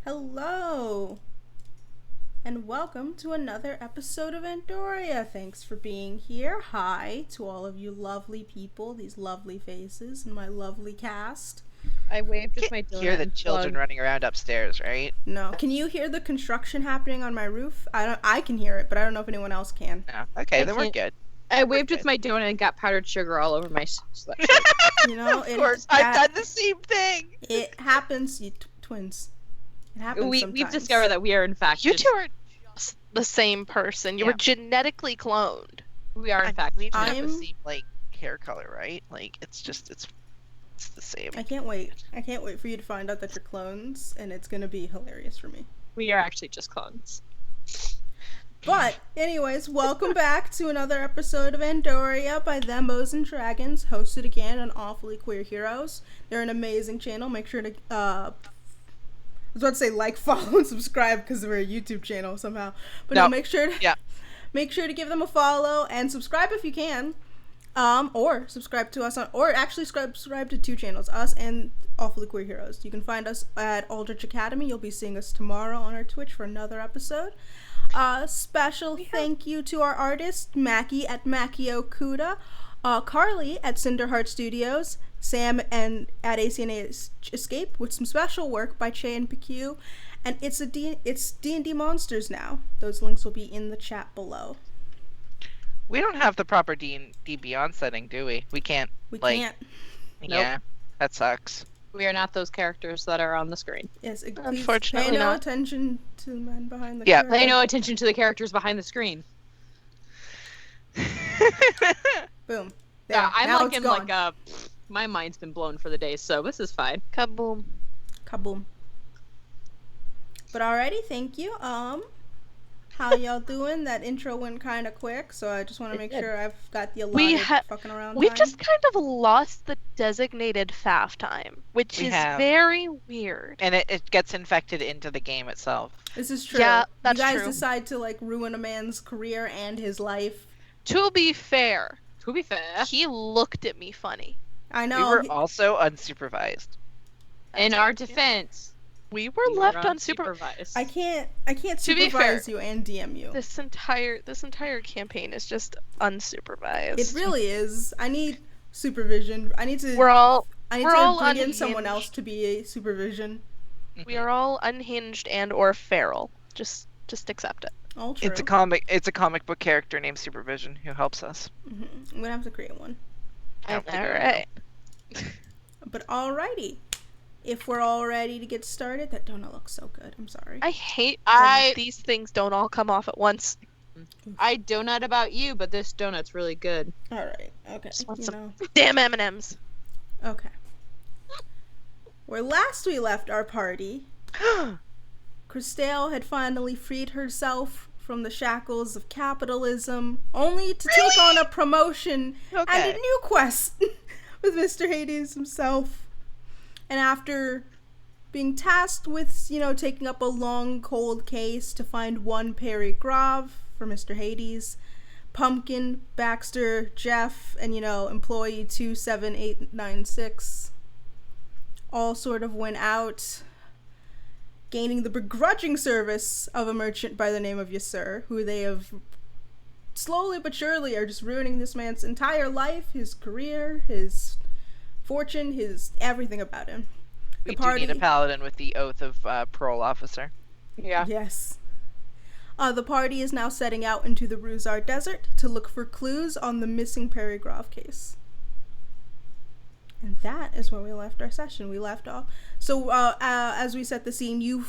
Hello, and welcome to another episode of Andoria. Thanks for being here. Hi to all of you lovely people, these lovely faces, and my lovely cast. I waved with my donut. Hear the children running around upstairs, right? No. Can you hear the construction happening on my roof? I can hear it, but I don't know if anyone else can. No. Okay, then we're good. I waved with my donut and got powdered sugar all over my sweatshirt. You know, Of course, I've done the same thing. It happens, you twins. It happens sometimes. We've discovered that we are in fact You two are just the same person. You were genetically cloned. We are in fact. We have the same hair color, right? It's the same. I can't wait. I can't wait for you to find out that you're clones, and it's gonna be hilarious for me. We are actually just clones. But, anyways, welcome back to another episode of Andoria by Them, Bows, and Dragons, hosted again on AwfullyQueerHeroes. They're an amazing channel. Make sure to, I was about to say like, follow, and subscribe because we're a YouTube channel somehow. But no, make sure to give them a follow and subscribe if you can. Or subscribe to us or actually subscribe to two channels, us and Awfully Queer Heroes. You can find us at Aldrich Academy. You'll be seeing us tomorrow on our Twitch for another episode. Special thank you to our artist, Mackie at Macchio Kuda, Carly at Cinderheart Studios, Sam and at ACNA Escape with some special work by Che and PQ, and it's D&D Monsters now. Those links will be in the chat below. We don't have the proper D&D Beyond setting, do we? We can't. We can't. Yeah, nope. That sucks. We are not those characters that are on the screen. Yes, unfortunately pay no not. attention to the man behind the curtain. Pay no attention to the characters behind the screen. Boom. There. Yeah, I'm now like in gone. Like my mind's been blown for the day, so this is fine. Kaboom. Kaboom. But alrighty, thank you. How y'all doing? That intro went kind of quick, so I just want to make sure I've got the allotted fucking around We've time. just kind of lost the designated faff time, which is very weird. And it gets infected into the game itself. This is true. Yeah, that's true. You guys true. decide to ruin a man's career and his life. To be fair, he looked at me funny. I know. We were also unsupervised. In our defense. We were left unsupervised. I can't supervise you and DM you. This entire campaign is just unsupervised. It really is. I need supervision. I need to bring in someone else to be a supervision. We are all unhinged and or feral. Just accept it. All true. It's a comic book character named Supervision who helps us. Mm-hmm. I'm gonna have to create one. Alright. But alrighty. If we're all ready to get started, that donut looks so good. I'm sorry. I hate when these things don't all come off at once. I donut about you, but this donut's really good. Alright, okay. Just want some damn M&Ms. Okay. Where last we left our party, Christelle had finally freed herself from the shackles of capitalism, only to take on a promotion and a new quest with Mr. Hades himself. And after being tasked with, taking up a long, cold case to find one Perry Grav for Mr. Hades, Pumpkin, Baxter, Jeff, and, employee 27896 all sort of went out, gaining the begrudging service of a merchant by the name of Yasser, who they have slowly but surely are just ruining this man's entire life, his career, his fortune, his everything about him. We do need a paladin with the oath of parole officer. Yeah. Yes. The party is now setting out into the Ruzar desert to look for clues on the missing Perry Grav case. And that is where we left our session. We left off. So as we set the scene, you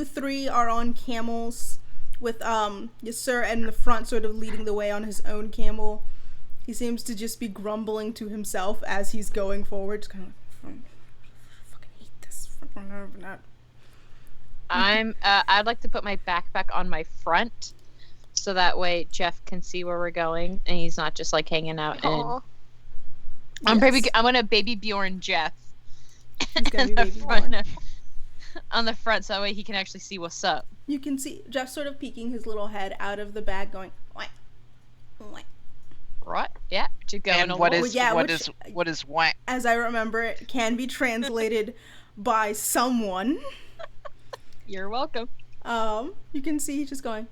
three are on camels with Yasser in the front, sort of leading the way on his own camel. He seems to just be grumbling to himself as he's going forward. Just kind of fucking hate this. I'd like to put my backpack on my front, so that way Jeff can see where we're going, and he's not just hanging out. Aww. I'm gonna baby Bjorn Jeff. He's gonna be baby Bjorn. On the front, so that way he can actually see what's up. You can see Jeff sort of peeking his little head out of the bag, going, "Wah, wah." Right? Yeah. To go and what is whack? As I remember, it can be translated by someone. You're welcome. You can see just going,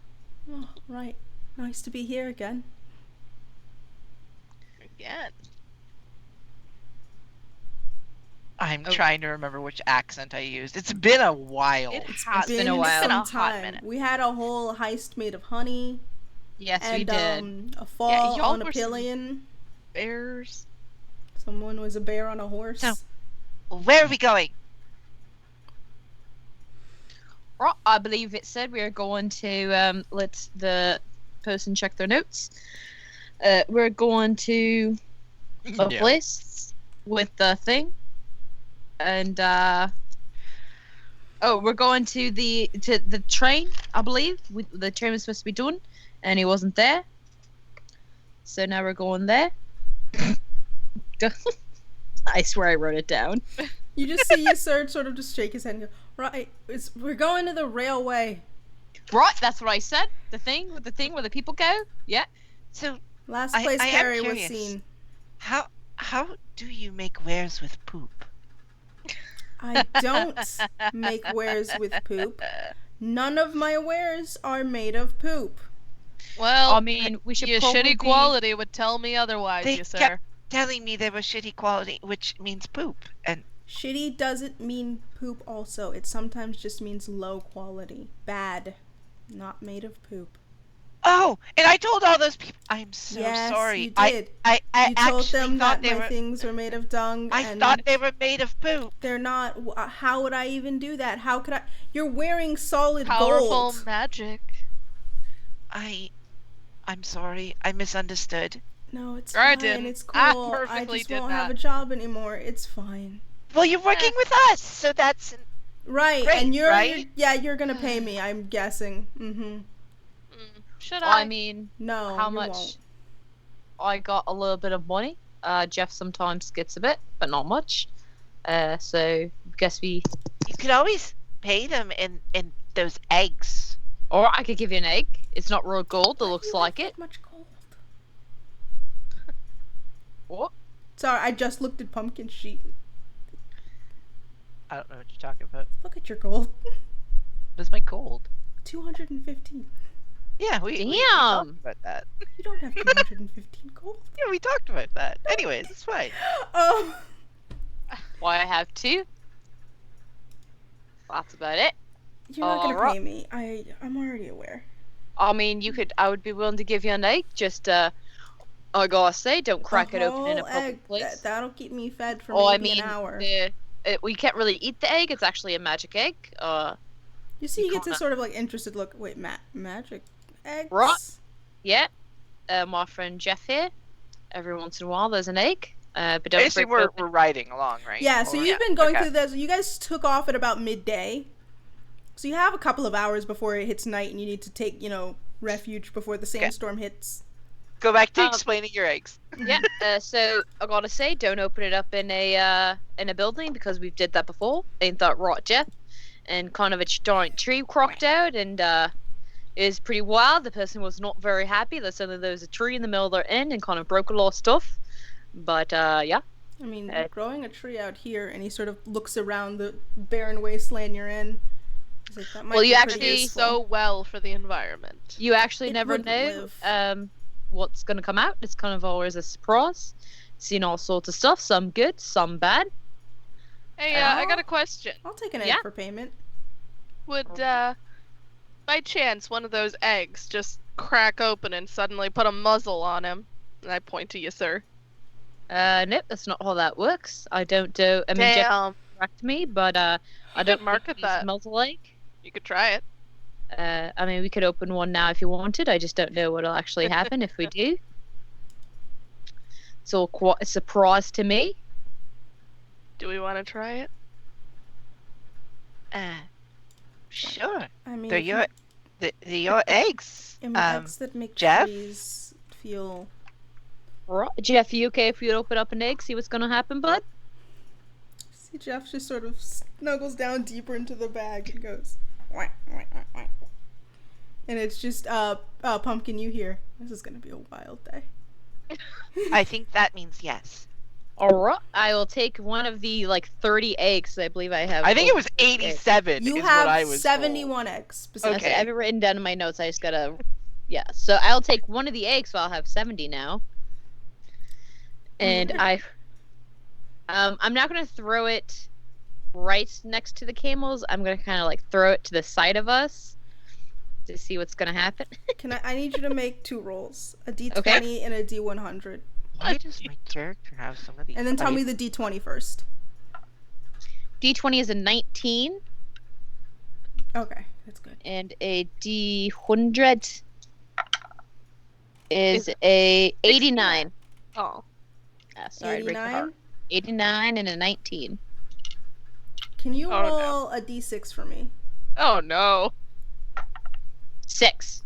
oh, right. Nice to be here again. Again. I'm trying to remember which accent I used. It's been a while. It's been a while. It's been a some hot time. minute. We had a whole heist made of honey. Yes, And, we did. A fall y'all on a were some- pillion. Bears. Someone was a bear on a horse. So- Where are we going? Right, I believe it said we are going to let the person check their notes. We're going to a place with the thing, and we're going to the train. I believe the train was supposed to be done, and he wasn't there. So now we're going there. I swear I wrote it down. You just see you sort of just shake his head and go, right, we're going to the railway. Right, that's what I said. The thing where the people go. Yeah. So, Last I place am Perry was curious. seen. how do you make wares with poop? I don't make wares with poop. None of my wares are made of poop. Well, I mean, we should your probably shitty quality would tell me otherwise, They you sir. kept telling me they were shitty quality, which means poop. And Shitty doesn't mean poop also. It sometimes just means low quality. Bad. Not made of poop. and I told all those people. I'm so Yes, sorry. you did. I You told actually them thought that they my were. things were made of dung. I and thought they were made of poop. they're not. How would I even do that? How could I? You're wearing solid Powerful gold. magic. I'm sorry. I misunderstood. No, it's I fine. didn't. It's I cool. perfectly just did won't have a not. job anymore. It's fine. Well, you're working with us, so that's Right, Great, and right? you're gonna pay me. I'm guessing. Should I mean, No, how you much? won't. I got a little bit of money. Jeff sometimes gets a bit, but not much. So guess we. you could always pay them in those eggs. Or I could give you an egg. It's not real gold. It looks You have like that it. much gold. What? Sorry, I just looked at Pumpkin sheet. I don't know what you're talking about. Look at your gold. Where's my gold? 215. Yeah, we Damn. talked about that. You don't have 215 gold. Yeah, we talked about that. Anyways, it's fine. Oh. Why I have two? That's about it. You're not gonna Alright. pay me. I'm already aware. I mean, you could. I would be willing to give you an egg. Just I gotta say, don't crack it open in a whole public egg, place. That'll keep me fed for Oh, maybe I mean, an hour. we can't really eat the egg. It's actually a magic egg. You see, you get kinda- to sort of like interested look. Wait, magic eggs? Right. Yeah. My friend Jeff here. Every once in a while, there's an egg. But don't Basically, break it we're open. riding along, right? Yeah, so Or- you've been going okay. through this. You guys took off at about midday. So you have a couple of hours before it hits night and you need to take, refuge before the sandstorm hits. Go back to Um, explaining your eggs. Yeah. So I gotta say, don't open it up in a building because we've did that before. Ain't that right, Jeff? And kind of a giant tree crocked out, and it was pretty wild. The person was not very happy. That suddenly there was a tree in the middle of their end and kind of broke a lot of stuff. But yeah. I mean, Uh, growing a tree out here, and he sort of looks around the barren wasteland you're in. He's like, that might Well, be you pretty actually- useful. So well for the environment. You actually It never wouldn't know live. what's gonna come out. It's kind of always a surprise. Seen all sorts of stuff. Some good, some bad. Hey, I got a question. I'll take an egg Yeah. for payment. Would, by chance, one of those eggs just crack open and suddenly put a muzzle on him? And I point to you, sir. Nope, that's not how that works. I don't do. I mean, Jeff Damn. correct me, but I You don't could market think that. it smells like. You could try it. I mean, we could open one now if you wanted. I just don't know what'll actually happen if we do. It's all quite a surprise to me. Do we want to try it? Sure. I mean, They're if your they're your eggs. I mean, eggs that make Jeff? trees feel... Right, Jeff, you okay if you open up an egg, see what's gonna happen, bud? See, Jeff just sort of snuggles down deeper into the bag and goes, "Wah, wah, wah, wah." And it's just, Pumpkin, you hear, this is gonna be a wild day. I think that means yes. Alright, I will take one of the 30 eggs I believe I have. I think it was over 50 eggs. 87 You is what I have was 71 eggs. Specifically. Okay, I have it written down in my notes. I just gotta. Yeah, so I'll take one of the eggs, so I'll have 70 now. And I'm not gonna throw it right next to the camels. I'm gonna kind of throw it to the side of us to see what's gonna happen. I need you to make 2 rolls, a D20 Okay. and a D100, Why does my character have some of these? and then tell me the D20 first. D20 is a 19, Okay, that's good. and a D100 is a 89. Oh. Sorry, break your 89. heart. 89 and a 19. Can you Oh, no. roll a D6 for me? Oh no. 6.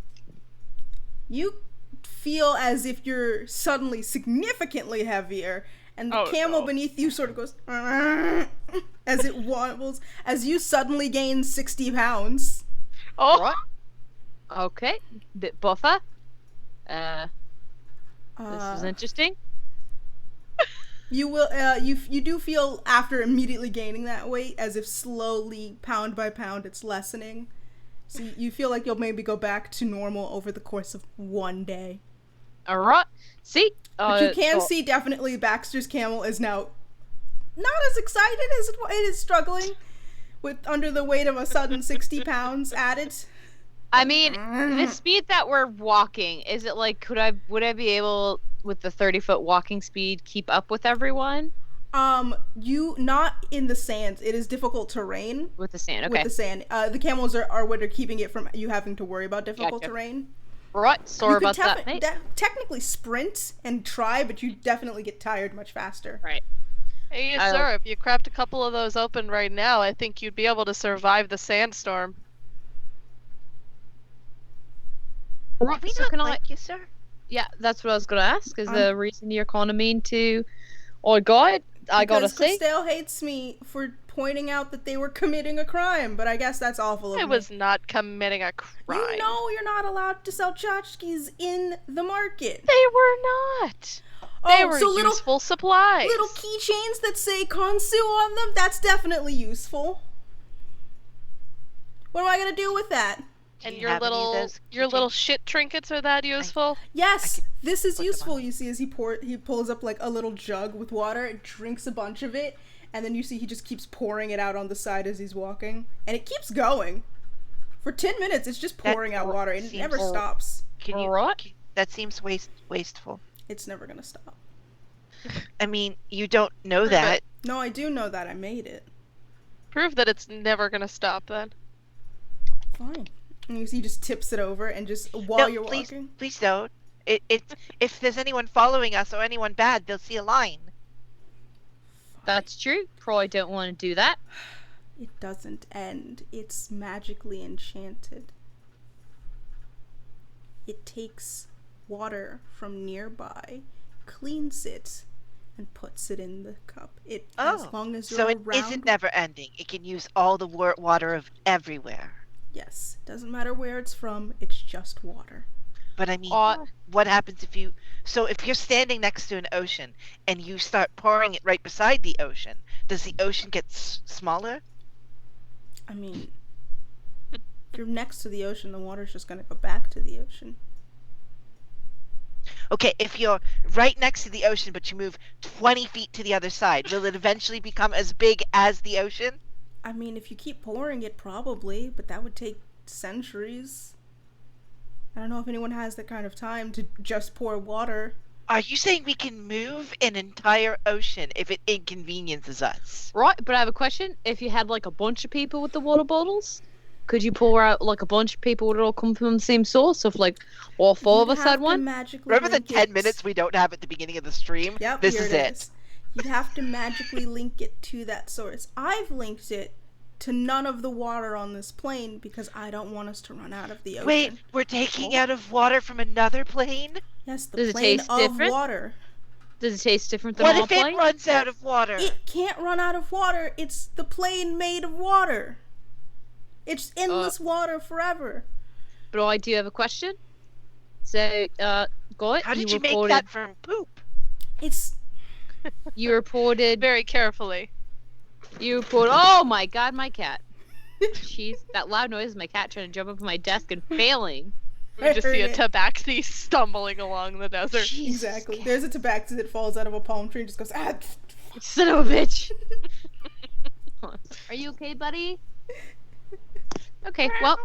You feel as if you're suddenly significantly heavier, and the Oh, camel no. beneath you sort of goes as it wobbles, as you suddenly gain 60 pounds. Oh. Right. Okay. Bit buffer. This is interesting. You will, you do feel after immediately gaining that weight, as if slowly, pound by pound, it's lessening. So you feel like you'll maybe go back to normal over the course of 1 day. Alright. See? But you can see definitely Baxter's camel is now not as excited as it is struggling with under the weight of a sudden 60 pounds added. I mean, the speed that we're walking, is it would I be able, with the 30-foot walking speed, keep up with everyone? You not in the sand. It is difficult terrain. With the sand, okay. With the sand. The camels are what are keeping it from you having to worry about difficult Gotcha. terrain. Right, sorry You could about that, mate. technically sprint and try, but you definitely get tired much faster. Right. Hey, I'll- sir, if you craft a couple of those open right now, I think you'd be able to survive the sandstorm. Right, We so not can I... like you, sir. Yeah, that's what I was gonna ask. Is the reason you're kind of mean to our guide? I gotta Because say. Christelle hates me for pointing out that they were committing a crime, but I guess that's awful of I me. was not committing a crime. You know you're not allowed to sell tchotchkes in the market. They were not. They were so little useful supplies. little keychains that say Konsu on them, that's definitely useful. What am I gonna do with that? Do And you your have any of little those little keychains? shit trinkets are that useful? Yes, this is put them useful. on. You see as he pulls up a little jug with water and drinks a bunch of it, and then you see he just keeps pouring it out on the side as he's walking, and it keeps going. For 10 minutes, it's just pouring out water, and it seems- never stops. Can you? Alright. That seems wasteful. It's never gonna stop. I mean, you don't know Prove that. it. No, I do know that. I made it. Prove that it's never gonna stop then. Fine. And you see he just tips it over, and just while No, you're please, walking. please don't. If there's anyone following us or anyone bad, they'll see a line. That's true. Probably don't want to do that. It doesn't end. It's magically enchanted. It takes water from nearby, cleans it, and puts it in the cup. As long as you're So it around. isn't never ending. It can use all the water of everywhere. Yes, doesn't matter where it's from. It's just water. But I mean, Uh, what happens if you? So if you're standing next to an ocean and you start pouring it right beside the ocean, does the ocean get smaller? I mean, if you're next to the ocean, the water's just gonna go back to the ocean. Okay, if you're right next to the ocean but you move 20 feet to the other side, will it eventually become as big as the ocean? I mean, if you keep pouring it, probably, but that would take centuries. I don't know if anyone has that kind of time to just pour water. Are you saying we can move an entire ocean if it inconveniences us? Right, but I have a question. If you had a bunch of people with the water bottles, could you pour out a bunch of people would all come from the same source? So if all four of You'd us have had to one? magically Remember the link 10 it- minutes we don't have at the beginning of the stream? Yep, This here is it it. is. You'd have to magically link it to that source. I've linked it to none of the water on this plane because I don't want us to run out of the ocean. Wait, we're taking out of water from another plane? Yes, the Does it plane taste of different? water. Does it taste different than What all if it planes? runs out of water? It can't run out of water. It's the plane made of water. It's endless water forever. But I do have a question. So, Goit, How did you make reported... that from poop? It's You reported. Very carefully. You reported. Oh my god, my cat. Jeez, that loud noise is my cat trying to jump up on my desk and failing. We just see a Heard it. tabaxi stumbling along the desert. Jesus, Exactly. cat. There's a tabaxi that falls out of a palm tree and just goes, ah. Son of a bitch. Are you okay, buddy? Okay, well,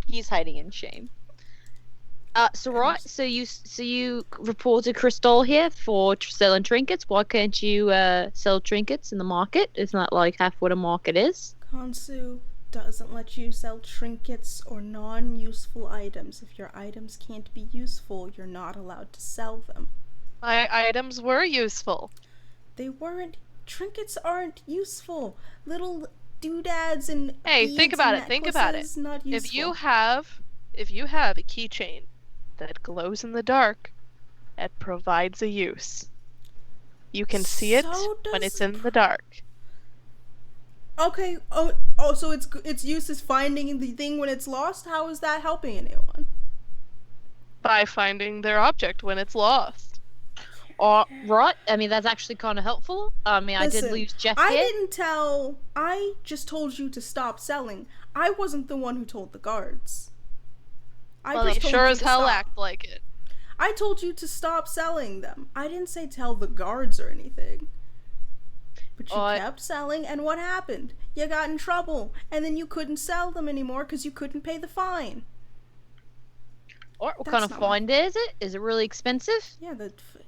he's hiding in shame. So right, so you reported Crystal here for selling trinkets. Why can't you sell trinkets in the market? Isn't that like half what a market is? Kansu doesn't let you sell trinkets or non-useful items. If your items can't be useful, you're not allowed to sell them. My items were useful. They weren't. Trinkets aren't useful. Little doodads and Hey, beads think about and it. Think about it. necklaces, not useful. If you have a keychain that glows in the dark, it provides a use. You can see it So when does it's in the dark. Okay. Oh, so its use is finding the thing when it's lost. How is that helping anyone? By finding their object when it's lost. Right. I mean, that's actually kind of helpful. I mean, I did Listen, lose Jeff I here. didn't tell. I just told you to stop selling. I wasn't the one who told the guards. I Well, they just told sure you as to hell stop. act like it. I told you to stop selling them. I didn't say tell the guards or anything. But you kept selling, and what happened? You got in trouble, and then you couldn't sell them anymore because you couldn't pay the fine. What That's kind of not fine is it? Is it really expensive? Yeah,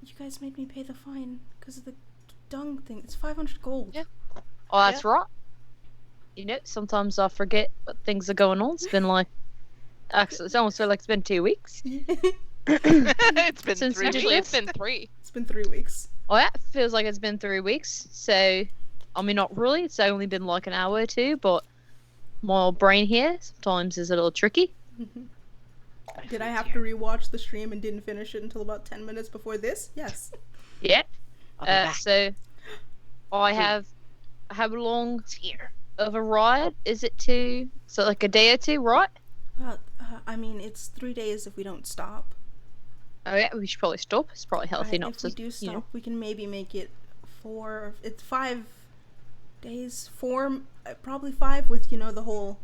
you guys made me pay the fine because of the dung thing. It's 500 gold. Yeah. Oh, that's right. You know, sometimes I forget what things are going on. It's been like, actually, it's almost like it's been 2 weeks. It's been Since 3 you did weeks. this? It's been 3. It's been 3 weeks. Oh, yeah, feels like it's been 3 weeks. So, I mean, not really. It's only been like an hour or two, but my brain here sometimes is a little tricky. Did I have to rewatch the stream and didn't finish it until about 10 minutes before this? Yes. Yeah. I'll be back. So, I have how long Here. of a ride is it to? So, like a day or two, right? Well, I mean, it's 3 days if we don't stop. Oh yeah, we should probably stop. It's probably healthy not if to. we do stop, You know. we can maybe make it 4. It's 5 days. 4, probably 5 with, the whole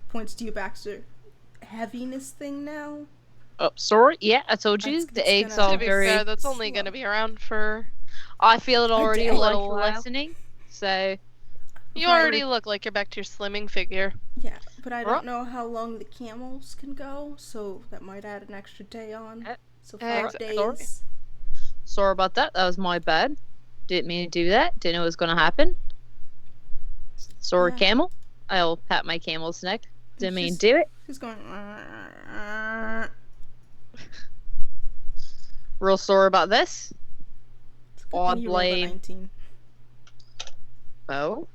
points to you Baxter heaviness thing now. Oh, sorry. Yeah, I told you That's the eggs gonna- are To be very. fair, that's only slow. going to be around for... I feel it already day. like Little while. lessening. So You Right. already look like you're back to your slimming figure. Yeah, but I Right. don't know how long the camels can go, so that might add an extra day on. So 5 Exactly. days. sorry about that. That was my bad. Didn't mean to do that. Didn't know it was gonna happen. Sorry, Yeah. camel. I'll pat my camel's neck. Didn't mean to Just- do it. He's going. Real sorry about this. Good I thing you rolled a blame. 19. Oh.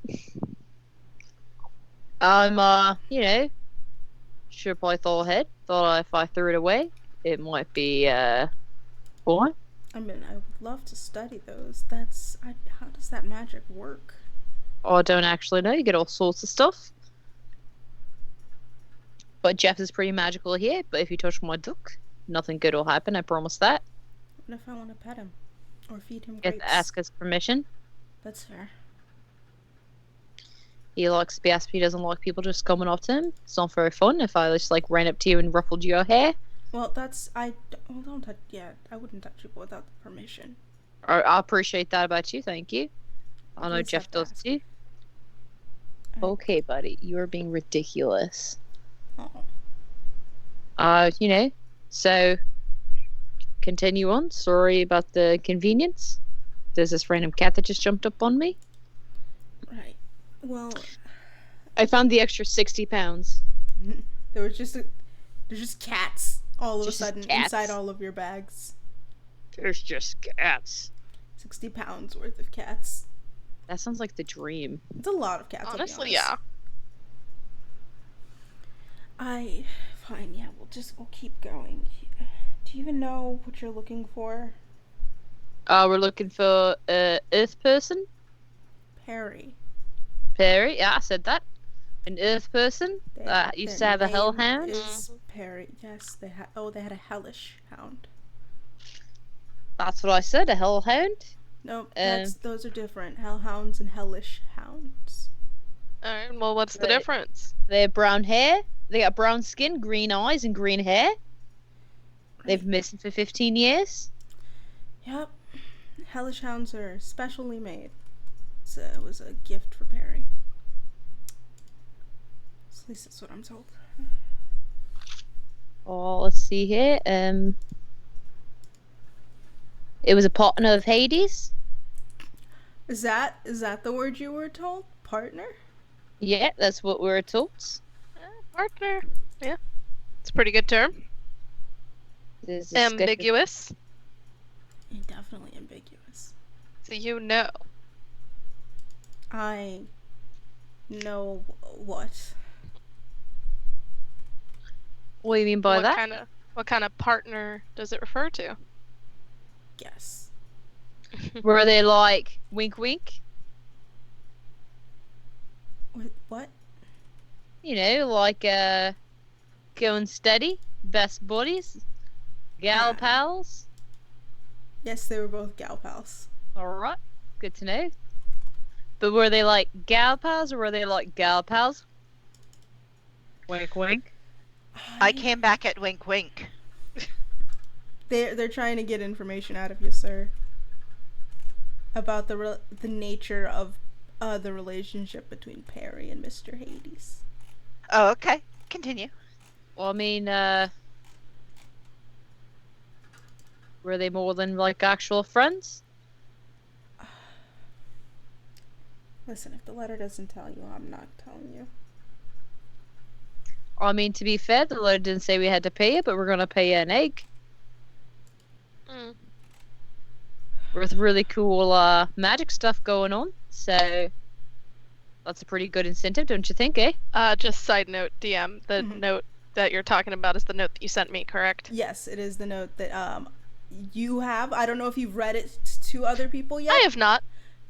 Should have probably thought ahead. Thought if I threw it away, it might be, fine. I mean, I would love to study those. How does that magic work? Oh, I don't actually know. You get all sorts of stuff. But Jeff is pretty magical here. But if you touch my duck, nothing good will happen. I promise that. What if I want to pet him? Or feed him You grapes? have to ask his permission. That's fair. He likes to be asked. He doesn't like people just coming up to him. It's not very fun. If I just like ran up to you and ruffled your hair, Well, don't touch. Yeah, I wouldn't touch people without the permission. I appreciate that about you. Thank you. I know Please Jeff have to does ask. too. Alright. Okay, buddy, you are being ridiculous. Oh. So continue on. Sorry about the inconvenience. There's this random cat that just jumped up on me. Right. Well, I found the extra 60 pounds. there's just cats all of Just a sudden cats. inside all of your bags. There's just cats. 60 pounds worth of cats. That sounds like the dream. It's a lot of cats. I'll be Honestly, honest. yeah. Fine, yeah, we'll keep going. Do you even know what you're looking for? We're looking for Earth person. Perry. Perry. Yeah, I said that. An Earth person. They- Used to their have a name hellhound. Is Perry? Yes, they had a hellish hound. That's what I said, a hellhound. Nope, those are different. Hellhounds and hellish hounds. Alright, well, what's the Right. difference? They have brown hair, they got brown skin, green eyes, and green hair. They've been missing for 15 years. Yep. Hellish hounds are specially made. So it was a gift for Perry. At least that's what I'm told. Oh, let's see here. It was a partner of Hades. Is that the word you were told? Partner? Yeah, that's what we were told. Partner. Yeah. It's a pretty good term. There's a sketch- Ambiguous. Definitely ambiguous. So you know. I know what. What do you mean by what that? What kind of partner does it refer to? Yes. Were they like wink wink? What? You know, like going steady, best buddies, gal pals. Yes, they were both gal pals. Alright, good to know. But were they like gal pals or were they like gal pals? Wink wink. I came back at wink wink. They're trying to get information out of you, sir, about the nature of the relationship between Perry and Mr. Hades. Oh, okay. Continue. Well, I mean, were they more than like actual friends? Listen, if the letter doesn't tell you, I'm not telling you. I mean, to be fair, the letter didn't say we had to pay it, but we're gonna pay you an egg. Mm. With really cool magic stuff going on, so that's a pretty good incentive, don't you think, eh? Just side note, DM, the Mhm. note that you're talking about is the note that you sent me, correct? Yes, it is the note that you have. I don't know if you've read it to other people yet. I have not.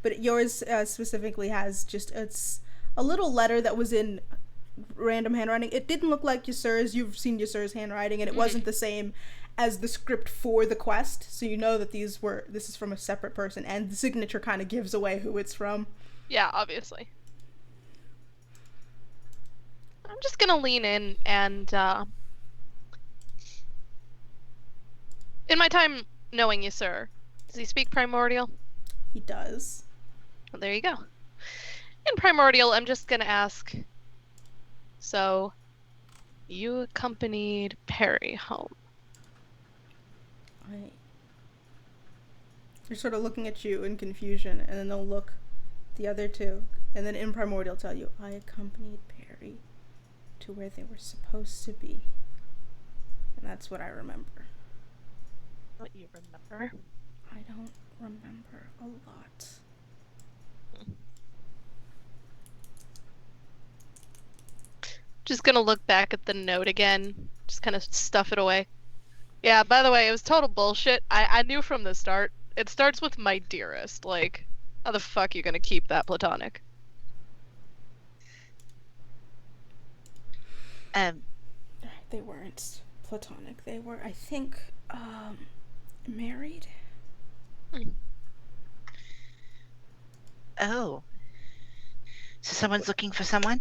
But yours specifically has it's a little letter that was in random handwriting. It didn't look like Ysur's. You've seen Ysur's handwriting, and it wasn't the same as the script for the quest. So you know that this is from a separate person, and the signature kind of gives away who it's from. Yeah, obviously. I'm just gonna lean in and, in my time knowing you, sir, does he speak Primordial? He does. Well, there you go. In Primordial, I'm just gonna ask, so, you accompanied Perry home. They're sort of looking at you in confusion, and then they'll look at the other two, and then in Primordial tell you, I accompanied Perry to where they were supposed to be. And that's what I remember. What you remember? I don't remember a lot. Just gonna look back at the note again, just kind of stuff it away. Yeah, by the way, it was total bullshit. I knew from the start. It starts with my dearest. Like, how the fuck you gonna keep that platonic? They weren't platonic. They were, I think, married. Oh. So someone's looking for someone?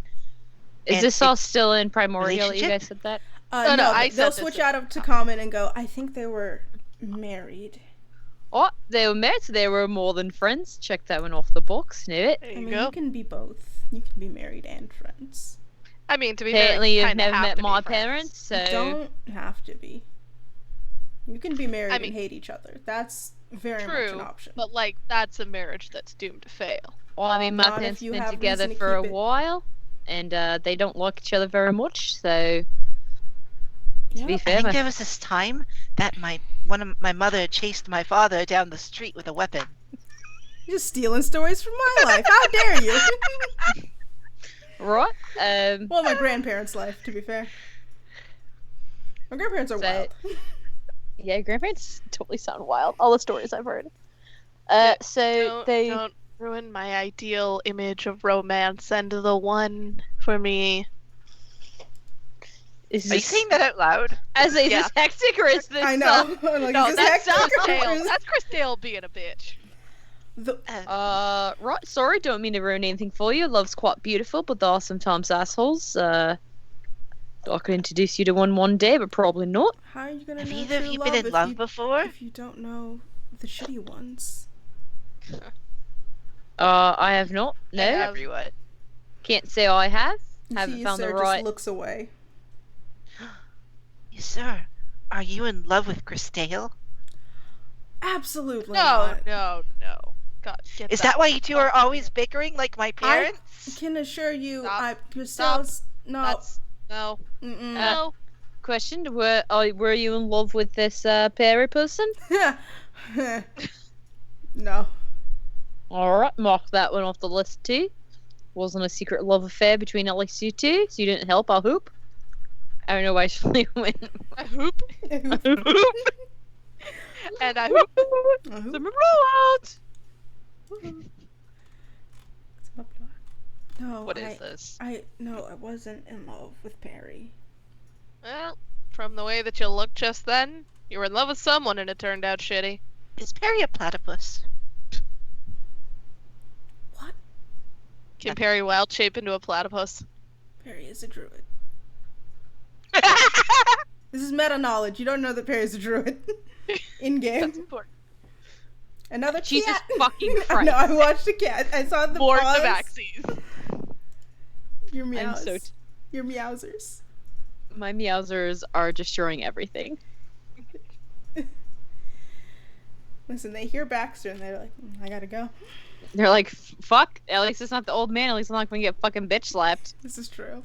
Is And this all still in Primordial that you relationship? guys said that? No, I they'll said this switch out to common and go, I think they were married. Oh, they were married, so they were more than friends. Check that one off the box. Knew it. There I you mean, go. you can be both. You can be married and friends. I mean, to be fair, Apparently, you you've kinda never have met to be my friends. parents, so You don't have to be. You can be married I mean- and hate each other. That's very much an True, option. but like that's a marriage that's doomed to fail. well, I mean, my Not if parents you have been have together reason to for a keep it. while, and they don't like each other very much. So, to be Yep. I fair, think my there was this time that my mother chased my father down the street with a weapon. You're just stealing stories from my life. How dare you? right? Well, my grandparents' life, to be fair. My grandparents are So- wild. Yeah, grandparents totally sound wild. All the stories I've heard. So Don't ruin my ideal image of romance and the one for me. Is Are you this, saying that out loud? is Yeah. this hectic or is this? I know. I'm like, No, is this that's hectic or Chris Dale. is- That's Chris Dale being a bitch. Right. Sorry, don't mean to ruin anything for you. Love's quite beautiful, but there are sometimes assholes. I could introduce you to one day, but probably not. How are you gonna Have know either of true you love been in if love you, before? if you don't know the shitty ones? I have not. No, Everyone. can't say I have. You Haven't see, found the sir right. just looks away. Yes, sir. Are you in love with Chris Dale? Absolutely No, not. no. God, get Is back. that why you two are always bickering like my parents? I can assure you, Stop. Christelle's no. That's no. Mm-mm. No. Question: were you in love with this Perry person? No. All right, mark that one off the list too. Wasn't a secret love affair between at least you two, so you didn't help. I hope. I don't know why she went. I hoop. And I hoop. The blowout. No, What is this? I wasn't in love with Perry. Well, from the way that you looked just then, you were in love with someone and it turned out shitty. Is Perry a platypus? What? Can Perry wild shape into a platypus? Perry is a druid. This is meta knowledge. You don't know that Perry is a druid. In game. That's important. Another Jesus cat. fucking No, Christ. I watched a cat. I saw the More paws. the vaccines. Your I'm meows. so Your meowsers. My meowsers are destroying everything. Listen, they hear Baxter and they're like, I gotta go. They're like, fuck. At least it's not the old man. At least I'm not gonna get fucking bitch slapped. This is true.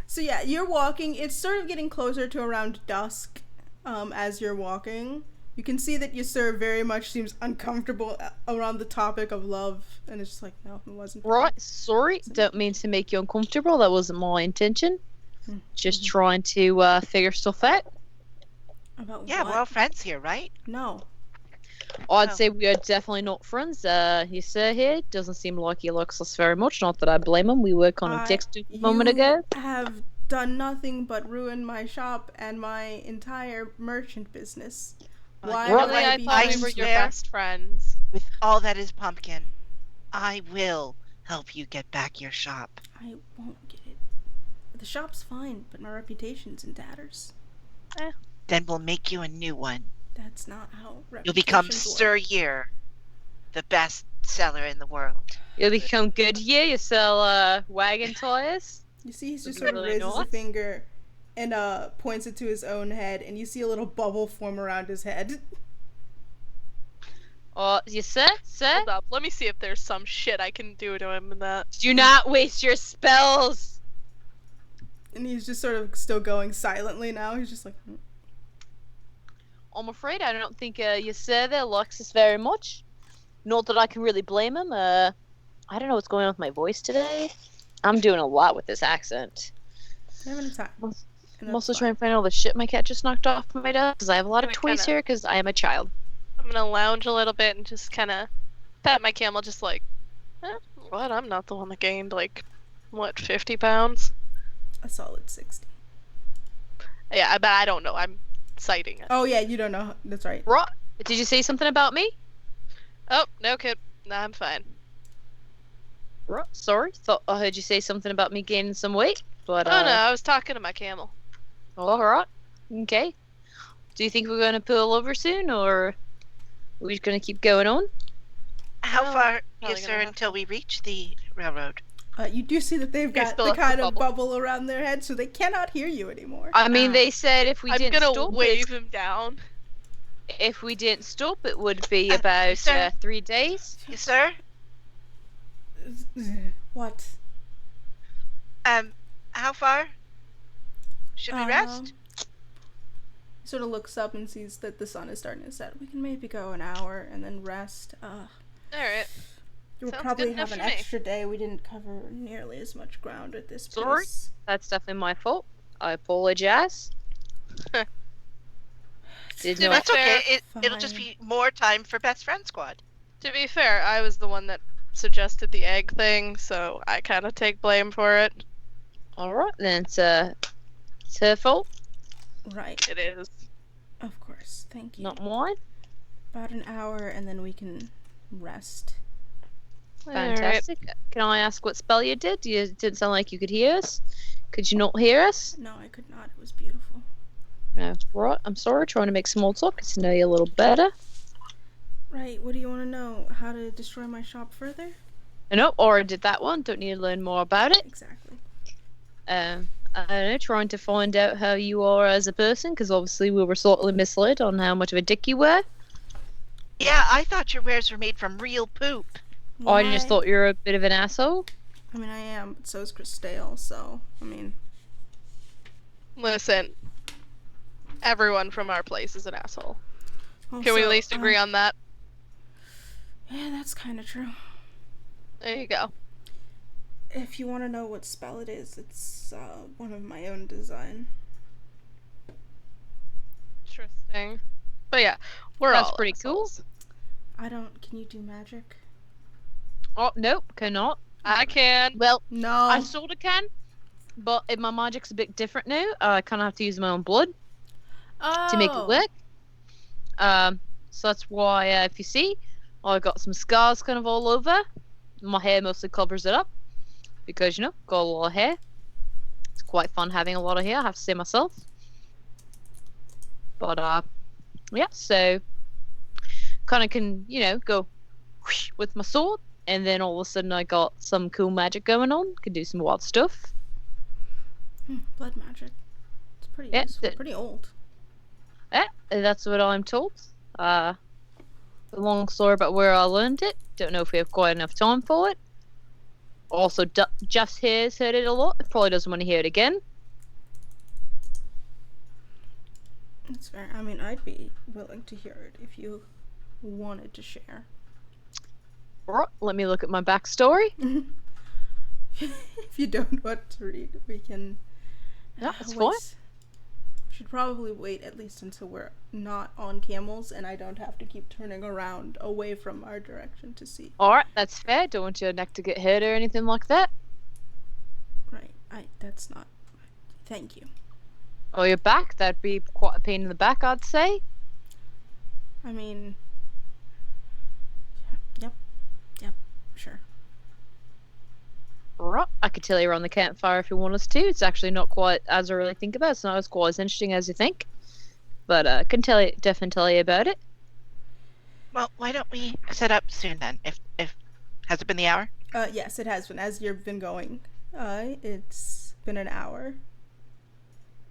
So yeah, you're walking. It's sort of getting closer to around dusk. As you're walking, you can see that Ysir very much seems uncomfortable around the topic of love, and it's just like, no, it wasn't. Right, sorry. Don't mean to make you uncomfortable. That wasn't my intention. Just trying to figure stuff out. About Yeah, what? we're all friends here, right? No. I'd Oh. say we are definitely not friends. Ysir here doesn't seem like he likes us very much. Not that I blame him. We were kind of texting a moment ago. You have done nothing but ruin my shop and my entire merchant business. Why you know would Really, what? I be thought we friends were your there? best friends. With all that is pumpkin, I will help you get back your shop. I won't get it. The shop's fine, but my reputation's in tatters. Then we'll make you a new one. That's not how reputations You'll become work. Sir Year, the best seller in the world. You'll become good here. You sell wagon tires. You see, he just This is sort of really raises a nice. finger and points it to his own head, and you see a little bubble form around his head. Sir? Hold up. Let me see if there's some shit I can do to him in that. Do not waste your spells. And he's just sort of still going silently now. He's just like, I'm afraid I don't think Ysir there likes us very much. Not that I can really blame him. I don't know what's going on with my voice today. I'm doing a lot with this accent. having a time. I'm also trying to find all the shit my cat just knocked off my desk because I have a lot of Wait, toys kinda- here because I am a child. I'm gonna lounge a little bit and just kind of pat my camel, just like, what? I'm not the one that gained, like, what, 50 pounds? A solid 60. Yeah, but I don't know. I'm citing it. Oh, yeah, you don't know. That's right. Right. Did you say something about me? Oh, no, kid. Nah, I'm fine. Right. Sorry. Thought I heard you say something about me gaining some weight. But Oh, no, I was talking to my camel. all right. Okay. Do you think we're gonna pull over soon, or are we just gonna keep going on? How Well, far, probably yes, gonna sir, have until we reach the railroad? You do see that they've There's got still the a kind of bubble. bubble around their head, so they cannot hear you anymore. I mean, Oh. they said if we I'm didn't gonna stop, wave him down. if we didn't stop, it would be Uh, about sir? 3 days. Yes, sir? What? How far? Should we rest? He sort of looks up and sees that the sun is starting to set. We can maybe go an hour and then rest. Alright. You'll Sounds probably good have enough an for me. extra day. We didn't cover nearly as much ground at this Sorry? place. That's definitely my fault. I apologize. Did To not. That's okay. Fair. It'll just Fine. be more time for Best Friend Squad. To be fair, I was the one that suggested the egg thing, so I kind of take blame for it. All right then. It's her fault, Right. It is. Of course. Thank you. not mine. About an hour, and then we can rest. Alright. Fantastic. Can I ask what spell you did? You didn't sound like you could hear us. Could you not hear us? No, I could not. It was beautiful. No. Right. I'm sorry. Trying to make small talk. Get to know you a little better. Right. What do you want to know? How to destroy my shop further? No, already did that one. Don't need to learn more about it. Exactly. I don't know. Trying to find out how you are as a person, because obviously we were slightly misled on how much of a dick you were. Yeah, I thought your wares were made from real poop. I just Why? thought you were a bit of an asshole. I mean, I am, but so is Christale, so, I mean... Listen. Everyone from our place is an asshole. Also, Can we at least agree on that? Yeah, that's kind of true. There you go. If you want to know what spell it is, it's one of my own design. Interesting. But yeah, we're That's all pretty cool. assholes. I don't... Can you do magic? Oh, nope. Cannot. I can. Well, No. I sort of can, but my magic's a bit different now. I kind of have to use my own blood to make it work. So that's why, if you see, I got some scars kind of all over. My hair mostly covers it up because, you know, got a lot of hair. It's quite fun having a lot of hair, I have to say myself. But, yeah, so kind of can, you know, go whoosh with my sword, and then all of a sudden I got some cool magic going on. Can do some wild stuff. Blood magic. It's pretty Yeah, useful. the- Pretty old. Yeah, that's what I'm told. A long story about where I learned it. Don't know if we have quite enough time for it. Also, Just here's heard it a lot. Probably doesn't want to hear it again. That's fair. I mean, I'd be willing to hear it if you wanted to share. Right, let me look at my backstory. If you don't want to read, we can... Yeah, that's wait. fine. Should probably wait at least until we're not on camels and I don't have to keep turning around away from our direction to see. Alright, that's fair. Don't want your neck to get hurt or anything like that. Right. That's not... Thank you. Oh, your back? That'd be quite a pain in the back, I'd say. I mean... Yep. Sure. Right, I could tell you around the campfire if you want us to. It's actually not quite as I really think about it. It's not as quite as interesting as you think. But I can definitely tell you about it. Well, why don't we set up soon then? If has it been the hour? Yes, it has been. As you've been going, it's been an hour.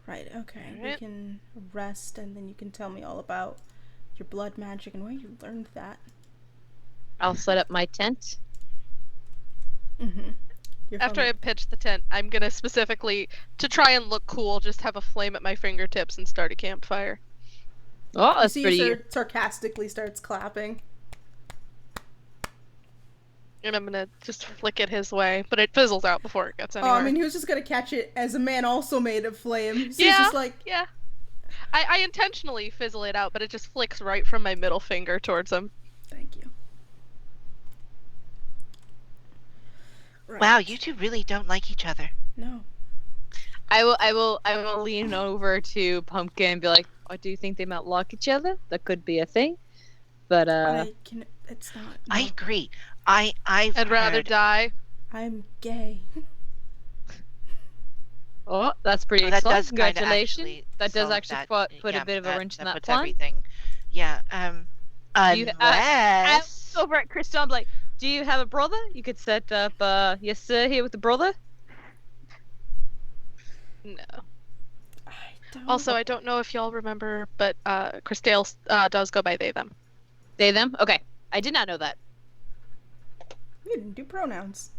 Right, okay. We Alright. can rest and then you can tell me all about your blood magic and where you learned that. I'll set up my tent. Mm-hmm. After I pitch the tent, I'm gonna specifically, to try and look cool, just have a flame at my fingertips and start a campfire. Oh, that's you pretty. see sarcastically starts clapping. And I'm gonna just flick it his way, but it fizzles out before it gets anywhere. Oh, I mean, he was just gonna catch it as a man also made of flame. So Yeah. he's just like, Yeah. I intentionally fizzle it out, but it just flicks right from my middle finger towards him. thank you. Right. Wow, you two really don't like each other. No. I will lean over to Pumpkin and be like, I do think they might like each other. That could be a thing. But It's not. I no. agree. I've I'd rather heard- die. I'm gay. oh, that's pretty Oh, that exciting. does kinda Congratulations. actually That does solve actually that. put Yeah, a bit of a wrench in that puts plan. everything. Yeah. You- Unless Over at Crystal, I'm like, do you have a brother? You could set up, yes sir, here with the brother. No. I don't. Also, I don't know if y'all remember, but Christale does go by they them. They, them? Okay. I did not know that. We didn't do pronouns.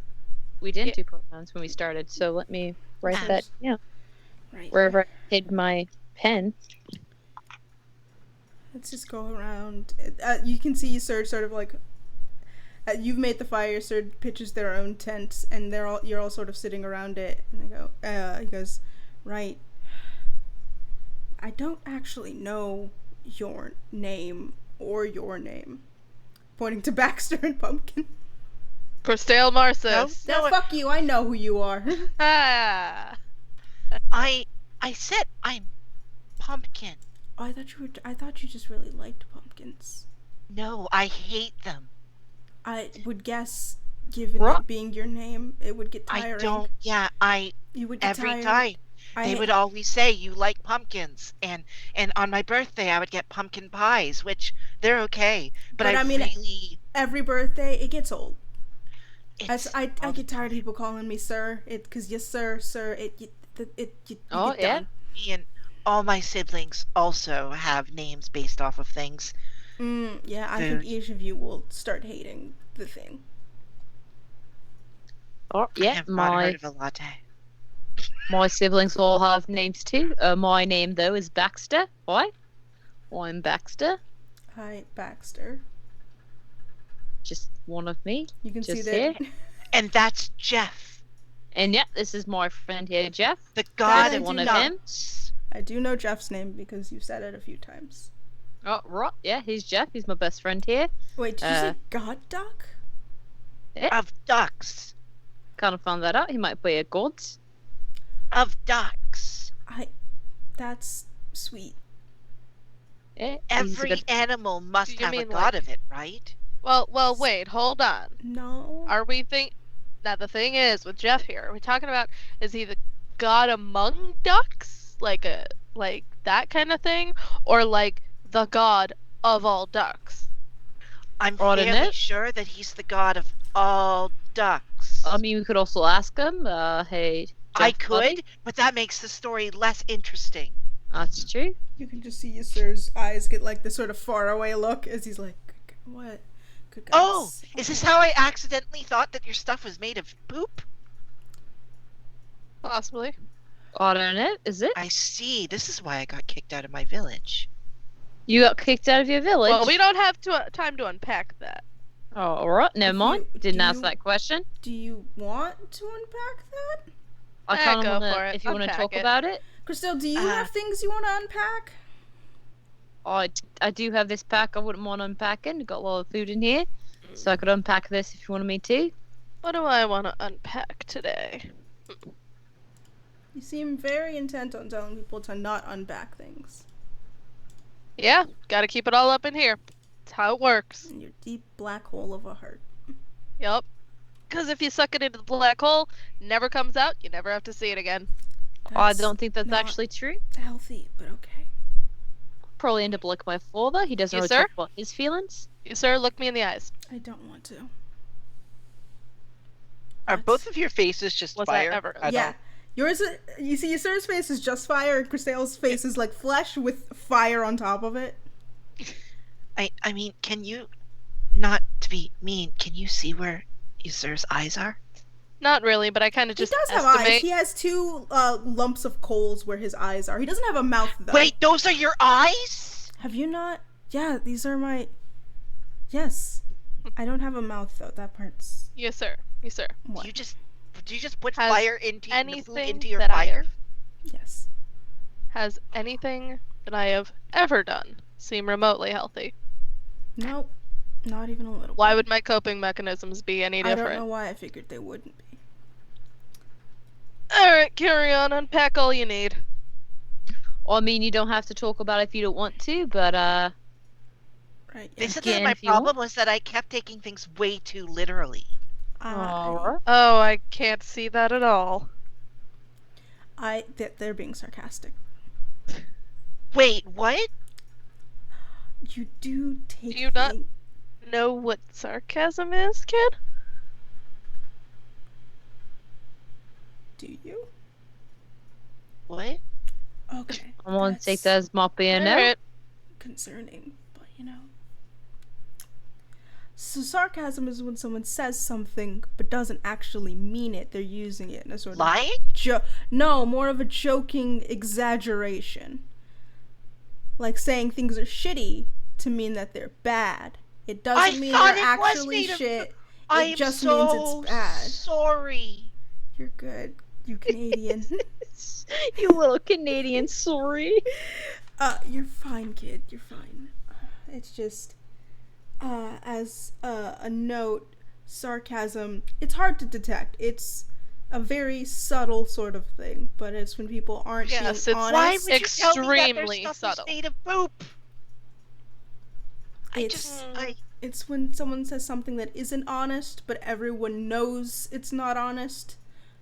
We didn't Yeah. do pronouns when we started, so let me write Ah. that, yeah, Right. wherever I hid my pen. Let's just go around. You can see Serge sort of like. You've made the fire. Serge pitches their own tent, and you're all sort of sitting around it. And they go. He goes, right. I don't actually know your name or your name. Pointing to Baxter and Pumpkin. Christale Marcis. No, fuck you. I know who you are. Ah. I I said I'm pumpkin. Oh, I thought you just really liked pumpkins. No, I hate them. I would guess, given Right. it being your name, it would get tiring. I don't. Yeah, You would get every tired. time I they would always say you like pumpkins, and on my birthday I would get pumpkin pies, which they're okay, but I mean, really every birthday it gets old. I all get the tired of time. people calling me sir. Because yes, sir. You Oh, get yeah. done. And all my siblings also have names based off of things. Yeah, I Food. think each of you will start hating the thing. Oh, I yeah, have not heard of a latte. my siblings all have names too. My name though is Baxter. Why? I'm Baxter. Hi, Baxter. Just one of me. You can see Just that. here. And that's Jeff, And yeah, this is my friend here, Jeff. the god I of do One of not. him. I do know Jeff's name because you've said it a few times. Oh, right. Yeah, he's Jeff. He's my best friend here. Wait, did you say God Duck? of ducks. Kind of found that out. He might be a god. Of ducks. That's sweet. Yeah, he's a Every good... animal must Do you have a mean, god like- of it, right? Well, wait, hold on. No. Are we Now the thing is with Jeff here, are we talking about is he the god among ducks, like that kind of thing, or like the god of all ducks? I'm Odd, isn't fairly it? sure that he's the god of all ducks. I mean, we could also ask him. Hey, Jeff, I could, buddy. but that makes the story less interesting. That's true. You can just see Sir's eyes get like this sort of faraway look as he's like, what? Good guys. Oh, is this how I accidentally thought that your stuff was made of poop? Possibly. I don't know. Is it? I see. This is why I got kicked out of my village. You got kicked out of your village? Well, we don't have time to unpack that. Oh, alright. Never If mind. you- Didn't do ask you- that question. Do you want to unpack that? I kind of go want for to... it. If you want to Unpack talk it. about it. Christelle, do you have things you want to unpack? I do have this pack I wouldn't mind unpacking. Got a lot of food in here. So I could unpack this if you wanted me to. What do I want to unpack today? You seem very intent on telling people to not unpack things. Yeah, gotta keep it all up in here. That's how it works. In your deep black hole of a heart. Yup. Because if you suck it into the black hole, never comes out, you never have to see it again. I That's don't think that's not actually true. healthy, but okay. Probably end up like my father. He doesn't You, really sir? talk about his feelings. You, sir, look me in the eyes. I don't want to. Are That's- both of your faces just Was fire? that ever? I Yeah. don't- Yours, you see, Sir's face is just fire, and Christelle's face is like flesh with fire on top of it. I mean, can you, not to be mean, can you see where Usur's eyes are? Not really, but I kind of just he does have estimate. eyes. He has two lumps of coals where his eyes are. He doesn't have a mouth, though. Wait, those are your eyes? Have you not? Yeah, these are my... Yes. I don't have a mouth, though. That part's... Yes, sir. Yes, sir. What? Do you just put Has fire into the food anything into your that I fire? have- Yes. Has anything that I have ever done seem remotely healthy? Nope. Not even a little. Why bit. would my coping mechanisms be any I don't different? know why I figured they wouldn't be. Alright, carry on. Unpack all you need. I mean, you don't have to talk about it if you don't want to, but Right, They yeah. said that Again, my if you want. problem was that I kept taking things way too literally. alright. Oh, I can't see that at all. They're being sarcastic. Wait, what? You do take Do you not- thing- Know what sarcasm is, kid? Do you? What? Okay. I'm going to take that's that as my being no. Alright. concerning, but you know. So sarcasm is when someone says something but doesn't actually mean it. They're using it in a sort of Lying? No, more of a joking exaggeration. Like saying things are shitty to mean that they're bad. It doesn't mean thought they're it was actually made of- shit. I It am just so means it's bad. sorry. You're good. You Canadian. You little Canadian, sorry. You're fine, kid. You're fine. It's just, as a note, sarcasm, it's hard to detect. It's a very subtle sort of thing, but it's when people aren't Yes, being it's Why honest. would you tell me that their extremely stuff subtle. is made of poop? It's when someone says something that isn't honest, but everyone knows it's not honest,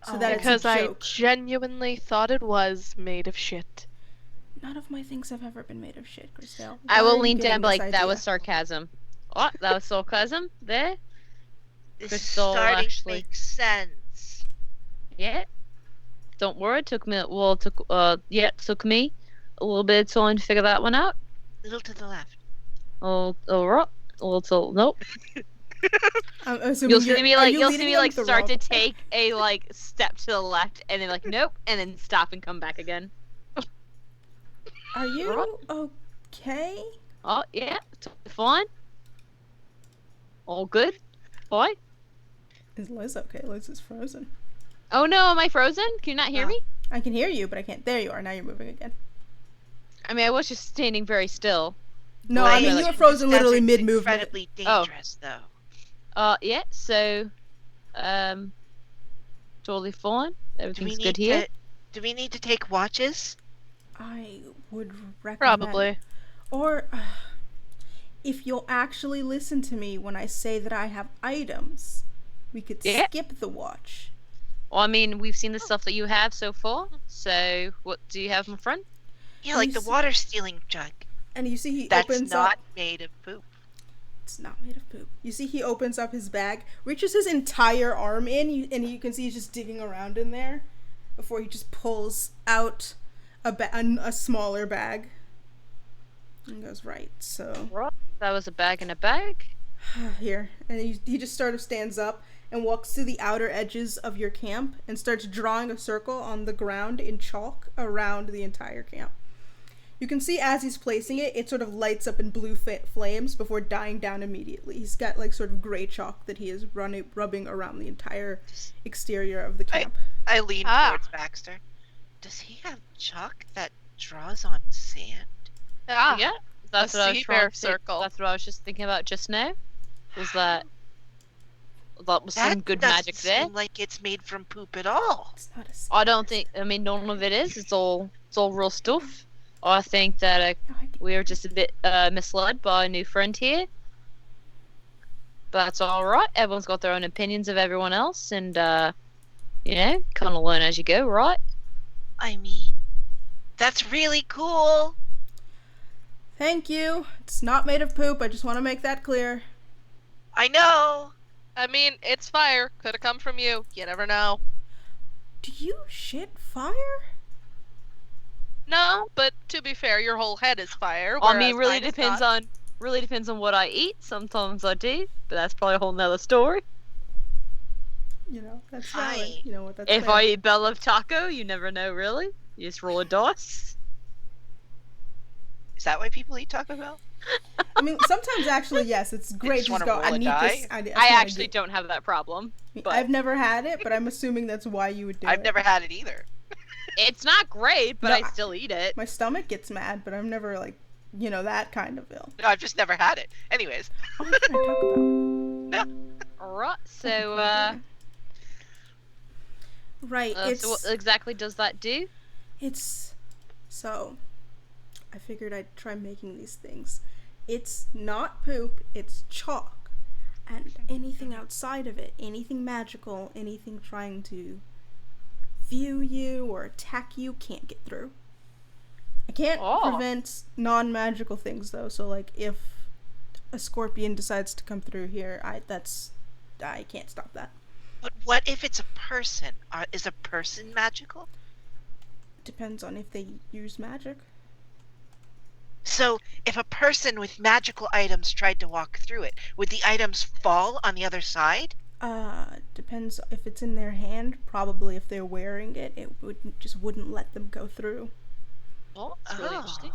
so that Because it's a I joke. genuinely thought it was made of shit. None of my things have ever been made of shit, Christelle. I Why are will you lean getting down, this like that idea? was sarcasm. What? That was sarcasm there. This is Crystal starting actually- to make sense. Yeah. Don't worry. It took me. Well, it took me a little bit of time to figure that one out. A little to the left. Oh, all right. A little. Nope. I'm assuming You'll see you're- me are like you you'll leading see me them like the start to wrong way? take a like step to the left, and then like nope, and then stop and come back again. Are you okay? Oh yeah, totally fine. All good. Boy. Is Liz okay? Liz is frozen. Oh no, am I frozen? Can you not hear me? I can hear you, but I can't. There you are. Now you're moving again. I mean, I was just standing very still. No, Well, I mean like, you were frozen this literally desert's mid-movement. Incredibly dangerous, though. Yeah. So, totally fine. Everything's good here. Do we need to take watches? I would recommend. Probably. Or, if you'll actually listen to me when I say that I have items, we could Yeah. skip the watch. Well, I mean, we've seen the stuff that you have so far. So, what do you have, my friend? Yeah, like You the see- water stealing jug. And you see he That's opens not up. made of poop. It's not made of poop. You see he opens up his bag, reaches his entire arm in, and you can see he's just digging around in there before he just pulls out a smaller bag. And goes, right, so Right. That was a bag in a bag. here. And he just sort of stands up and walks to the outer edges of your camp and starts drawing a circle on the ground in chalk around the entire camp. You can see as he's placing it, it sort of lights up in blue flames before dying down immediately. He's got like sort of gray chalk that he is rubbing around the entire exterior of the camp. I lean towards Baxter. Does he have chalk that draws on sand? Ah, Yeah. That's a what I was sea trying bear to think. circle. That's what I was just thinking about just now. Was that was some That good doesn't magic there? seem like it's made from poop at all. It's not a I don't think. I mean, none of it is. It's all real stuff. I think that we were just a bit misled by a new friend here. But that's all right. Everyone's got their own opinions of everyone else, and you know, kind of learn as you go, right? I mean, that's really cool. Thank you. It's not made of poop. I just want to make that clear. I know. I mean, it's fire. Could have come from you. You never know. Do you shit fire? No, but to be fair, your whole head is fire. I mean, whereas mine is not. really depends on what I eat. Sometimes I do, but that's probably a whole nother story. You know, that's valid. I- You know what? That's If fair. I eat Bell of Taco, you never know, really. You just roll a dice. Is that why people eat Taco Bell? I mean, sometimes actually, yes, it's great just to wanna just go. roll I a need die? this. I just I wanna actually do- don't have that problem. but- I've never had it, but I'm assuming that's why you would do it. I've never had it either. It's not great, but No, I still eat it. My stomach gets mad, but I'm never like, you know, that kind of ill. No, I've just never had it. Anyways, Oh, what can I talk about? Alright, so, Right, it's so what exactly does that do? it's so. I figured I'd try making these things. It's not poop. It's chalk, and anything outside of it, anything magical, anything trying to view you or attack you, can't get through. I can't Oh. prevent non-magical things though. So like, if a scorpion decides to come through here, I can't stop that. but what if it's a person? Is a person magical? Depends on if they use magic. So, if a person with magical items tried to walk through it, would the items fall on the other side? Depends if it's in their hand. Probably if they're wearing it, it wouldn't let them go through. Oh, that's really Oh. interesting.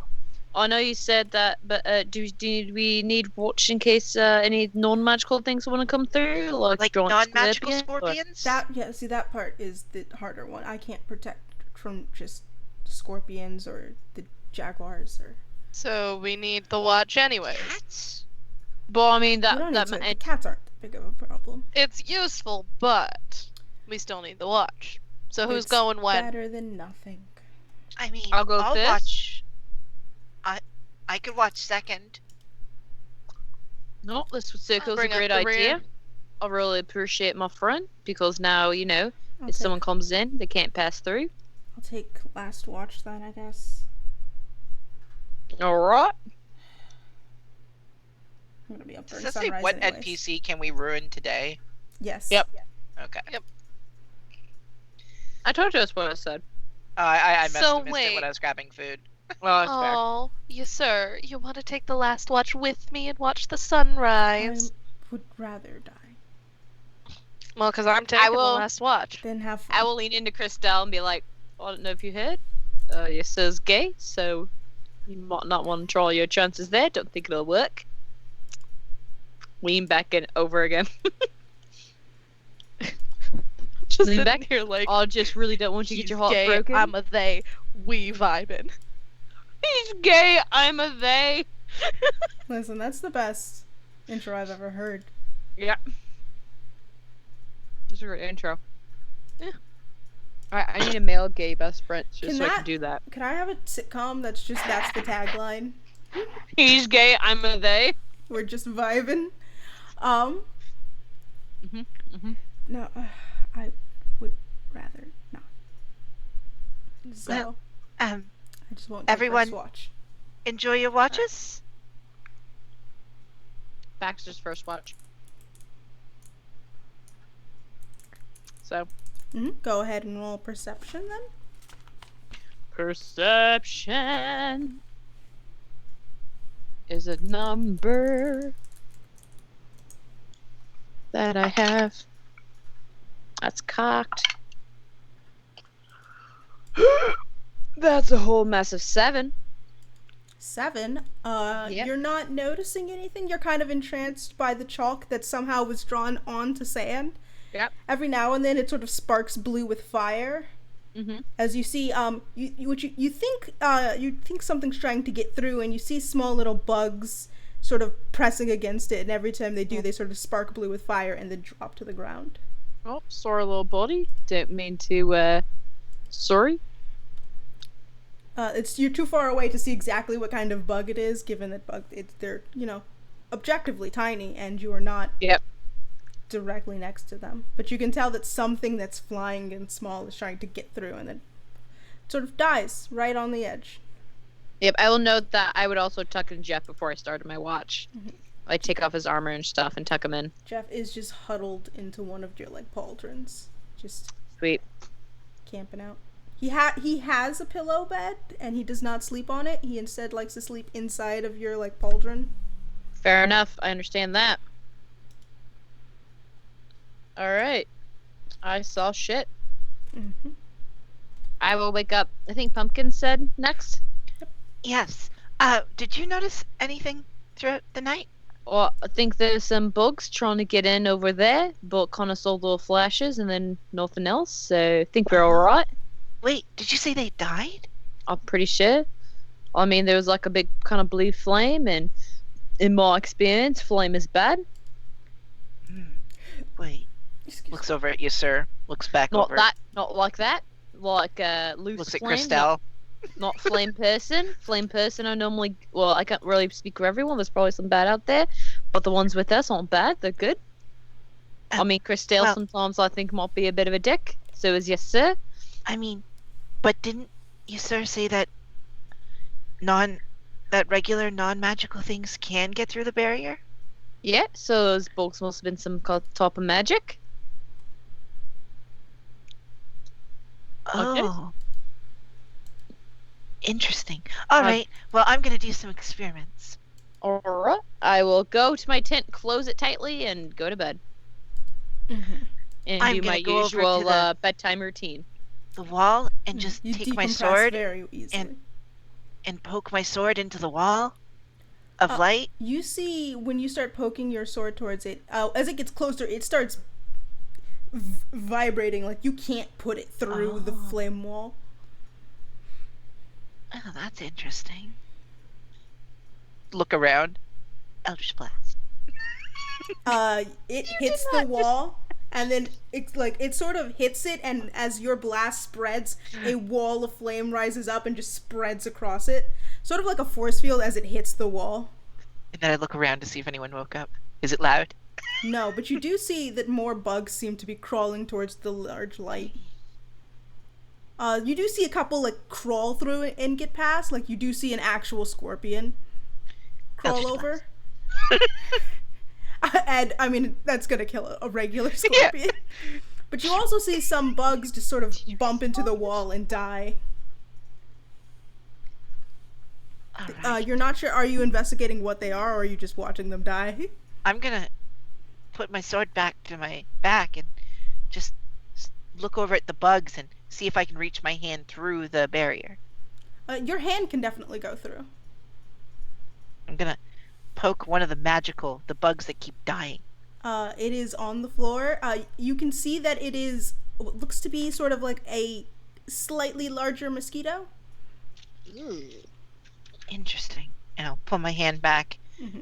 I know you said that, but do we need watch in case any non-magical things want to come through, like giant non-magical scorpions? scorpions? See, that part is the harder one. I can't protect from just scorpions or the jaguars or. So we need the watch anyway. Cats? But I mean You don't need that to- the cats aren't that big of a problem. It's useful, but we still need the watch. So who's It's going when? Better than nothing. I mean, I'll go I'll first. watch. I could watch second. No, this circle's a bring up great the rear. idea. I really appreciate my friend because now, you know, I'll if take, someone comes in, they can't pass through. I'll take last watch then, I guess. Alright. I'm gonna be up Does during that say sunrise what anyways. NPC can we ruin today? Yes. Yep. Okay. Yep. I told you that's what I said. I must So have missed it when wait. I was grabbing food. Oh, that's fair. Oh, yes, sir. You want to take the last watch with me and watch the I sunrise? would rather die Well, because I'm taking the will- last watch. than have fun. I will lean into Christelle and be like, I don't know if you heard. Your sir's gay, so you might not want to try your chances there. Don't think it'll work. Lean back in over again. Just Lean sitting back. here like, I just really don't want you to get he's your heart gay, broken. I'm a they, we vibing. He's gay, I'm a they. Listen, that's the best intro I've ever heard. Yeah. That's a great intro. Yeah. Alright, I need a male gay best friend just Can so I that- can do that. Could I have a sitcom that's the tagline? He's gay, I'm a they. We're just vibing. Mm-hmm. No, I would rather not. So, Well, I just won't take everyone- first watch. Enjoy your watches. Baxter's first watch. So, Go ahead and roll perception then. perception is a number that I have. That's cocked. That's a whole mess of 7. 7. Yep. You're not noticing anything. You're kind of entranced by the chalk that somehow was drawn onto sand. Yep. Every now and then it sort of sparks blue with fire. Mm-hmm. As you see, you think something's trying to get through, and you see small little bugs sort of pressing against it, and every time they do, they sort of spark blue with fire and then drop to the ground. Oh, sorry, little body. Don't mean to, sorry. You're too far away to see exactly what kind of bug it is, given that they're objectively tiny, and you are not Yep. directly next to them. But you can tell that something that's flying and small is trying to get through, and then sort of dies right on the edge. Yep, I will note that I would also tuck in Jeff before I started my watch. I take off his armor and stuff and tuck him in. Jeff is just huddled into one of your pauldrons, just Sweet. camping out. He has a pillow bed, and he does not sleep on it. He instead likes to sleep inside of your pauldron. Fair enough. I understand that. Alright. I saw shit. Mm-hmm. I will wake up. I think Pumpkin said next. Yes. Did you notice anything throughout the night? Well, I think there's some bugs trying to get in over there, but kind of saw little flashes and then nothing else. So I think we're alright. Wait, did you say they died? I'm pretty sure. I mean, there was a big kind of blue flame, and in my experience, flame is bad. Wait. Excuse Looks over at you, sir. Looks back Not over. that, not like that. Like loose Looks at flame. Christelle. Not flame person. Flame person, I normally. Well, I can't really speak for everyone. There's probably some bad out there, but the ones with us aren't bad. They're good. I mean, Christelle well- sometimes I think might be a bit of a dick. So is yes, sir. I mean, but didn't you, sir, say that regular non-magical things can get through the barrier? Yeah. So those bugs must have been some type of magic. Okay. Oh. Interesting. All right. Well, I'm going to do some experiments. Alright. I will go to my tent, close it tightly, and go to bed. Mm-hmm. And I'm do gonna my go over to usual the- bedtime routine. The wall and just You take my decompress sword very easily. and poke my sword into the wall of light. You see, when you start poking your sword towards it, as it gets closer, it starts vibrating like you can't put it through the Oh. flame wall. Oh, that's interesting. Look around. Eldritch blast. It hits the wall, And then it sort of hits it, and as your blast spreads, a wall of flame rises up and just spreads across it, sort of like a force field as it hits the wall. And then I look around to see if anyone woke up. Is it loud? No, but you do see that more bugs seem to be crawling towards the large light. You do see a couple like crawl through it and get past. Like you do see an actual scorpion crawl over. And I mean that's gonna kill a regular scorpion. Yeah. But you also see some bugs just sort of bump into the wall and die. Right. You're not sure. Are you investigating what they are, or are you just watching them die? I'm gonna put my sword back to my back and just look over at the bugs and see if I can reach my hand through the barrier. Your hand can definitely go through. I'm gonna poke one of the bugs that keep dying. It is on the floor. You can see that it is what looks to be sort of like a slightly larger mosquito. Interesting. And I'll pull my hand back. Mm-hmm.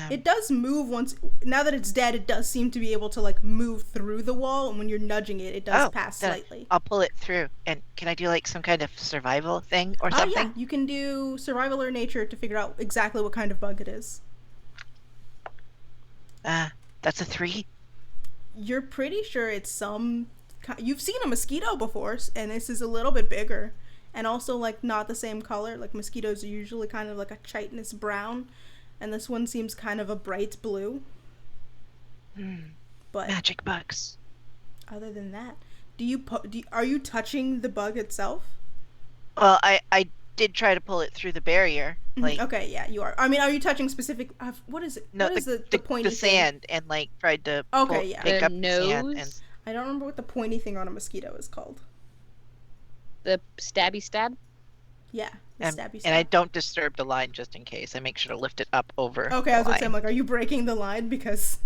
It does move now that it's dead, it does seem to be able to like move through the wall, and when you're nudging it, it does pass slightly. I'll pull it through. And can I do like some kind of survival thing or something? Yeah, you can do survival or nature to figure out exactly what kind of bug it is. That's a 3. You're pretty sure it's some... You've seen a mosquito before, and this is a little bit bigger. And also, like, not the same color. Like, mosquitoes are usually kind of like a chitinous brown. And this one seems kind of a bright blue. But magic bugs. Other than that, are you touching the bug itself? Well, I did try to pull it through the barrier. Like, okay, yeah, you are. I mean, are you touching specific? What is it? No, what is the pointy the sand thing? and like tried to pick up nose. the sand. And... I don't remember what the pointy thing on a mosquito is called. The stabby stab. Yeah, the stabby stab. And I don't disturb the line just in case. I make sure to lift it up over. Okay, I was gonna say, I'm like, are you breaking the line because?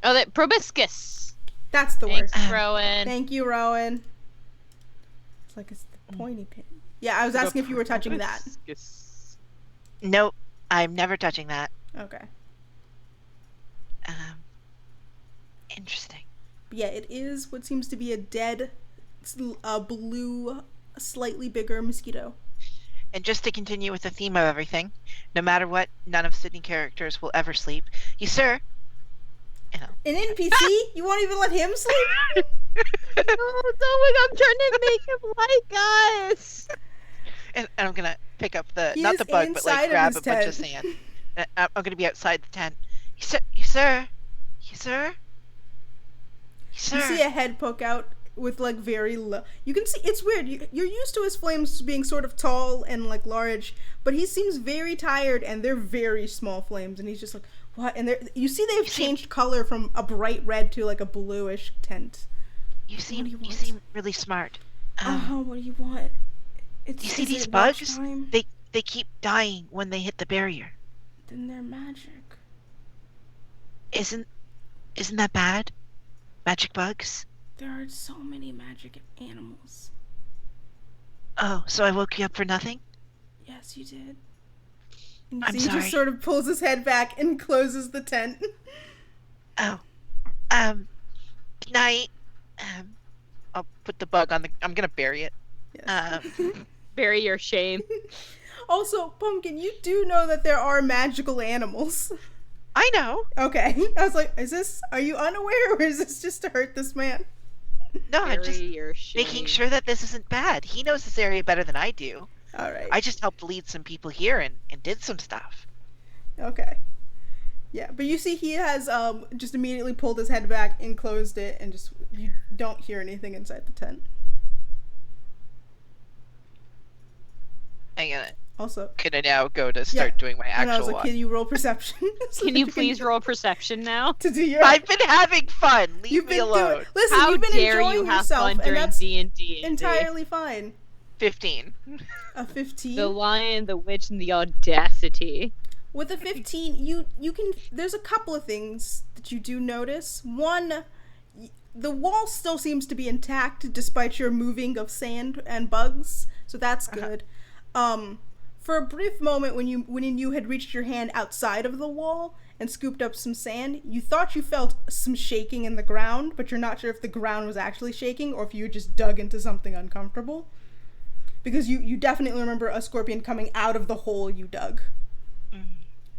Oh, that proboscis. That's the Thanks, word. Rowan. Thank you, Rowan. It's like it's the pointy pin. Yeah, I was asking if you were touching that. Nope, I'm never touching that. Okay. Interesting. But yeah, it is what seems to be a dead, blue, slightly bigger mosquito. And just to continue with the theme of everything, no matter what, none of Sydney characters will ever sleep. You, sir. An NPC? You won't even let him sleep? Oh, I'm trying to make him like us. And I'm gonna pick up He not is the bug, but like inside of grab his a bunch tent. of sand. I'm gonna be outside the tent. You sir. You see a head poke out with like very low. You can see it's weird. You're used to his flames being sort of tall and like large, but he seems very tired, and they're very small flames, and he's just like, what? And you see they've changed color from a bright red to like a bluish tint. You seem really smart. What do you want? You see these bugs? They keep dying when they hit the barrier. Then they're magic. Isn't that bad? Magic bugs? There are so many magic animals. Oh, so I woke you up for nothing? Yes, you did. And I'm he sorry. just sort of pulls his head back and closes the tent. Oh. Good night. I'll put the bug on I'm gonna bury it. Yes. Bury your shame. Also, Pumpkin, you do know that there are magical animals. I know. Okay. I was like, are you unaware, or is this just to hurt this man? No, I'm just Bury your shame. making sure that this isn't bad. He knows this area better than I do. Alright. I just helped lead some people here and did some stuff. Okay. Yeah, but you see he has just immediately pulled his head back and closed it, and just you don't hear anything inside the tent. I gotta. Also, Can I now go to start doing my and I was actual like, one? can you roll perception? So Can that you please roll perception now? to do your I've been having fun. Leave me alone. Listen, How you've been dare enjoying you have yourself, fun and during that's D&D? entirely fine. 15. A 15. The lion, the witch, and the audacity. With a 15, you can. There's a couple of things that you do notice. One, the wall still seems to be intact despite your moving of sand and bugs, so that's good. For a brief moment, when you had reached your hand outside of the wall and scooped up some sand, you thought you felt some shaking in the ground, but you're not sure if the ground was actually shaking or if you just dug into something uncomfortable. Because you definitely remember a scorpion coming out of the hole you dug.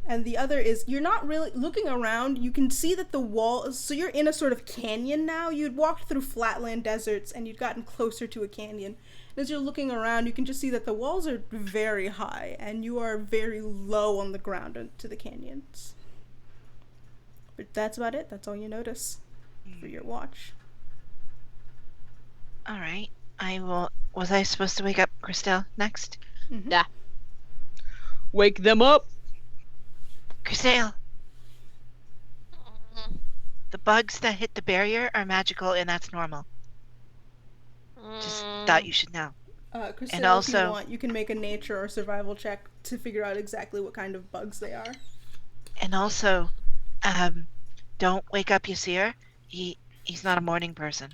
And the other is, you're not really looking around. You can see that the wall is, so you're in a sort of canyon now. You'd walked through flatland deserts and you'd gotten closer to a canyon. And as you're looking around, you can just see that the walls are very high and you are very low on the ground into the canyons. But that's about it. That's all you notice for your watch. All right. I will. Was I supposed to wake up Christelle next? Mm-hmm. Yeah. Wake them up. Christelle, the bugs that hit the barrier are magical and that's normal. Just thought you should know. Christelle, And also- if you want, you can make a nature or survival check to figure out exactly what kind of bugs they are. And also, don't wake up Yasir. He's not a morning person.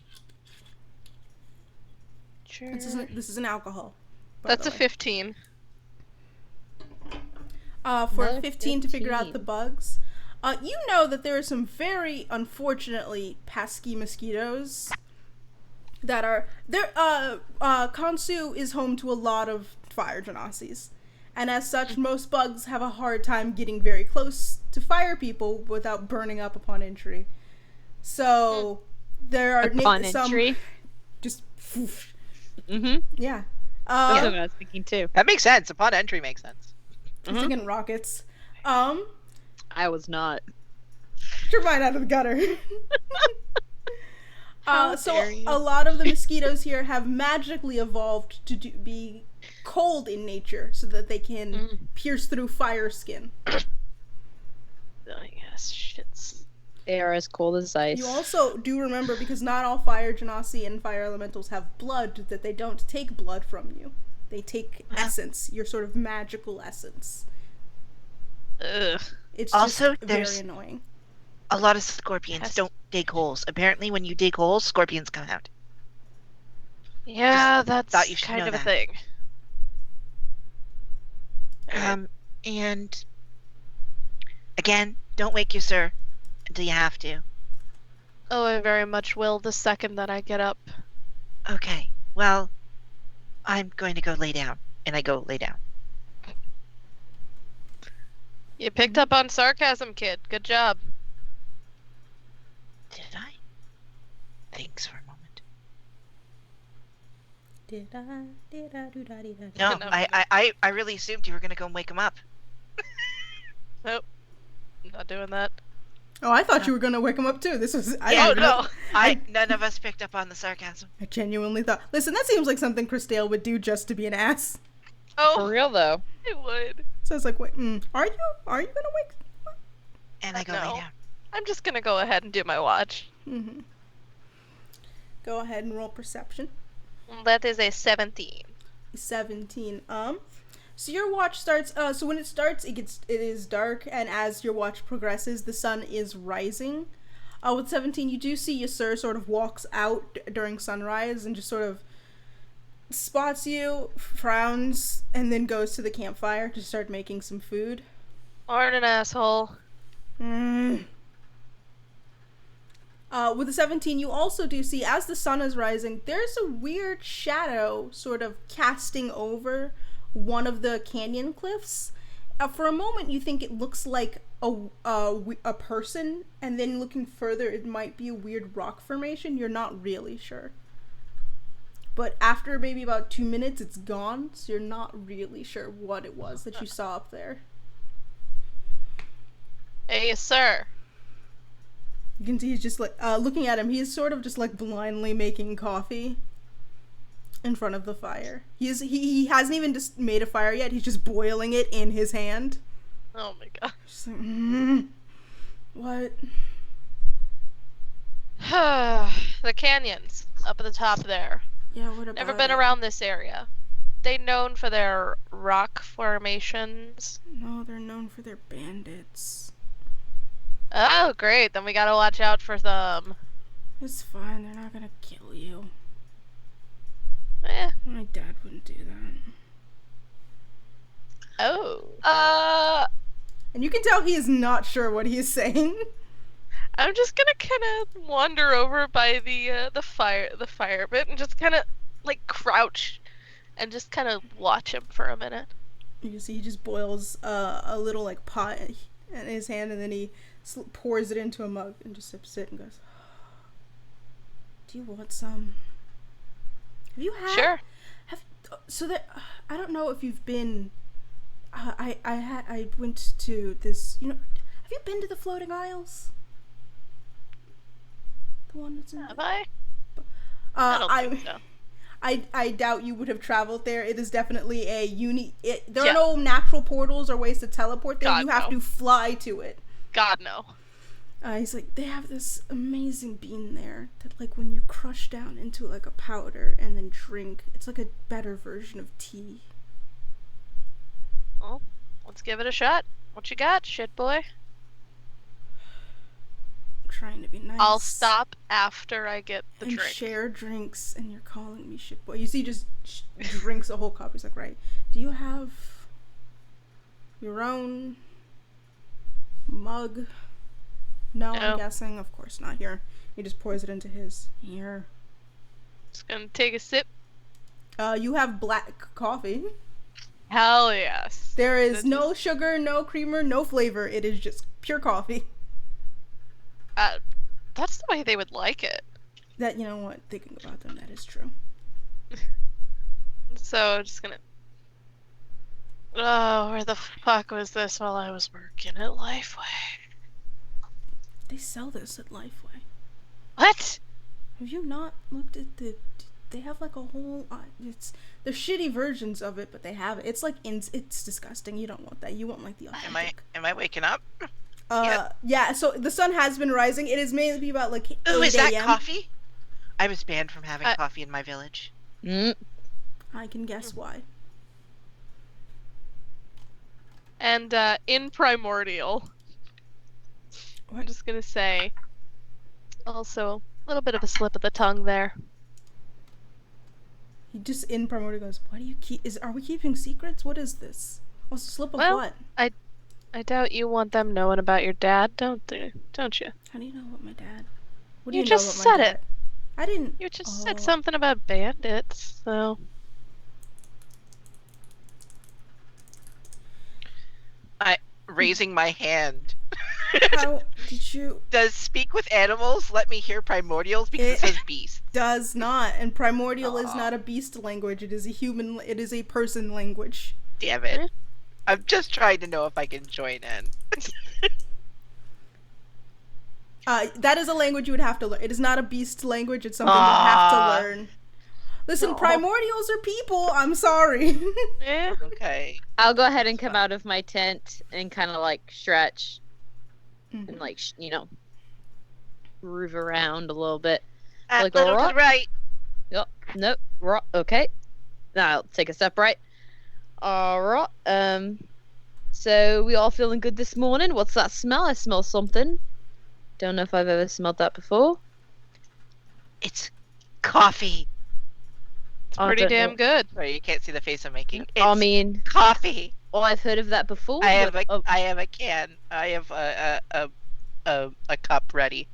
Sure. This is an alcohol. by That's the a way. 15. For Another 15 to figure out 15. the bugs. You know that there are some very, unfortunately, pesky mosquitoes that are... Kansu is home to a lot of fire genasis. And as such, most bugs have a hard time getting very close to fire people without burning up upon entry. So, there are Upon some... entry. Just... Whoosh. Mm-hmm. Yeah. That's what I was thinking too. That makes sense. Upon entry makes sense. I'm thinking rockets. I was not. Get your mind out of the gutter. How So dare you. a lot of the mosquitoes here have magically evolved to be cold in nature so that they can pierce through fire skin. Oh, yes, shits. They are as cold as ice. You also do remember, because not all fire genasi and fire elementals have blood, that they don't take blood from you. They take essence, your sort of magical essence. Ugh. It's Also, just there's- very annoying. A lot of scorpions Yes. don't dig holes. Apparently, when you dig holes, scorpions come out. Yeah, that's thought you should kind know of a that. thing. And again, don't wake your sir until you have to. Oh, I very much will the second that I get up. Okay. Well, I'm going to go lay down, and I go lay down. You picked up on sarcasm, kid. Good job. Did I? Thanks for a moment. No, No. I really assumed you were gonna go and wake him up. Nope. Not doing that. Oh, I thought you were gonna wake him up too. This was... Yeah, Oh, no. None of us picked up on the sarcasm. I genuinely thought... Listen, that seems like something Christelle would do just to be an ass. For Oh, real though. it would. So it's like, wait, are you gonna wake... And I go No. lay down. I'm just gonna go ahead and do my watch. Mm-hmm. Go ahead and roll perception. That is a 17. 17. So your watch starts, so when it starts, it is dark, and as your watch progresses, the sun is rising. With 17, you do see Yasir sort of walks out during sunrise and just sort of spots you, frowns, and then goes to the campfire to start making some food. Morning, asshole. With the 17, you also do see, as the sun is rising, there's a weird shadow sort of casting over one of the canyon cliffs. For a moment, you think it looks like a person, and then looking further, it might be a weird rock formation. You're not really sure. But after maybe about 2 minutes, it's gone, so you're not really sure what it was that you saw up there. Hey, sir. You can see he's just like, looking at him, he's sort of just like blindly making coffee in front of the fire. He hasn't even just made a fire yet, he's just boiling it in his hand. Oh my god. Just like, what? The canyons up at the top there. Yeah, what about Never been it? around this area. They known for their rock formations. No, they're known for their bandits. Oh, great. Then we gotta watch out for them. It's fine, they're not gonna kill you. Eh. My dad wouldn't do that. Oh. And you can tell he is not sure what he is saying. I'm just gonna kind of wander over by the fire pit and just kind of like crouch and just kind of watch him for a minute. You see, he just boils a little like pot in his hand, and then he pours it into a mug and just sips it and goes, "Do you want some? Have you had? Sure. So that I don't know if you've been. I went to this. You know, have you been to the Floating Isles? The one that's in. Have I? I don't think so. I doubt you would have traveled there. It is definitely a unique. There Yeah. are no natural portals or ways to teleport there. God, You have no. to fly to it. God, no. He's like, they have this amazing bean there that, like, when you crush down into like a powder and then drink, it's like a better version of tea. Well, let's give it a shot. What you got, shit boy? I'm trying to be nice. I'll stop after I get the and drink. share drinks, and you're calling me shit boy. You see, he just drinks a whole cup. He's like, right. Do you have your own mug? No, No. I'm guessing. Of course not. Here. He just pours it into his. Here. Just gonna take a sip. You have black coffee. Hell yes. There is That's no sugar, no creamer, no flavor. It is just pure coffee. That's the way they would like it. That, you know what, thinking about them, that is true. So, just gonna... Oh, where the fuck was this while I was working at Lifeway? They sell this at Lifeway. What? Have you not looked at the... They have like a whole... They're shitty versions of it, but they have it. It's like, it's disgusting. You don't want that. You want like the authentic. Am I waking up? Yeah, so the sun has been rising. It is mainly about like 8 Ooh, is that a.m. coffee? I was banned from having coffee in my village. Mm. I can guess why. And, in Primordial, I'm just gonna say, also, a little bit of a slip of the tongue there. He just in Primordial goes, why do you keep... Are we keeping secrets? What is this? What's the slip of Well, what? I doubt you want them knowing about your dad, don't you? How do you know about my dad? What do You know just about my said dad? it. I didn't... You just Oh. said something about bandits, so... Raising my hand. How did you... Does speak with animals let me hear primordials? Because it says beast. Does not, and Primordial is Aw. not a beast language. It is a human... It is a person language. Damn it. I'm just trying to know if I can join in. That is a language you would have to learn. It is not a beast language. It's something you have to learn. Listen, No. primordials are people. I'm sorry. Yeah. Okay. I'll go ahead and come out of my tent and kind of like stretch and like move around a little bit. Like a little to rock? the right. Yep. Nope. Right. Okay. Now I'll take a step right. All right. So we all feeling good this morning? What's that smell? I smell something. Don't know if I've ever smelled that before. It's coffee. It's I pretty don't damn know. good. Sorry, you can't see the face I'm making. It's I mean, coffee. I've heard of that before. I have but, I have a can. I have a cup ready.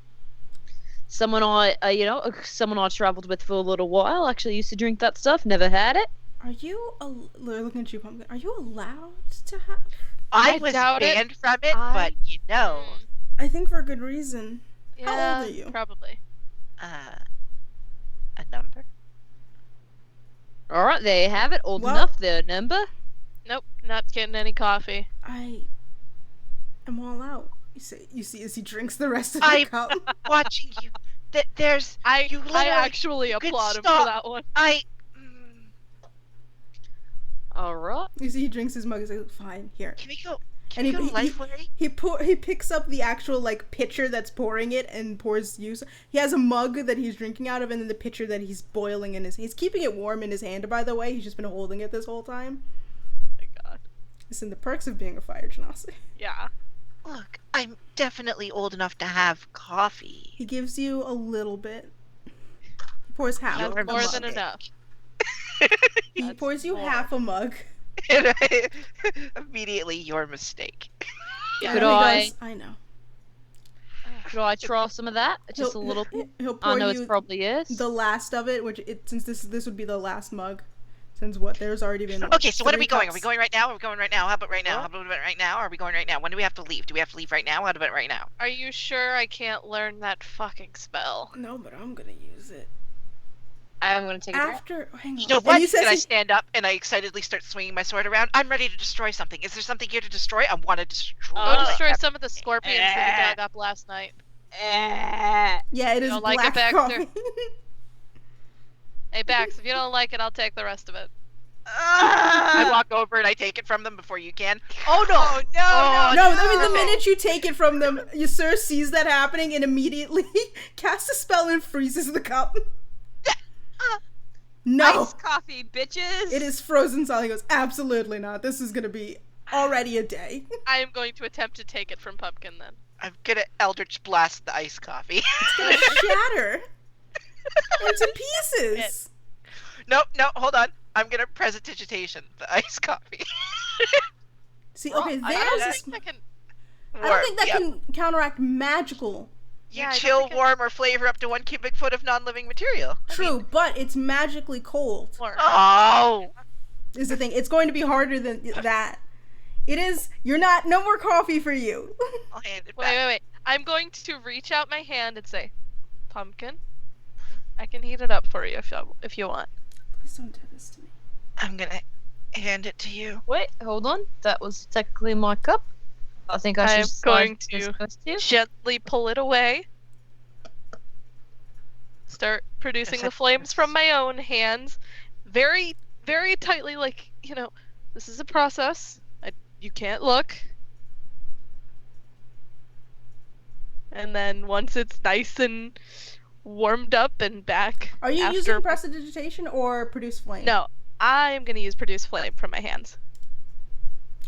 someone someone I traveled with for a little while actually used to drink that stuff. Never had it. Are you... looking at you, Pumpkin. Are you allowed to have... I I was doubt it. banned from it, I- but you know, I think for a good reason. Yeah, How old are you? Probably. a number. All right, there you have it. Old Well- enough, their number. Nope, not getting any coffee. I am all out. You see as he drinks the rest of the I- cup. Watching you. There's. I You literally actually could applaud him for stop. that one. All right. You see he drinks his mug. He's like, fine, here. Can we go? And Can we go Lifeway? He picks up the actual like pitcher that's pouring it and pours use. He has a mug that he's drinking out of, and then the pitcher that he's boiling in his. He's keeping it warm in his hand. By the way, he's just been holding it this whole time. Oh my god. Listen, the perks of being a fire genasi. Yeah. Look, I'm definitely old enough to have coffee. He gives you a little bit. He pours half. You're of That's the more mug. than enough. He That's pours you more. half a mug. Immediately, your mistake. Yeah, Could he I- does. I know. Could I try some of that? Just a He'll- little bit. He'll I pour know you it probably is. the last of it, since this would be the last mug, since there's already been. Okay, so when are 3 we going? Are cups. we going right now? Are we going right now? How about right now? What? How about right now? Are we going right now? When do we have to leave? Do we have to leave right now? How about right now? Are you sure I can't learn that fucking spell? No, but I'm gonna use it I'm gonna take a drink. after. Hang on. You know And what? you said Then I he- stand up and I excitedly start swinging my sword around. I'm ready to destroy something. Is there something here to destroy? I want to destroy. Go destroy some of the scorpions that we dug up last night. yeah, it is don't like it, black Baxter? coffee. Hey, Bax, if you don't like it, I'll take the rest of it. I walk over and I take it from them before you can. Oh no! Oh, no, No, I mean the minute you take it from them, Ysir sees that happening and immediately casts a spell and freezes the cup. No, Iced coffee, bitches. it is frozen solid. He goes, absolutely not. This is gonna be already a day. I am going to attempt to take it from Pumpkin then. I'm gonna Eldritch Blast the iced coffee. It's gonna shatter into pieces. Nope, hold on. I'm gonna Prestidigitation the iced coffee. See, okay, I there's. don't a think I can. I don't think that can counteract magical. You Yeah, I don't chill, think I- warm, or flavor up to 1 cubic foot of non-living material. True, but it's magically cold. Or, Oh! Is the thing. It's going to be harder than that. It is. You're not. No more coffee for you. I'll hand it wait, back. wait, wait. I'm going to reach out my hand and say, Pumpkin, I can heat it up for you if you want. Please don't do this to me. I'm gonna hand it to you. Wait, hold on. That was technically my cup. I think I I'm should going slide this to close to you. Gently pull it away. Start producing the flames from my own hands. Very, very tightly, like, this is a process. You can't look. And then once it's nice and warmed up and back. Are you after... using prestidigitation or produce flame? No, I am going to use produce flame from my hands.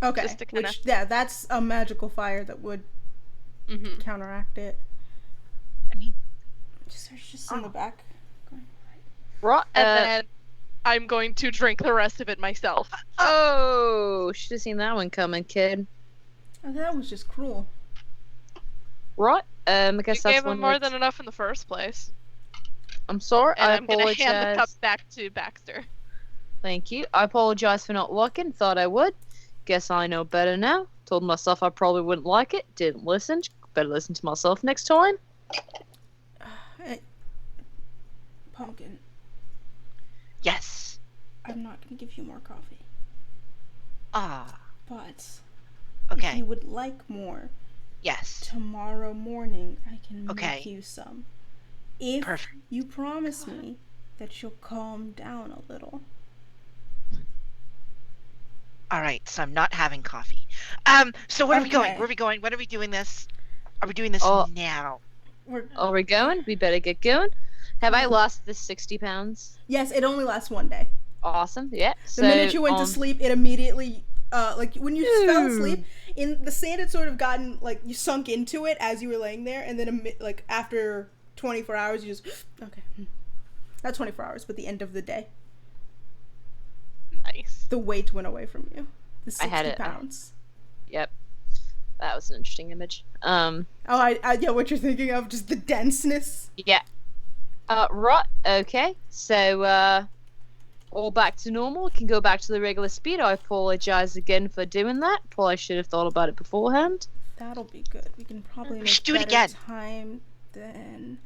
Okay. Just to kinda- Which, yeah, that's a magical fire that would Mm-hmm. counteract it. I mean, Just in the back. Right. And then I'm going to drink the rest of it myself. Oh, should have seen that one coming, kid. Oh, that was just cruel. Right. I You guess that's gave one. him more that's- than enough in the first place. I'm sorry. And I I'm going to apologize. hand the cup back to Baxter. Thank you. I apologize for not looking. Thought I would. Guess I know better now. Told myself I probably wouldn't like it. Didn't listen. Better listen to myself next time. Hey, Pumpkin, yes. I'm not gonna give you more coffee. Ah, But okay. if you would like more, Yes. tomorrow morning I can Okay. make you some. If Perfect. you promise me that you'll calm down a little. All right, so I'm not having coffee. So where are we going? Okay. Where are we going? When are we doing this? Are we doing this Oh. now? Are we going? We better get going. Have I lost this 60 pounds? Yes, it only lasts one day. Awesome. Yeah. The minute you went to sleep, it immediately, like when you fell asleep, in the sand had sort of gotten like you sunk into it as you were laying there, and then like after 24 hours, you just okay, not 24 hours, but the end of the day, Nice. the weight went away from you. The 60 I had it, pounds. Yep. That was an interesting image. Oh, I get what you're thinking of, just the denseness. Yeah. Right. Okay. So, all back to normal. Can go back to the regular speed. I apologize again for doing that. Probably should have thought about it beforehand. That'll be good. We can probably make should do it better again. time then.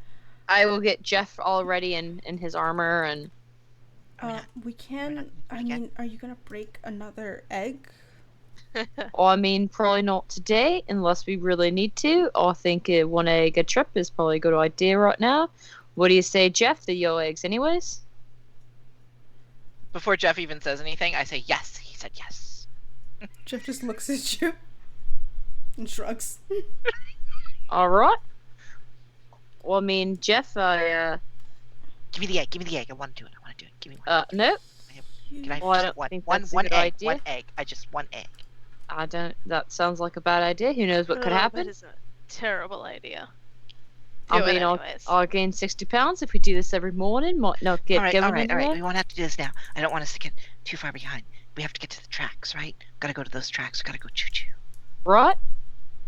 I will get Jeff already in his armor and. We can. I again. mean, are you gonna break another egg? Well, I mean, probably not today, unless we really need to. I think one egg a trip is probably a good idea right now. What do you say, Jeff? They're your eggs, anyways. Before Jeff even says anything, I say yes. He said yes. Jeff just looks at you and shrugs. All right. Well, I mean, Jeff, I Give me the egg. Give me the egg. I want to do it. I want to do it. Give me one. no, Can I well, I just don't one? think One that's a one good egg. idea. One egg. I just one egg. I don't. That sounds like a bad idea. Who knows what could Oh, happen? That is a terrible idea. I Do it mean, anyways. I'll gain 60 pounds if we do this every morning. Might not get all right. given All right. All right. anywhere. We won't have to do this now. I don't want us to get too far behind. we have to get to the tracks, right? Gotta go to those tracks. We gotta go choo-choo. Right?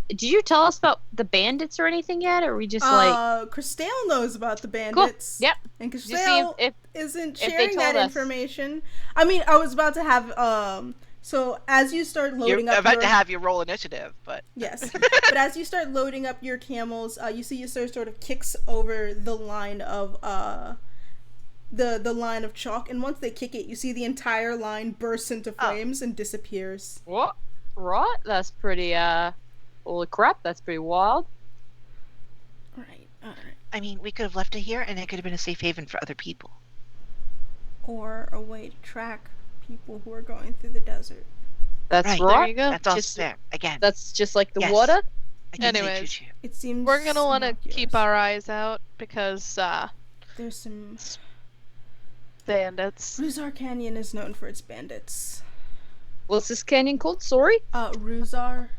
Did you tell us about the bandits or anything yet, or are we just Christelle knows about the Cool. bandits. Yep. And Just see Christelle if isn't they sharing that told us. information. I mean, I was about to have so as you start loading You're up about your... to have your roll initiative, but Yes. But as you start loading up your camels, you see Ysir sort of kicks over the line of the line of chalk, and once they kick it, you see the entire line bursts into flames and disappears. what? Right? That's pretty holy crap! That's pretty wild. Alright. I mean, we could have left it here, and it could have been a safe haven for other people. Or a way to track people who are going through the desert. That's Right. right. There you go. That's all Just- there. Again, That's just like the Yes. water. I can say Anyways. choo-choo. It seems We're gonna want to innocuous. keep our eyes out because There's some... bandits. Ruzar Canyon is known for its bandits. What's this canyon called? Sorry, Ruzar.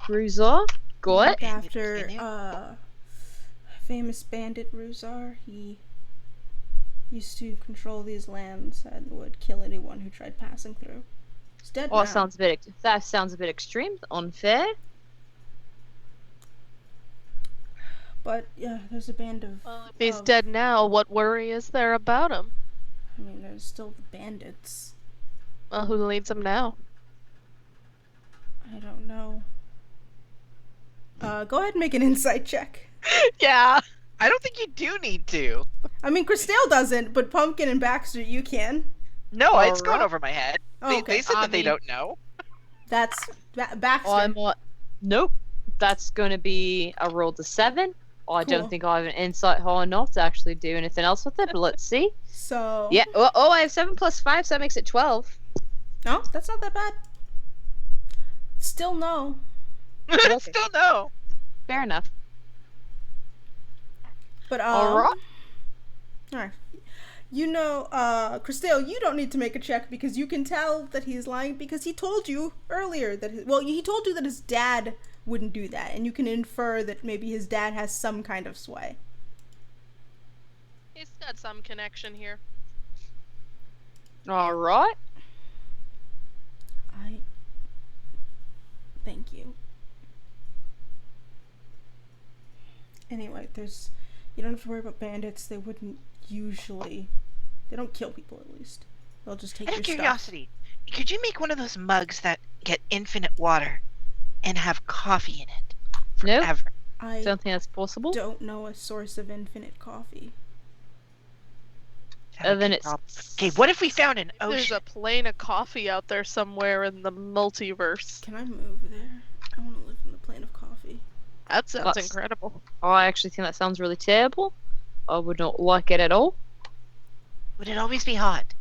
Ruzar. Got Named it. after Canyon? famous bandit Ruzar. He used to control these lands and would kill anyone who tried passing through. He's dead Oh, now. that sounds a bit extreme, unfair. But yeah, there's a band of... Well, if he's dead now, what worry is there about him? I mean, there's still the bandits. Well, who leads them now? I don't know. Go ahead and make an insight check. Yeah. I don't think you do need to. I mean, Christelle doesn't, but Pumpkin and Baxter, you can. No, it's going Alright. over my head. Oh, They, okay. they said I that they mean- don't know. That's Baxter. I'm nope. That's going to be a roll to 7. I Cool. don't think I have an insight high enough to actually do anything else with it, but let's see. So... Yeah. Oh, I have 7 plus 5, so that makes it 12. No, that's not that bad. Still no. Okay. Still no. Fair enough. But, Alright. Alright. You know, Christelle, you don't need to make a check because you can tell that he's lying because he told you earlier that he told you that his dad wouldn't do that, and you can infer that maybe his dad has some kind of sway. He's got some connection here. Alright. Thank you. Anyway, you don't have to worry about bandits. They wouldn't usually... They don't kill people, at least. They'll just take Out your of stuff. curiosity, could you make one of those mugs that get infinite water and have coffee in it Nope. forever? I Don't think that's possible. don't know a source of infinite coffee. That would Then be a it's problem. Okay, what if we found an There's ocean? a plane of coffee out there somewhere in the multiverse. Can I move there? I want to live in the plane of coffee. That sounds That's- incredible. I actually think that sounds really terrible. I would not like it at all. Would it always be hot?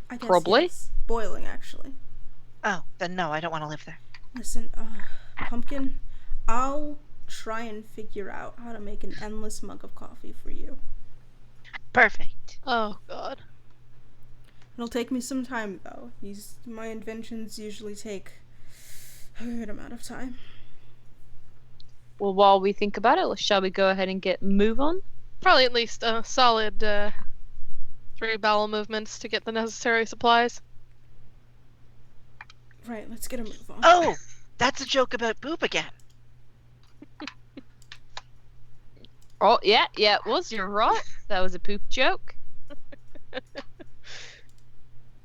I guess Probably. yes. Boiling, actually. Oh, then no, I don't want to live there. Listen, Pumpkin, I'll try and figure out how to make an endless mug of coffee for you. Perfect. Oh god. It'll take me some time, though. My inventions usually take a good amount of time. Well, while we think about it, shall we go ahead and move on? Probably at least a solid 3 bowel movements to get the necessary supplies. Right, let's get a move on. Oh, that's a joke about Boop again. Oh, yeah, it was. You're right. That was a poop joke.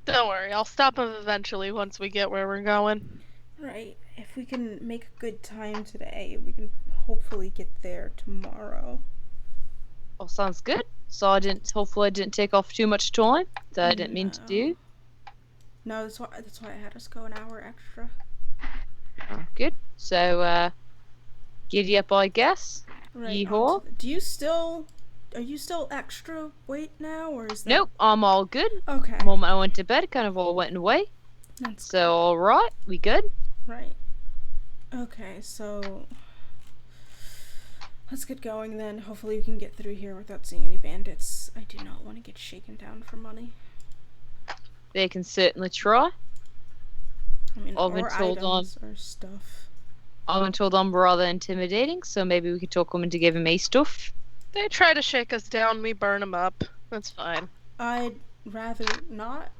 Don't worry, I'll stop him eventually once we get where we're going. Right, if we can make a good time today, we can hopefully get there tomorrow. Oh, sounds good. So hopefully I didn't take off too much time that I didn't mean to do. No, that's why I had us go an hour extra. Oh, good. So, giddy up, I guess. Right. Yeehaw. Are you still extra weight now, or is that... Nope, I'm all good. Okay. The moment I went to bed, kind of all went away. That's So, alright, we good? right. Okay, so let's get going then. Hopefully we can get through here without seeing any bandits. I do not want to get shaken down for money. They can certainly try. I mean, I've been or told items or stuff. I've been told I'm rather intimidating, so maybe we could talk them into giving me stuff. They try to shake us down, we burn them up. That's fine. I'd rather not.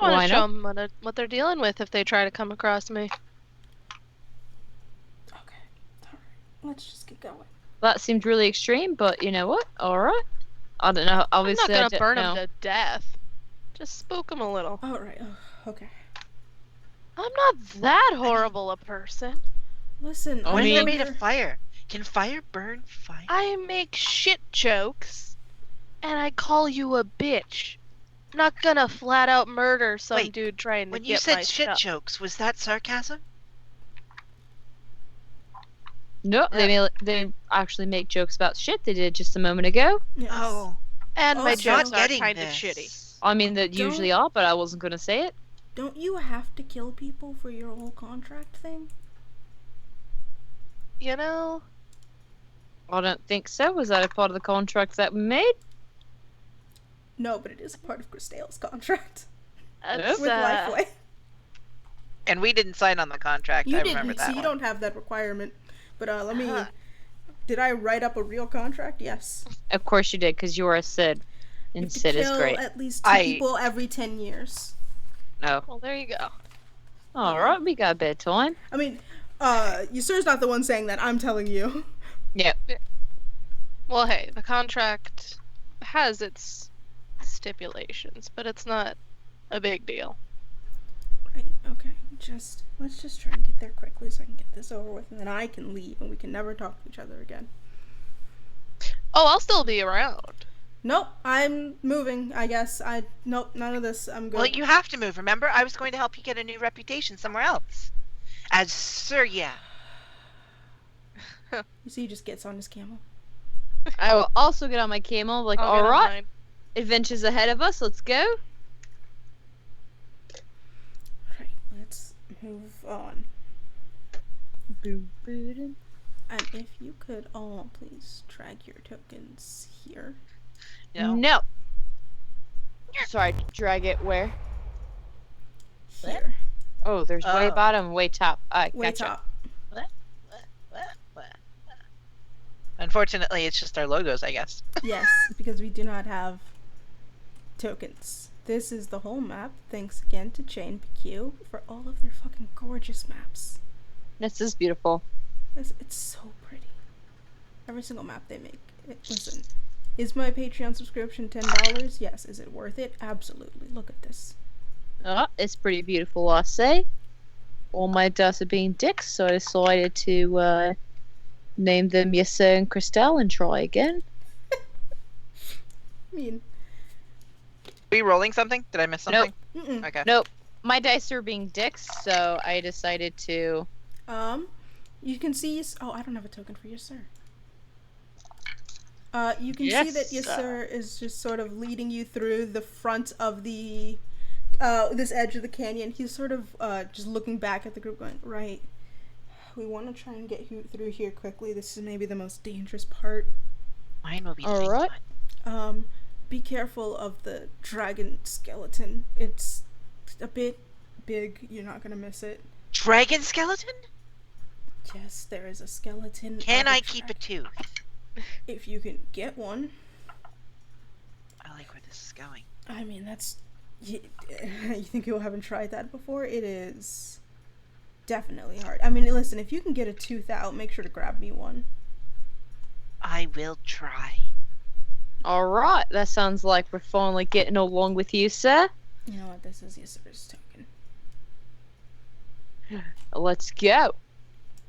I want Why to show not? them what they're dealing with if they try to come across me. Okay. Alright. Let's just get going. That seemed really extreme, but you know what? Alright. I don't know. I'm not Obviously, I gonna don't burn know. them to death. Just spook them a little. Alright. Okay. I'm not that horrible a person. Listen, I What if mean- they're made of fire? Can fire burn fire? I make shit jokes, and I call you a bitch. I'm not gonna flat out murder some Wait, dude trying to When get you said my shit stuff. jokes, was that sarcasm? No, they actually make jokes about shit they did just a moment ago. Yes. Oh, And my Also- jokes not are getting kind of this. shitty. I mean, that usually are, but I wasn't gonna say it. Don't you have to kill people for your whole contract thing? You know? I don't think so. Was that a part of the contract that we made? No, but it is a part of Christale's contract That's, with Lifeway. And we didn't sign on the contract. You I remember didn't, that so you one. don't have that requirement. But let me. Did I write up a real contract? Yes. Of course you did, because you are a Sid. You And have to Sid is kill great. at least 2 I- people every 10 years. Oh. Well, there you go. Alright, we got a bit of time. I mean, Ysur's not the one saying that. I'm telling you. Yeah. Well, hey, the contract has its stipulations, but it's not a big deal. Right. Okay. Let's just try and get there quickly so I can get this over with, and then I can leave, and we can never talk to each other again. Oh, I'll still be around. Nope. I'm moving. I guess. Nope. None of this. I'm good. Well, you have to move. Remember, I was going to help you get a new reputation somewhere else. As Sir, yeah. You see, he just gets on his camel. I will also get on my camel, like, I'll get on alright, mine. adventures ahead of us, let's go. Right. Let's move on. Boom, boom. And if you could all please drag your tokens here. No. No. Sorry, drag it where? Here. Oh, there's way Oh. bottom, way top. I Way gotcha. top. Unfortunately, it's just our logos, I guess. Yes, because we do not have tokens. This is the whole map. Thanks again to Chain PQ for all of their fucking gorgeous maps. This is beautiful. It's so pretty. Every single map they make. Listen, is my Patreon subscription $10? Yes. Is it worth it? Absolutely. Look at this. It's pretty beautiful, I say. All my dice are being dicks, so I decided to name them Yasser and Christelle and try again. I mean, Are we rolling something? Did I miss something? mm-mm. Okay. Nope. My dice are being dicks, so I decided to... You can see. Oh, I don't have a token for yes, sir. You can see Yes, that yes, sir. sir is just sort of leading you through the front of the, this edge of the canyon. He's sort of just looking back at the group, going, "Right, we want to try and get through here quickly. This is maybe the most dangerous part. Mine will be the All same right. one. Be careful of the dragon skeleton. It's a bit big. You're not gonna miss it. Dragon skeleton? Yes, there is a skeleton. Can of a I keep a dragon. tooth? If you can get one. I like where this is going. I mean, that's... You think you haven't tried that before? It is definitely hard. I mean, listen, if you can get a tooth out, make sure to grab me one. I will try. Alright, that sounds like we're finally getting along with you, sir. You know what? This is Ysur's token. Let's go.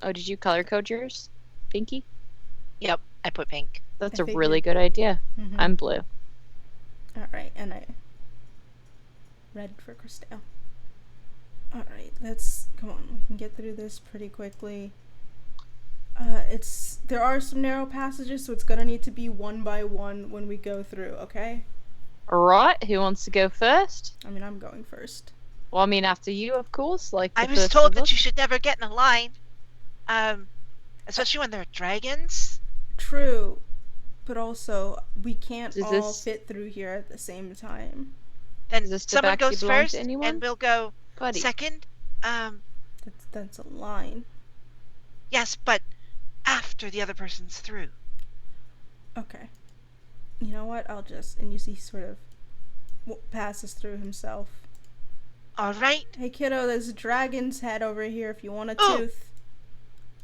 Oh, did you color code yours? Pinky? Yep, I put pink. That's I a really figured. good idea. Mm-hmm. I'm blue. Alright, and I... Red for Christelle. Alright, let's... Come on, we can get through this pretty quickly. There are some narrow passages, so it's gonna need to be one by one when we go through, okay? Alright, who wants to go first? I mean, I'm going first. Well, I mean, after you, of course. Like I the was first told of that us. you should never get in a line. Especially when there are dragons. True, but also, we can't Is all this- fit through here at the same time. Then Does this someone tobacco goes belong to first, anyone? and we'll go Buddy. second. That's a line. Yes, but after the other person's through. Okay. You know what? I'll just... And you see sort of passes through himself. All right. Hey kiddo, there's a dragon's head over here if you want a Oh. tooth.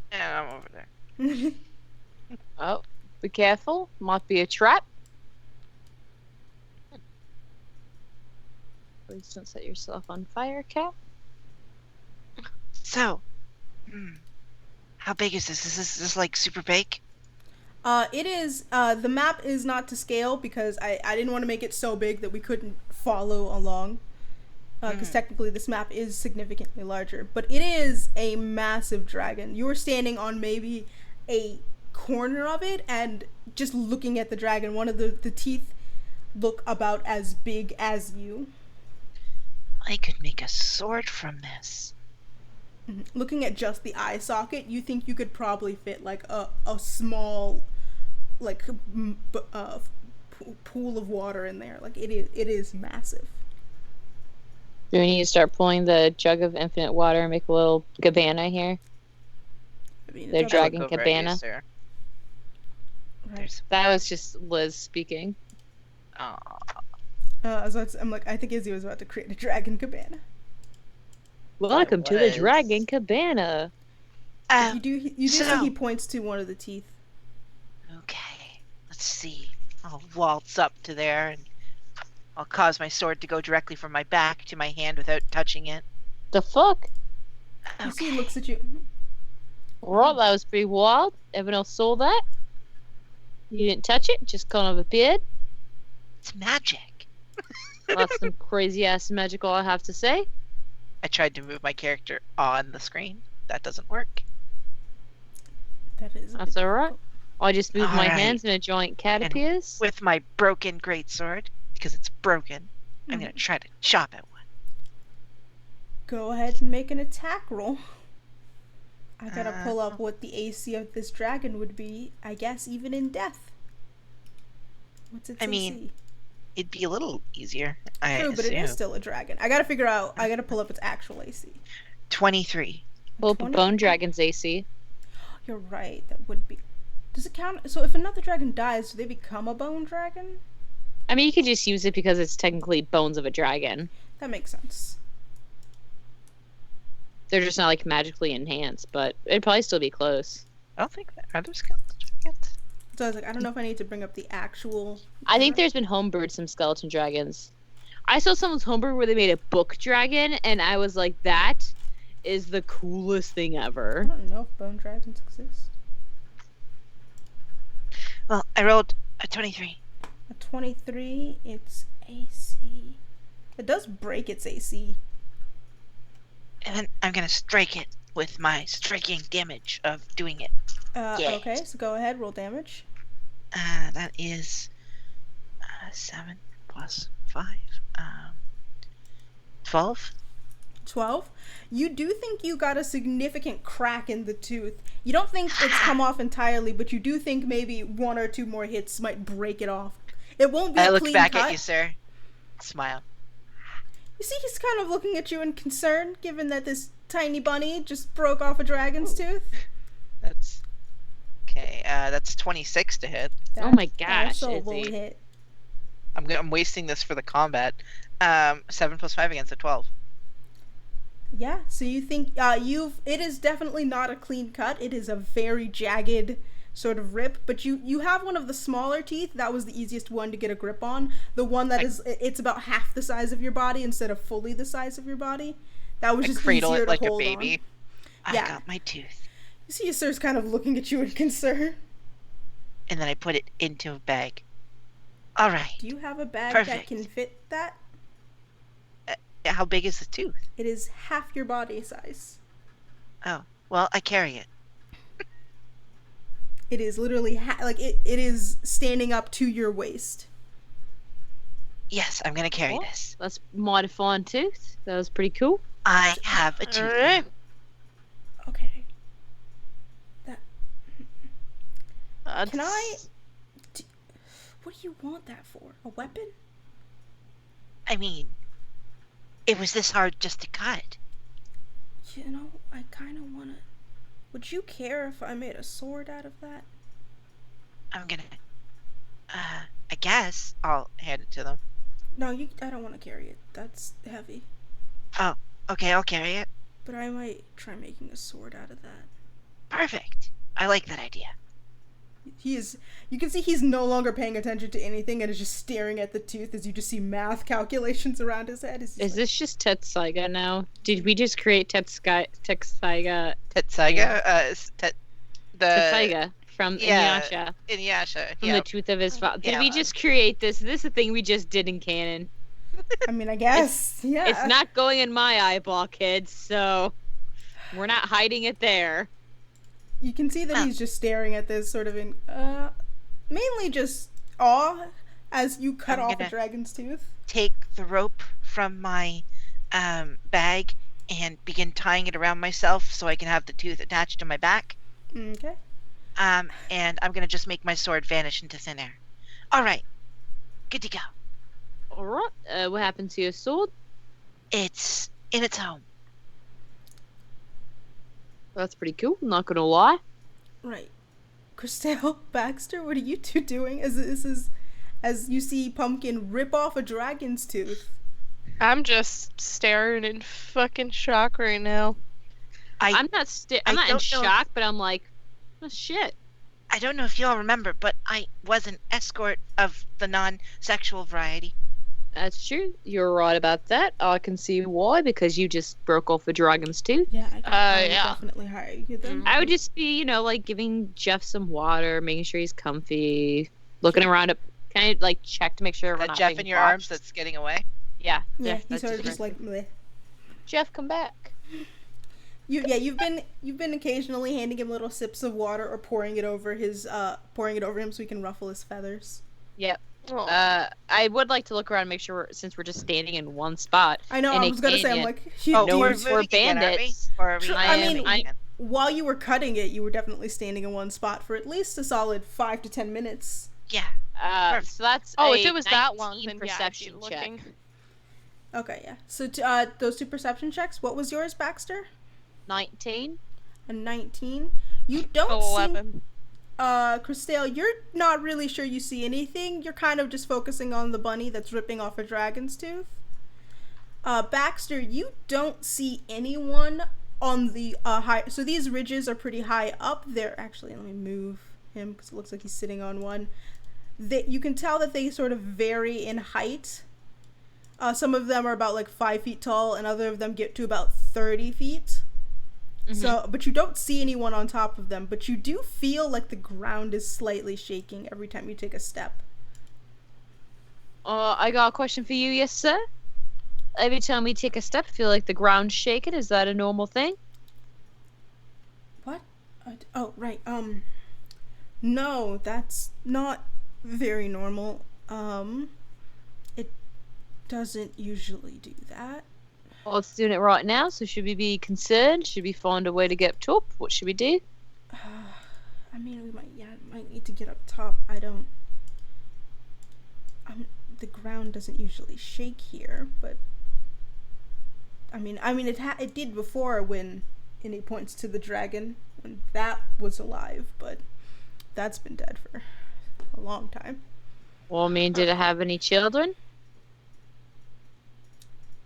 Yeah, I'm over there. Oh, be careful. Might be a trap. Please don't set yourself on fire, Cat. So, how big is this? Is this like super big? It is, the map is not to scale because I didn't want to make it so big that we couldn't follow along. Because technically this map is significantly larger. But it is a massive dragon. You are standing on maybe a corner of it and just looking at the dragon. One of the teeth look about as big as you. I could make a sword from this. Looking at just the eye socket, you think you could probably fit like a small like pool of water in there. Like it is massive. Do we need to start pulling the jug of infinite water and make a little cabana here? I mean, They're it's up- dragon cabana. right. That was just Liz speaking. I'm like, I think Izzy was about to create a dragon cabana. Welcome to the was. dragon cabana. You do see he points to one of the teeth. Okay, let's see. I'll waltz up to there and I'll cause my sword to go directly from my back to my hand without touching it. The fuck? You see he looks at you. Right, that was pretty wild. Everyone else saw that? You didn't touch it, just kind of appeared. It's magic. That's some crazy ass magical, I have to say. I tried to move my character on the screen. That doesn't work. That is. That's alright. I just moved my Alright. hands and a giant cat And appears. With my broken greatsword, because it's broken, I'm gonna try to chop at one. Go ahead and make an attack roll. I gotta pull up what the AC of this dragon would be. I guess even in death. What's its I mean, AC? It'd be a little easier, I True, but it is assume. still a dragon. I gotta pull up its actual AC. 23. Pull up a 20? bone dragon's AC. You're right. That would be. Does it count? So if another dragon dies, do they become a bone dragon? I mean, you could just use it because it's technically bones of a dragon. That makes sense. They're just not like magically enhanced, but it'd probably still be close. I don't think that. Are there skeleton dragons? So I was like, I don't know if I need to bring up the actual. I think there's been homebrewed some skeleton dragons. I saw someone's homebrew where they made a book dragon, and I was like, that is the coolest thing I ever. don't know if bone dragons exist. Well, I rolled a 23. A 23. Its AC. It does break its AC. And then I'm gonna strike it with my striking damage of doing it. Yeah. Okay, so go ahead, roll damage. That is 7 plus 5. 12. 12. You do think you got a significant crack in the tooth. You don't think it's come off entirely, but you do think maybe one or two more hits might break it off. It won't be I a look clean back cut. at you, sir. Smile. You see, he's kind of looking at you in concern, given that this tiny bunny just broke off a dragon's tooth. That's okay. That's 26 to hit. Oh my gosh, also will Izzy. hit. I'm wasting this for the combat. 7 plus 5 against a 12. Yeah, so you think it is definitely not a clean cut. It is a very jagged sort of rip, but you have one of the smaller teeth. That was the easiest one to get a grip on. The one that it's about half the size of your body instead of fully the size of your body. That was I just cradle easier it to like a hold baby. on. I Yeah. got my tooth. You see, sir's kind of looking at you in concern. And then I put it into a bag. All right. Do you have a bag that Perfect. can fit that? How big is the tooth? It is half your body size. Oh, well, I carry it. It is literally it is standing up to your waist. Yes, I'm gonna carry Oh. this. That's mighty fine tooth. That was pretty cool. I have a tooth. Alright. Okay. That's- Can I? What do you want that for? A weapon? I mean, it was this hard just to cut. You know, I kind of want to. Would you care if I made a sword out of that? I'm gonna. I guess I'll hand it to them. No, I don't want to carry it. That's heavy. Oh, okay, I'll carry it. But I might try making a sword out of that. Perfect. I like that idea. You can see he's no longer paying attention to anything and is just staring at the tooth as you just see math calculations around his head. Is this just Tetsaiga now? Did we just create Tetsaiga? Tetsaiga? Tetsaiga from Inuyasha. Inuyasha, From the tooth of his father. Did Yeah. we just create this? This is a thing we just did in canon. I mean, I guess, yeah. It's not going in my eyeball, kids, so we're not hiding it there. You can see that he's just staring at this sort of in, mainly just awe as you cut I'm off a gonna- dragon's tooth. Take the rope from my bag and begin tying it around myself so I can have the tooth attached to my back. Okay. And I'm gonna just make my sword vanish into thin air. All right, good to go. Alright, what happened to your sword? It's in its home. That's pretty cool, not gonna lie. Right. Christelle, Baxter, what are you two doing as you see Pumpkin rip off a dragon's tooth? I'm just staring in fucking shock right now. I'm not in don't know. shock, but I'm like, oh shit. I don't know if you all remember, but I was an escort of the non-sexual variety. That's true. You're right about that. I can see why, because you just broke off a dragon's tooth. Yeah, I would yeah. definitely hire you then. I would just be, like giving Jeff some water, making sure he's comfy, looking around at, kind of like check to make sure we're That not Jeff being in your arms watched. that's getting away. Yeah. Yeah, Jeff, he's that's sort of just different. like bleh. Jeff, come back. You've been occasionally handing him little sips of water or pouring it over him so he can ruffle his feathers. Yep. Oh. I would like to look around and make sure since we're just standing in one spot. I know, in I a was gonna say, I'm canyon. like, Oh, No, we're we're moving again, aren't we? bandits. Or are we True, I mean, am. while you were cutting it, you were definitely standing in one spot for at least a solid 5 to 10 minutes. Yeah. Perfect. So that's Oh, a if it was that long, 19 then yeah, I'd be perception check. looking. Okay, yeah. So those 2 perception checks. What was yours, Baxter? 19. A 19. You don't seem 11. Christelle, you're not really sure you see anything. You're kind of just focusing on the bunny that's ripping off a dragon's tooth. Baxter, you don't see anyone on the high. So these ridges are pretty high up there. Actually, let me move him because it looks like he's sitting on one. You can tell that they sort of vary in height. Some of them are about like 5 feet tall, and other of them get to about 30 feet. Mm-hmm. So, but you don't see anyone on top of them, but you do feel like the ground is slightly shaking every time you take a step. I got a question for you, yes, sir. Every time we take a step, feel like the ground's shaking. Is that a normal thing? What? Oh, right. No, that's not very normal. It doesn't usually do that. Well, it's doing it right now, so should we be concerned? Should we find a way to get up top? What should we do? I mean, we might need to get up top. The ground doesn't usually shake here, but I mean, it did before when he points to the dragon when that was alive, but that's been dead for a long time. Well, I mean, did it have any children?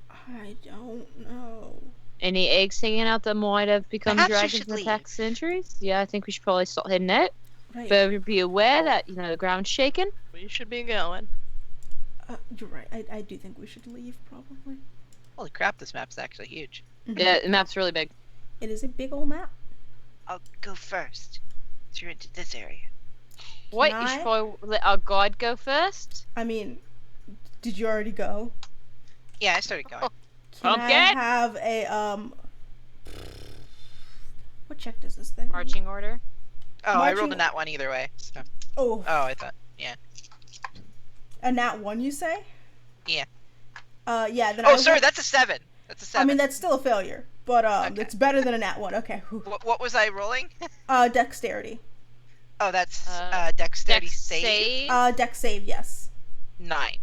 I don't know. Any eggs hanging out that might have become Perhaps we dragons should in the past leave. centuries? Yeah, I think we should probably start heading out. Right. But be aware that, the ground's shaking. We should be going. You're right. I do think we should leave, probably. Holy crap, this map's actually huge. Yeah, the map's really big. It is a big old map. I'll go first. Through into this area. What? Can You I? should probably let our guide go first? I mean, did you already go? Yeah, I started going. Can I Okay. have a, what check does this thing? need? Marching order. Oh, I Marching- rolled a nat one either way. So. Oh, Oh, I thought. Yeah. a nat 1, you say? Yeah. Yeah, then Oh, sorry, that's a 7. That's a 7. I mean, that's still a failure, but, Okay. it's better than a nat 1. Okay. Whew. What was I rolling? Dexterity. Oh, that's Uh, dexterity Dex save. Dex save, yes. 9.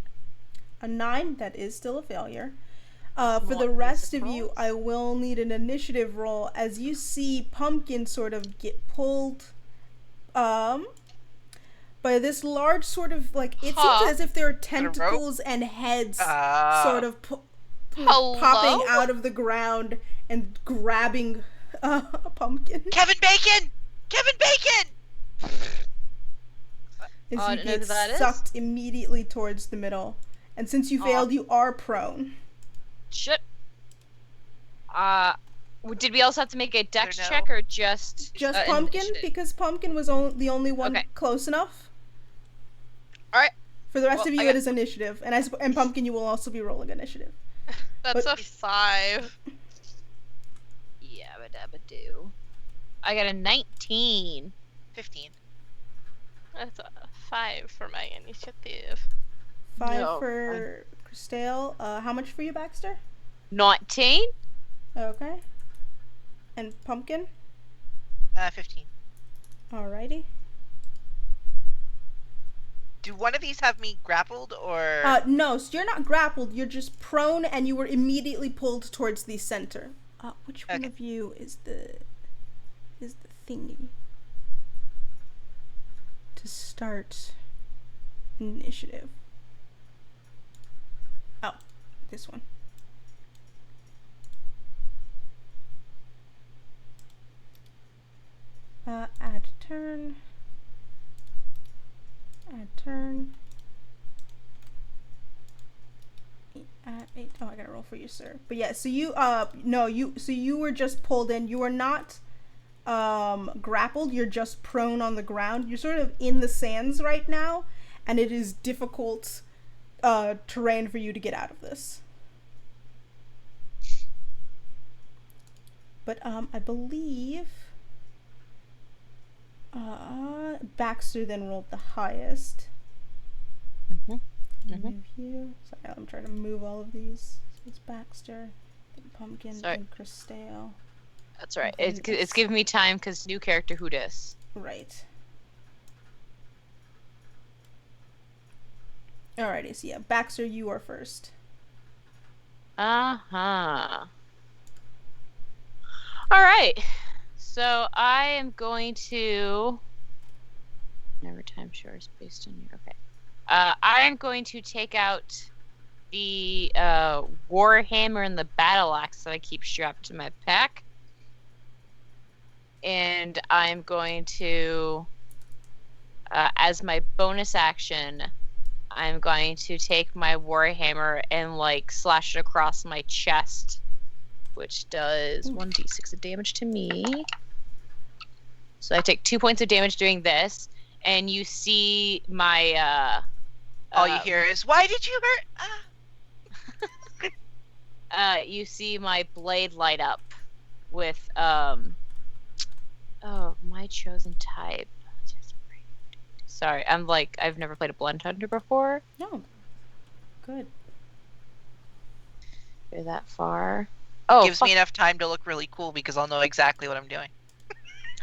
A 9, that is still a failure. For Not the be rest of you, surprised. I will need an initiative roll as you see Pumpkin sort of get pulled, by this large sort of, like, it Huh. seems as if there are rope? tentacles and heads Ah. sort of Hello? popping out of the ground and grabbing a pumpkin. Kevin Bacon! Kevin Bacon! As I you don't know get who that is. sucked immediately towards the middle. And since you failed, you are prone. Shit. Did we also have to make a dex I don't know. check or just Just pumpkin, initiative? because pumpkin was the only one Okay. close enough. Alright. For the rest Well, of you, I it got- is initiative, and pumpkin, you will also be rolling initiative. That's But- a 5. Yabba dabba do. I got a 19. 15. That's a 5 for my initiative. 5 No, for Christale. How much for you, Baxter? 19? Okay. And pumpkin. 15. Alrighty. Do one of these have me grappled or? No, so you're not grappled. You're just prone, and you were immediately pulled towards the center. Which one Okay. of you is the thingy to start initiative? Oh, this one. Add turn. Add turn. Oh, I gotta roll for you, sir. But yeah, so you so you were just pulled in. You are not grappled. You're just prone on the ground. You're sort of in the sands right now, and it is difficult terrain for you to get out of this. But I believe Baxter then rolled the highest. Mhm. Move you. Sorry, I'm trying to move all of these. So it's Baxter, then Pumpkin, Sorry. and Christale. That's right. Okay, It's giving me time because new character who dis. Right. Alrighty, so yeah, Baxter, you are first. Uh-huh. Alright. So I am going to never time share is based on your okay. I am going to take out the warhammer and the battle axe that I keep strapped to my pack. And I'm going to as my bonus action, I'm going to take my warhammer and like slash it across my chest, which does 1d6 of damage to me. So I take 2 points of damage doing this, and you see my All you hear is, "Why did you hurt?" you see my blade light up with my chosen type. Sorry, I've never played a Blood Hunter before. No. Good. You're that far. Oh, Gives me enough time to look really cool because I'll know exactly what I'm doing.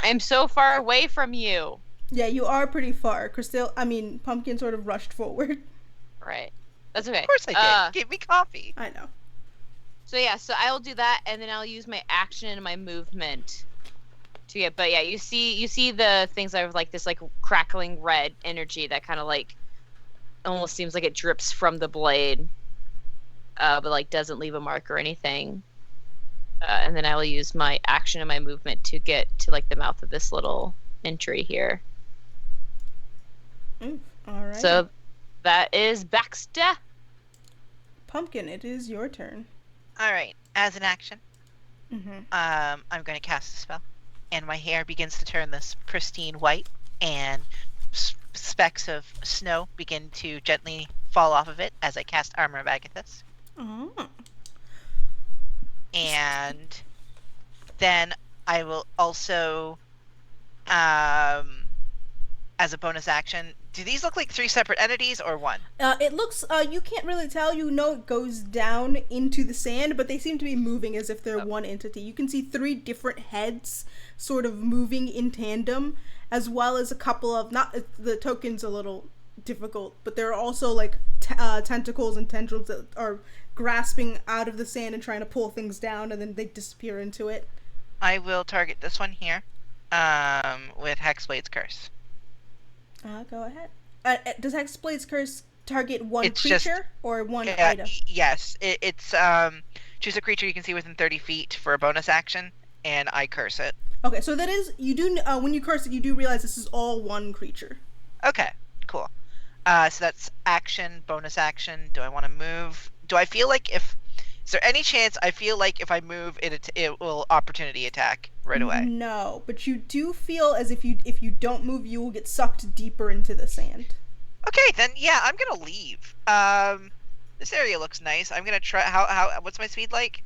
I'm so far away from you. Yeah, you are pretty far. Pumpkin sort of rushed forward. Right. That's okay. Of course I did. Give me coffee. I know. So yeah, so I will do that, and then I'll use my action and my movement to get. But yeah, you see the things that have like this like crackling red energy that kind of like almost seems like it drips from the blade, but like doesn't leave a mark or anything. And then I will use my action and my movement to get to like the mouth of this little entry here. Alright. So that is Baxter. Pumpkin, it is your turn. All right. As an action, Mm-hmm. I'm going to cast a spell, and my hair begins to turn this pristine white, and specks of snow begin to gently fall off of it as I cast Armor of Agathis. Oh. And then I will also, as a bonus action, do these look like 3 separate entities or one? It looks, you can't really tell. You know it goes down into the sand, but they seem to be moving as if they're one entity. You can see 3 different heads sort of moving in tandem, as well as a couple of, not, the token's a little difficult, but there are also like tentacles and tendrils that are grasping out of the sand and trying to pull things down, and then they disappear into it. I will target this one here, with Hexblade's Curse. Go ahead. Does Hexblade's Curse target one It's creature just- or one item? Yes, it's choose a creature you can see within 30 feet for a bonus action, and I curse it. Okay, so that is, you do, when you curse it, you do realize this is all one creature. Okay, cool. So that's action, bonus action. Do I want to move? Do I feel like is there any chance I feel like if I move, it will opportunity attack right away? No, but you do feel as if you don't move, you will get sucked deeper into the sand. Okay, then yeah, I'm gonna leave. This area looks nice. I'm gonna try. What's my speed like?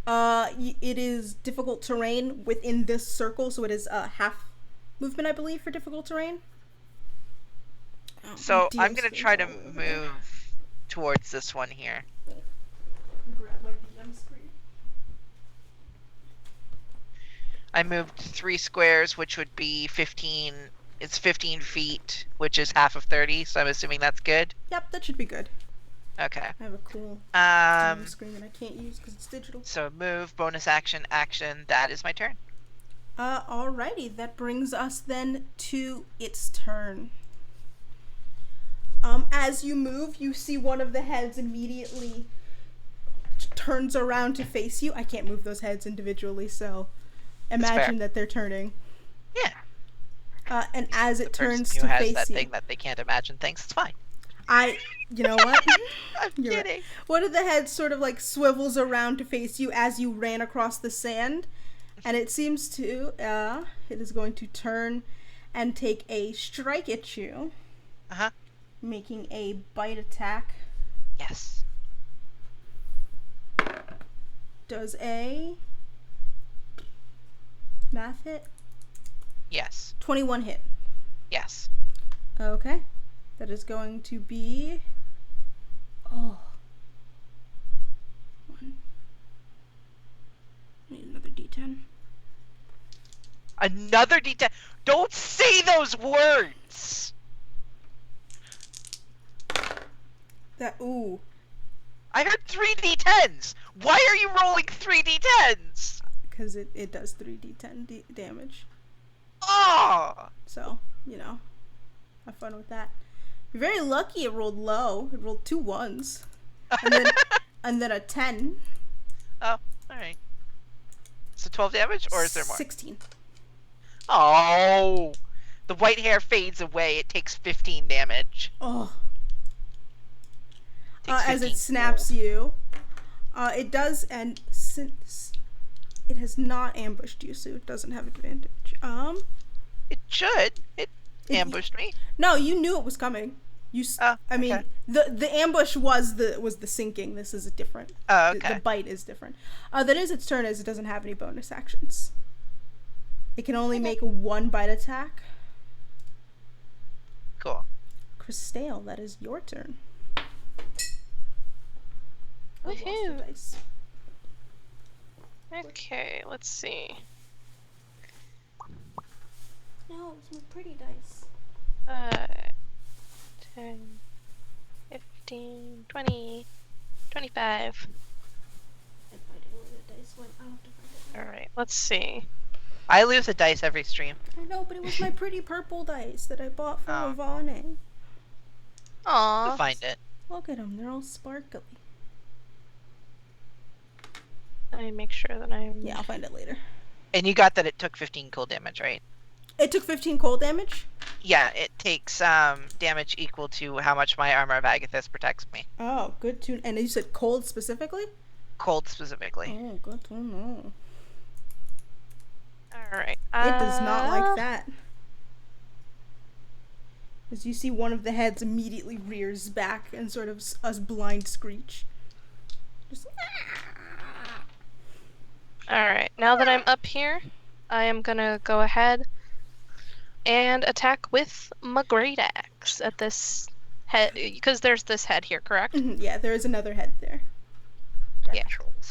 It is difficult terrain within this circle, so it is half movement, I believe, for difficult terrain. So I'm gonna try to move towards this one here. Grab my DM screen. I moved 3 squares, which would be 15. It's 15 feet, which is half of 30. So I'm assuming that's good. Yep, that should be good. Okay. I have a cool DM screen that I can't use because it's digital. So move, bonus action, action. That is my turn. Alrighty, that brings us then to its turn. As you move, you see one of the heads immediately turns around to face you. I can't move those heads individually, so imagine that they're turning. Yeah. And as it turns Who to has face that you, thing that they can't imagine things? It's fine. you know what? I'm You're right. kidding. One of the heads sort of like swivels around to face you as you ran across the sand, and it seems to, it is going to turn and take a strike at you. Uh-huh. Making a bite attack. Yes. Does a math hit? Yes. 21 hit. Yes. Okay. That is going to be... Oh. One. I need another d10. Another D10. Don't say those words! Ooh. I heard 3 D10s! Why are you rolling 3 D10s? Because it does 3d10 damage. Oh! So, have fun with that. You're very lucky it rolled low. It rolled 2 1s. And then a 10. Oh, alright. So 12 damage, or is there more? 16. Oh! The white hair fades away. It takes 15 damage. Oh. Takes As 15 it snaps you. It does, and since it has not ambushed you, so it doesn't have advantage. It should. It ambushed me. No, you knew it was coming. I mean, okay. the ambush was the sinking. This is a different. Oh, okay. The bite is different. That is its turn, as it doesn't have any bonus actions. It can only make 1 bite attack. Cool. Christale, that is your turn. I lost the Woohoo. dice. Okay, let's see. No, it's my pretty dice. 10, 15, 20, 25. And I didn't know where the dice went. I'll have to find it. Alright, let's see. I lose a dice every stream. I know, but it was my pretty purple dice that I bought from Oh. Ivane. Aww. I'll find it. Look at them, they're all sparkly. I make sure that I'm... Yeah, I'll find it later. And you got that it took 15 cold damage, right? It took 15 cold damage? Yeah, it takes damage equal to how much my Armor of Agathis protects me. Oh, good to... And you said cold specifically? Cold specifically. Oh, good to know. Alright. It does not like that. As you see, one of the heads immediately rears back and sort of a blind screech. Just... Alright, now that I'm up here, I am gonna go ahead and attack with my great axe at this head, because there's this head here, correct? Yeah, there is another head there. Yeah.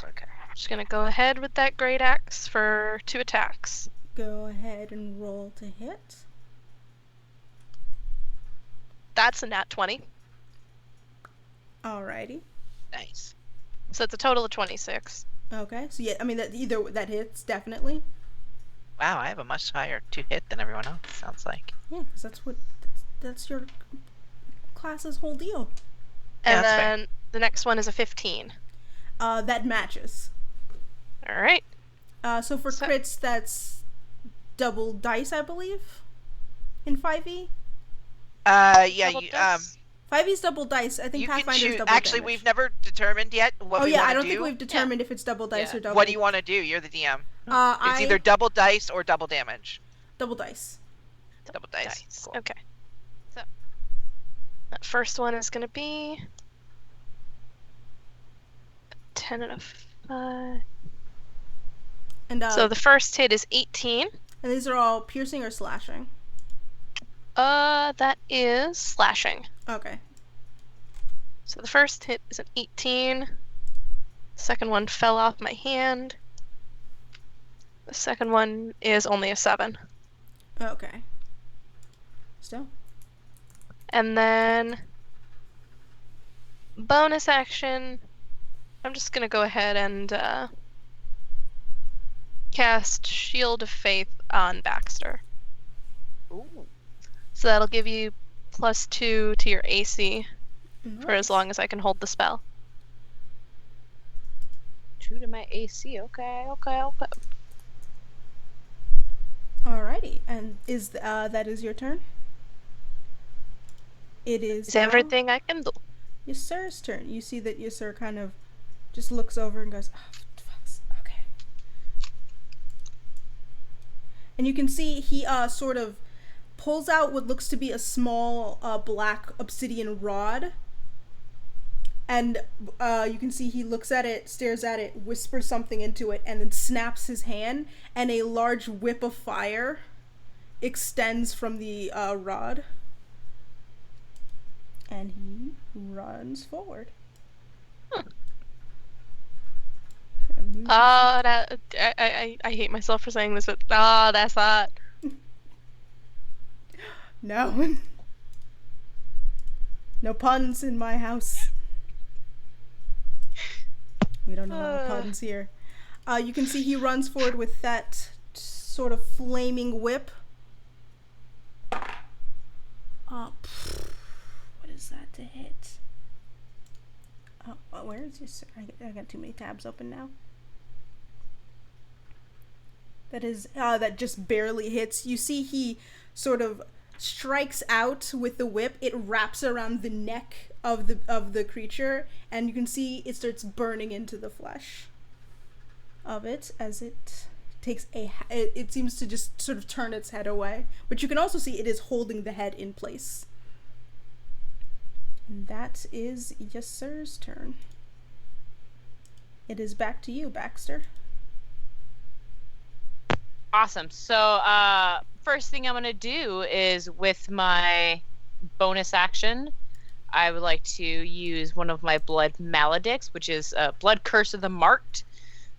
Okay. Just gonna go ahead with that great axe for 2 attacks. Go ahead and roll to hit. That's a nat 20, Alrighty. Nice. so it's a total of 26. Okay, so yeah, I mean, that hits, definitely. Wow, I have a much higher 2 hit than everyone else, sounds like. Yeah, because that's your class's whole deal. Yeah, And that's fair. then the next one is a 15. That matches. All right. So for So- crits, that's double dice, I believe, in 5e. Yeah, Double you, dice? 5e's double dice. I think you can Pathfinder's choose. double Actually, damage. we've never determined yet what Oh we yeah, want I to don't do. think we've determined if it's double dice or double. What do you want to do? You're the DM. It's I either double dice or double damage. double dice. Double dice. Cool. Okay. So that first one is gonna be 10 and a 5. And So the first hit is 18. and these are all piercing or slashing. That is slashing. Okay. So the first hit is an 18. Second one fell off my hand. The second one is only a 7. Okay. Still. And then bonus action, I'm just gonna go ahead and cast Shield of Faith on Baxter. Ooh. So that'll give you +2 to your AC for as Nice. long as I can hold the spell. 2 to my AC. Okay. Alrighty, and is that is your turn? It is Is everything I can do. Ysir's turn. You see that Ysir kind of just looks over and goes, "Oh, fucks. Okay." And you can see he sort of pulls out what looks to be a small black obsidian rod. And you can see he looks at it, stares at it, whispers something into it, and then snaps his hand, and a large whip of fire extends from the rod. And he runs forward. That I hate myself for saying this, but that's that. No. No puns in my house. We don't know puns here. You can see he runs forward with that sort of flaming whip. What is that to hit? Where is this? I got too many tabs open now. That is that just barely hits. You see he sort of strikes out with the whip. It wraps around the neck of the creature, and you can see it starts burning into the flesh of it as it takes it seems to just sort of turn its head away, but you can also see it is holding the head in place. And that is Ysir's turn. It is back to you, Baxter. Awesome. So, first thing I'm gonna do is with my bonus action, I would like to use one of my blood maledicts, which is Blood Curse of the Marked.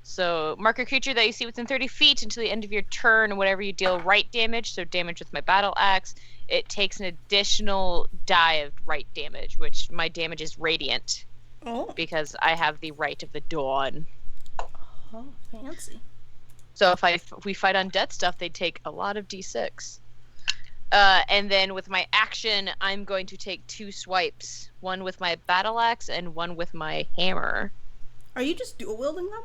So, mark a creature that you see within 30 feet until the end of your turn. Whenever you deal right damage, so damage with my battle axe, it takes an additional die of right damage, which my damage is radiant Oh, because I have the Right of the Dawn. fancy. So if we fight undead stuff, they take a lot of d6. And then with my action, I'm going to take 2 swipes. One with my battle axe and one with my hammer. Are you just dual wielding them?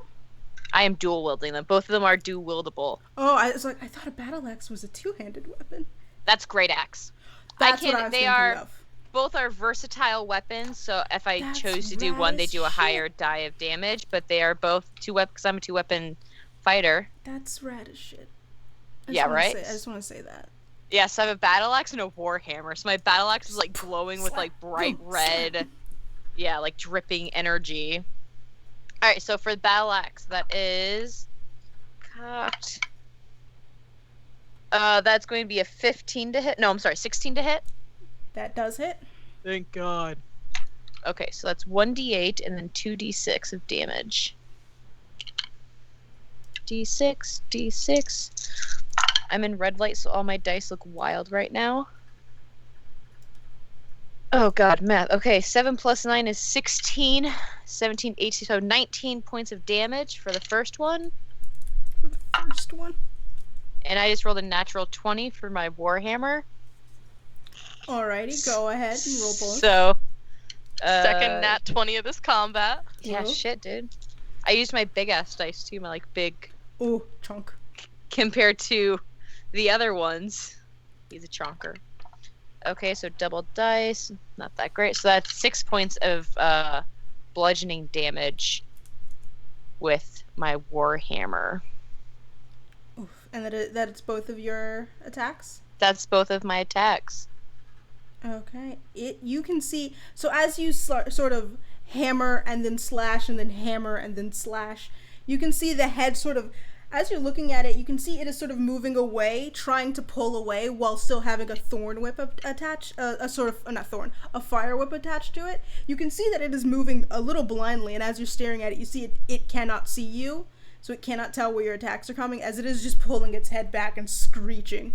I am dual wielding them. Both of them are dual wieldable. Oh, I was like, I thought a battle axe was a two-handed weapon. That's great axe. That's what I was They thinking are of. both are versatile weapons. So if I That's chose to do rad one, they as do a shit. higher die of damage. But they are both 2 weapons. Because I'm a 2-weapon fighter. That's rad as shit. Yeah, right? I just want to say that. Yeah, so I have a battle axe and a war hammer. So my battle axe is like glowing with like bright red, yeah, like dripping energy. All right, so for the battle axe, that is cocked. That's going to be a 15 to hit. No, I'm sorry, 16 to hit. That does hit. Thank God. Okay, so that's 1d8 and then 2d6 of damage. D6. I'm in red light, so all my dice look wild right now. Oh god, math. Okay, 7 plus 9 is 16. 17, 18, so 19 points of damage for the first one. For the first one. And I just rolled a natural 20 for my warhammer. Alrighty, go ahead and roll both. So, Second nat 20 of this combat. yeah, Roll. shit, dude. I used my big ass dice too, my like big Ooh, chunk. compared to the other ones. He's a chonker. Okay, so double dice, not that great. So that's 6 points of bludgeoning damage with my warhammer. Oof. And that it's both of your attacks? That's both of my attacks. Okay. You can see, so as you sort of hammer and then slash and then hammer and then slash, you can see the head sort of, as you're looking at it, you can see it is sort of moving away, trying to pull away while still having a thorn whip attached, a fire whip attached to it. You can see that it is moving a little blindly, and as you're staring at it, you see it cannot see you, so it cannot tell where your attacks are coming, as it is just pulling its head back and screeching.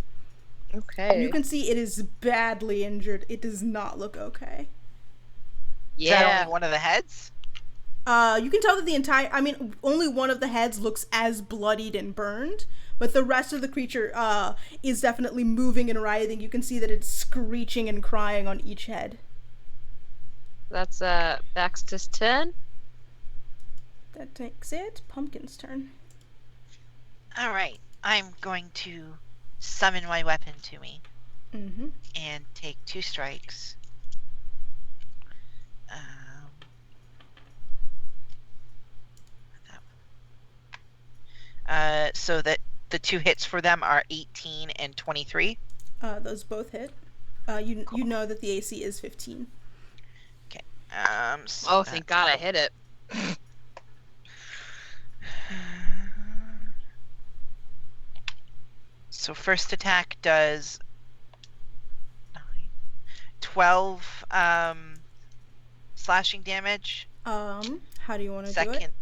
Okay. You can see it is badly injured. It does not look okay. Is that Yeah. only one of the heads? You can tell that only one of the heads looks as bloodied and burned, but the rest of the creature is definitely moving and writhing. You can see that it's screeching and crying on each head. That's Baxter's turn. That takes it. Pumpkin's turn. All right. I'm going to summon my weapon to me Mm-hmm. and take 2 strikes. So that the 2 hits for them are 18 and 23. Those both hit. You know that the AC is 15. So Oh, thank God I hit it. So first attack does 12 slashing damage. How do you want to do Second it?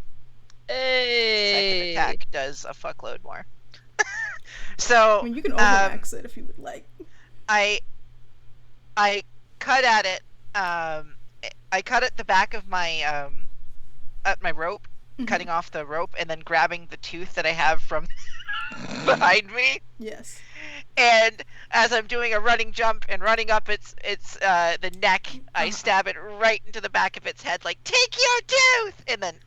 Hey. attack does a fuckload more. So I mean, you can overmax it if you would like. I cut at it. I cut at the back of my at my rope, Mhm. cutting off the rope, and then grabbing the tooth that I have from behind me. Yes. And as I'm doing a running jump and running up its the neck, I stab it right into the back of its head, like, take your tooth, and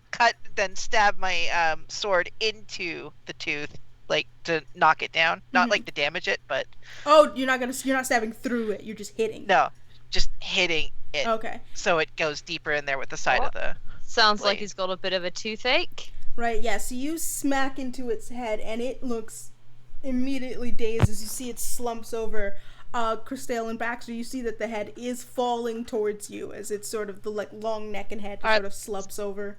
then stab my sword into the tooth, like to knock it down, not like to damage it, but Oh, you're not stabbing through it. You're just hitting. no, just hitting it, Okay. so it goes deeper in there with the side of the. Sounds like Blade. he's got a bit of a toothache. Right. Yeah. So you smack into its head, and it looks immediately dazed as you see it slumps over. Christelle and Baxter, you see that the head is falling towards you as it's sort of the long neck and head sort of slumps over.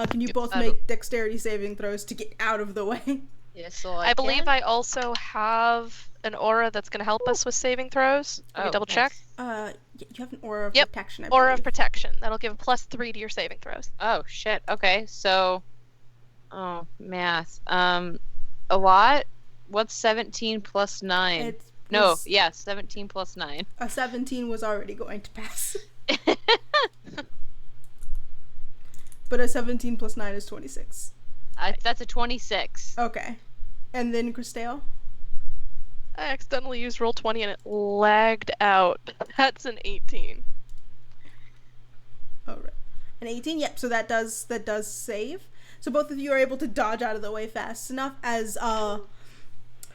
Can you both make dexterity saving throws to get out of the way? Yes, so I believe I also have an aura that's going to help us with saving throws. Let me double check. You have an aura of Yep, protection. I Aura of believe. protection. That'll give a +3 to your saving throws. Oh shit. Okay, so, math. A lot. What's 17 plus 9? It No, was- yeah, 17 plus 9. A 17 was already going to pass, but a 17 plus 9 is 26. That's a 26. Okay, and then Christelle. I accidentally used roll 20 and it lagged out. That's an 18. Oh, right. An 18. Yep. So that does save. So both of you are able to dodge out of the way fast enough as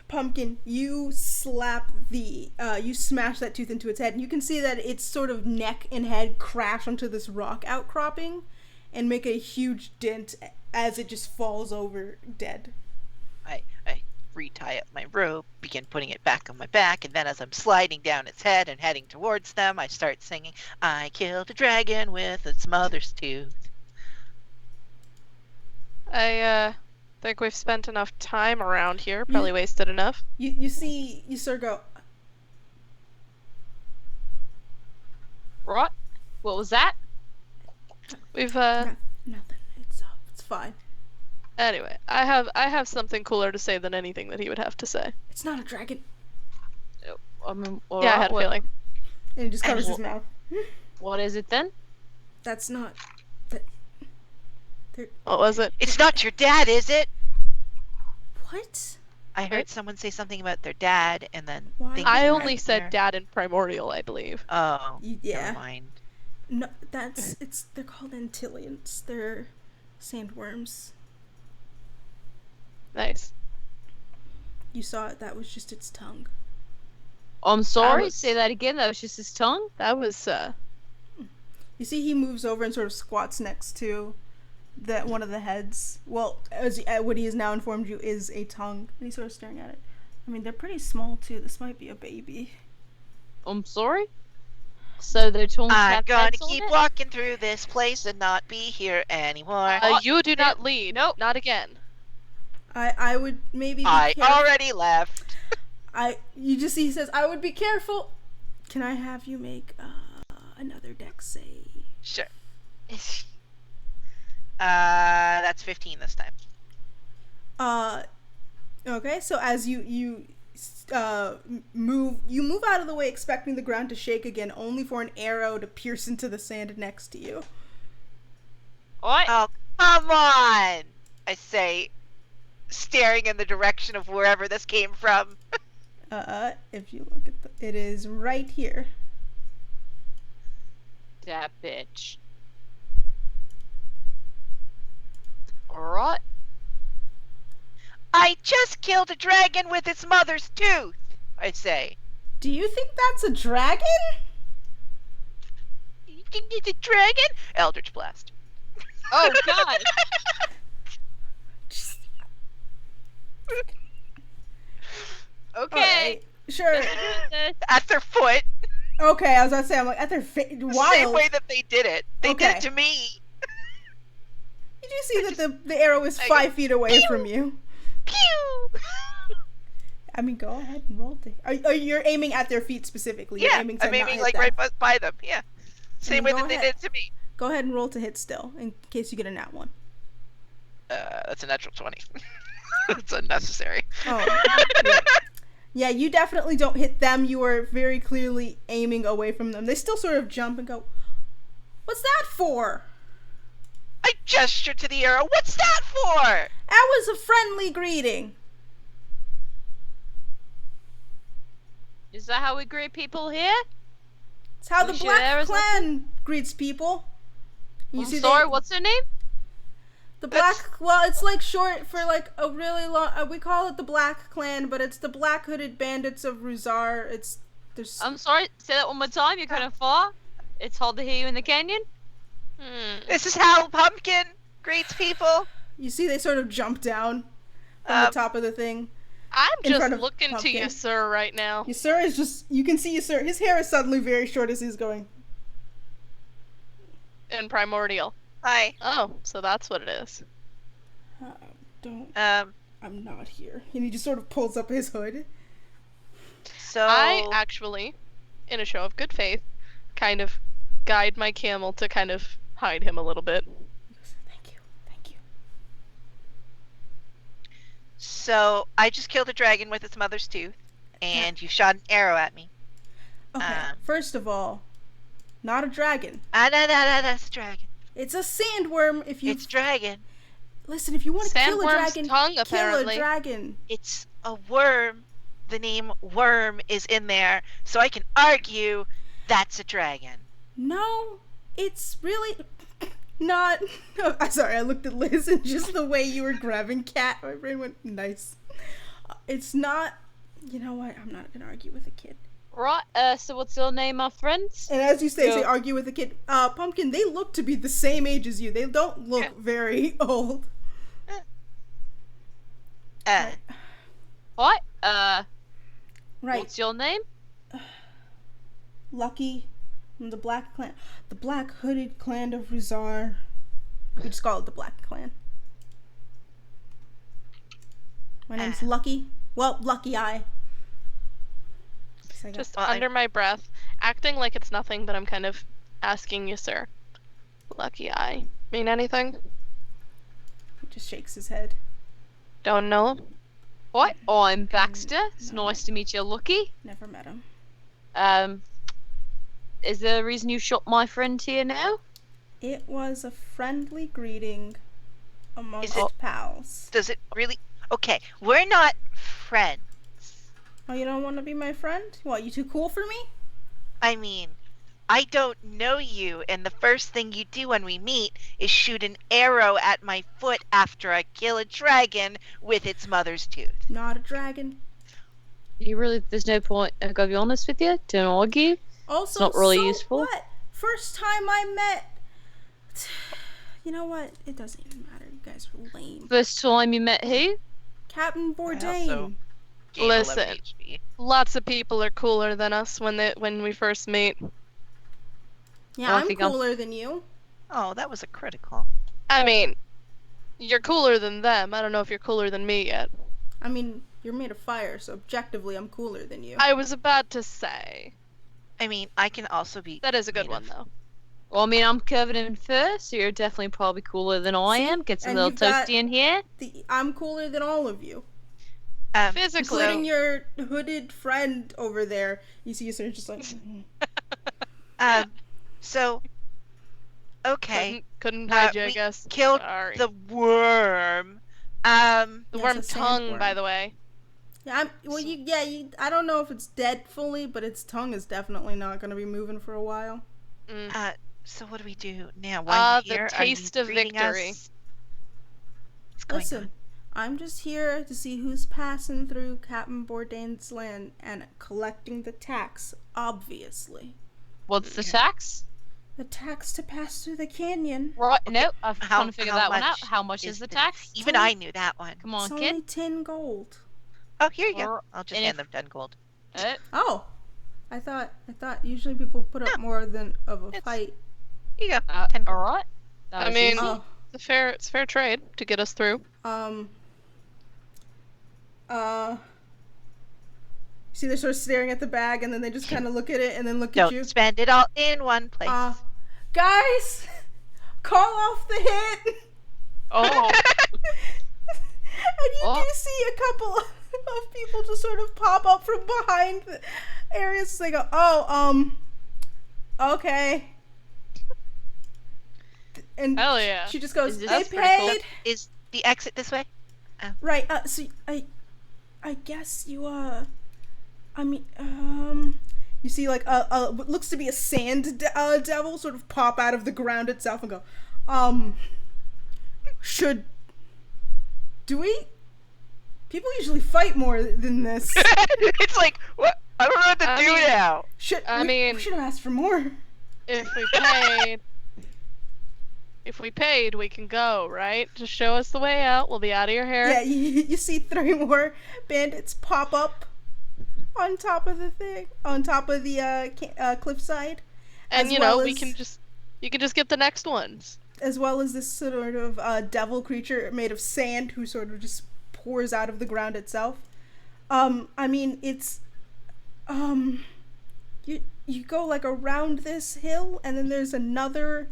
Pumpkin, you smash that tooth into its head, and you can see that its sort of neck and head crash onto this rock outcropping and make a huge dent as it just falls over dead. I retie up my rope, begin putting it back on my back, and then as I'm sliding down its head and heading towards them, I start singing, I killed a dragon with its mother's tooth. I think we've spent enough time around here. Probably wasted enough. You sort of go, What? What was that? We've nothing. It's fine. Anyway, I have something cooler to say than anything that he would have to say. It's not a dragon. Yeah, I had a feeling. And he just covers his mouth. What is it then? That's not. What was it? It's not your dad, is it? What? I heard someone say something about their dad, and then Why? things I went only right said there. dad in primordial, I believe. Oh, Yeah. never mind. No, they're called Antillians. They're sandworms. Nice. You saw it. That was just its tongue. I'm sorry. was- Say that again. That was just his tongue. That was You see, he moves over and sort of squats next to that one of the heads. Well, as what he has now informed you is a tongue, and he's sort of staring at it. I mean, they're pretty small too. This might be a baby. I'm sorry. So their tongue. I'm have gonna heads on keep it? walking through this place and not be here anymore. you do not lead. Nope. Not again. I would maybe. Be I careful. already left. You just see he says, "I would be careful." Can I have you make another dex save? Sure. That's 15 this time. Okay. So as you move out of the way, expecting the ground to shake again, only for an arrow to pierce into the sand next to you. Alright. Oh, come on! I say, staring in the direction of wherever this came from. If you look at it is right here. That bitch. Alright. I just killed a dragon with its mother's tooth, I say. Do you think that's a dragon? You think it's a dragon? Eldritch Blast. Oh god. Just, Okay. alright, sure. Let's do this. At their foot. Okay, I was about to say, I'm like, at their The wild. same way that they did it. They did Okay. it to me. You do see that the arrow is I 5 go, feet away pew! from you. Pew! I mean, go ahead and roll to. Are you're aiming at their feet specifically? You're Yeah, aiming to I'm not aiming hit like them. right by them. Yeah. Same way go that they ahead. did it to me. Go ahead and roll to hit still, in case you get a nat one. That's a natural 20. It's unnecessary. Oh. Yeah, you definitely don't hit them. You are very clearly aiming away from them. They still sort of jump and go, "What's that for?" I gestured to the arrow. What's that for? That was a friendly greeting. Is that how we greet people here? It's how the We should there Black or Clan greets people. You I'm see, sorry, what's their name? the Black. Well, it's like short for like a really long. We call it the Black Clan, but it's the Black Hooded Bandits of Ruzar. There's. I'm sorry, say that one more time, you're kind of far. It's hard to hear you in the canyon. This is how Pumpkin greets people. You see, they sort of jump down from the top of the thing. I'm In just front of looking to Pumpkin. you, sir, right now. Yasur is just. You can see Yasur. His hair is suddenly very short as he's going. In primordial. Hi. Oh, so that's what it is. Don't. Um. I'm not here. And he just sort of pulls up his hood. So I actually, in a show of good faith, kind of guide my camel to kind of hide him a little bit. He goes, "Thank you, thank you." So I just killed a dragon with its mother's tooth, and you shot an arrow at me. Okay. First of all, not a dragon. That's a dragon. It's a sandworm. If you It's dragon. listen, if you want to kill a Sandworm's dragon, tongue, kill apparently. a dragon. It's a worm. The name worm is in there, so I can argue that's a dragon. No, it's really not. No, I'm sorry, I looked at Liz and just the way you were grabbing cat, my brain went nice. It's not. You know what? I'm not gonna argue with a kid. Right, so what's your name, my friends? And as you say Go. argue with a kid. Pumpkin, they look to be the same age as you. They don't look very old. What? Right. What's your name? Lucky from the Black Clan. The Black Hooded Clan of Ruzar. We just call it the Black Clan. My name's Lucky. Well, Lucky Eye. Just Well, under my breath, acting like it's nothing, but I'm kind of asking you, sir. Lucky eye. Mean anything? He just shakes his head. Don't know him? What? I'm Baxter. It's nice to meet you, Lucky. Never met him. Is there a reason you shot my friend here now? It was a friendly greeting amongst Is it- pals. Does it really Okay, we're not friends. Oh, you don't want to be my friend? What, you too cool for me? I mean, I don't know you, and the first thing you do when we meet is shoot an arrow at my foot after I kill a dragon with its mother's tooth. Not a dragon. You really, there's no point. I gotta be honest with you. Don't argue. Also, not really so useful. What? First time I met. You know what? It doesn't even matter. You guys are lame. First time you met who? Captain Bourdain. also gain 11 Listen. HP. Lots of people are cooler than us when we first meet. Yeah, I I'm think I'm- cooler than you. Oh, that was a critical. I mean, you're cooler than them. I don't know if you're cooler than me yet. I mean, you're made of fire, so objectively, I'm cooler than you. I was about to say. I mean, I can also be. That is a good made one, of- though. Well, I mean, I'm covered in fur, so you're definitely probably cooler than I See? am. Gets a And little you've got- toasty in here. I'm cooler than all of you. Physically. Including your hooded friend over there. You see, you're just like. So, okay, Couldn't hide you, I we guess. killed Sorry. the worm. The Yeah, worm it's a tongue, sandworm. by the way. Yeah, I don't know if it's dead fully, but its tongue is definitely not going to be moving for a while. So what do we do now? While The you're here, taste are you of greeting victory. us? What's going Listen, I'm just here to see who's passing through Captain Bourdain's land and collecting the tax, obviously. What's the tax? The tax to pass through the canyon. Right. No, I've How- kind of figured how that one out. much How much is is the the- tax? Even I knew that one. Come It's on, only kid. 10 gold. Oh, here you go. Or- I'll just and hand if- them 10 gold. Oh, I thought usually people put up more than of a It's- fight. Here you go. 10 gold. all right. That I was mean- easy. Oh, It's fair trade to get us through. See, they're sort of staring at the bag, and then they just kind of look at it, and then look at you. Don't spend it all in one place. Guys, call off the hit. Oh. And you Oh. do see a couple of people just sort of pop up from behind the areas. They go, okay. And Hell yeah. she just goes, Is this I pretty cool? paid. Is the exit this way? Right, so I guess you, you see like what looks to be a sand devil sort of pop out of the ground itself and go, do we? People usually fight more than this. It's like, what? I don't know what to I do mean- now. We should have asked for more. If we paid, we can go, right? Just show us the way out. We'll be out of your hair. Yeah, you see 3 more bandits pop up on top of the thing, on top of the cliffside. And as you know, well you as- can just get the next ones. As well as this sort of devil creature made of sand who sort of just pours out of the ground itself. I mean, it's you go like around this hill, and then there's another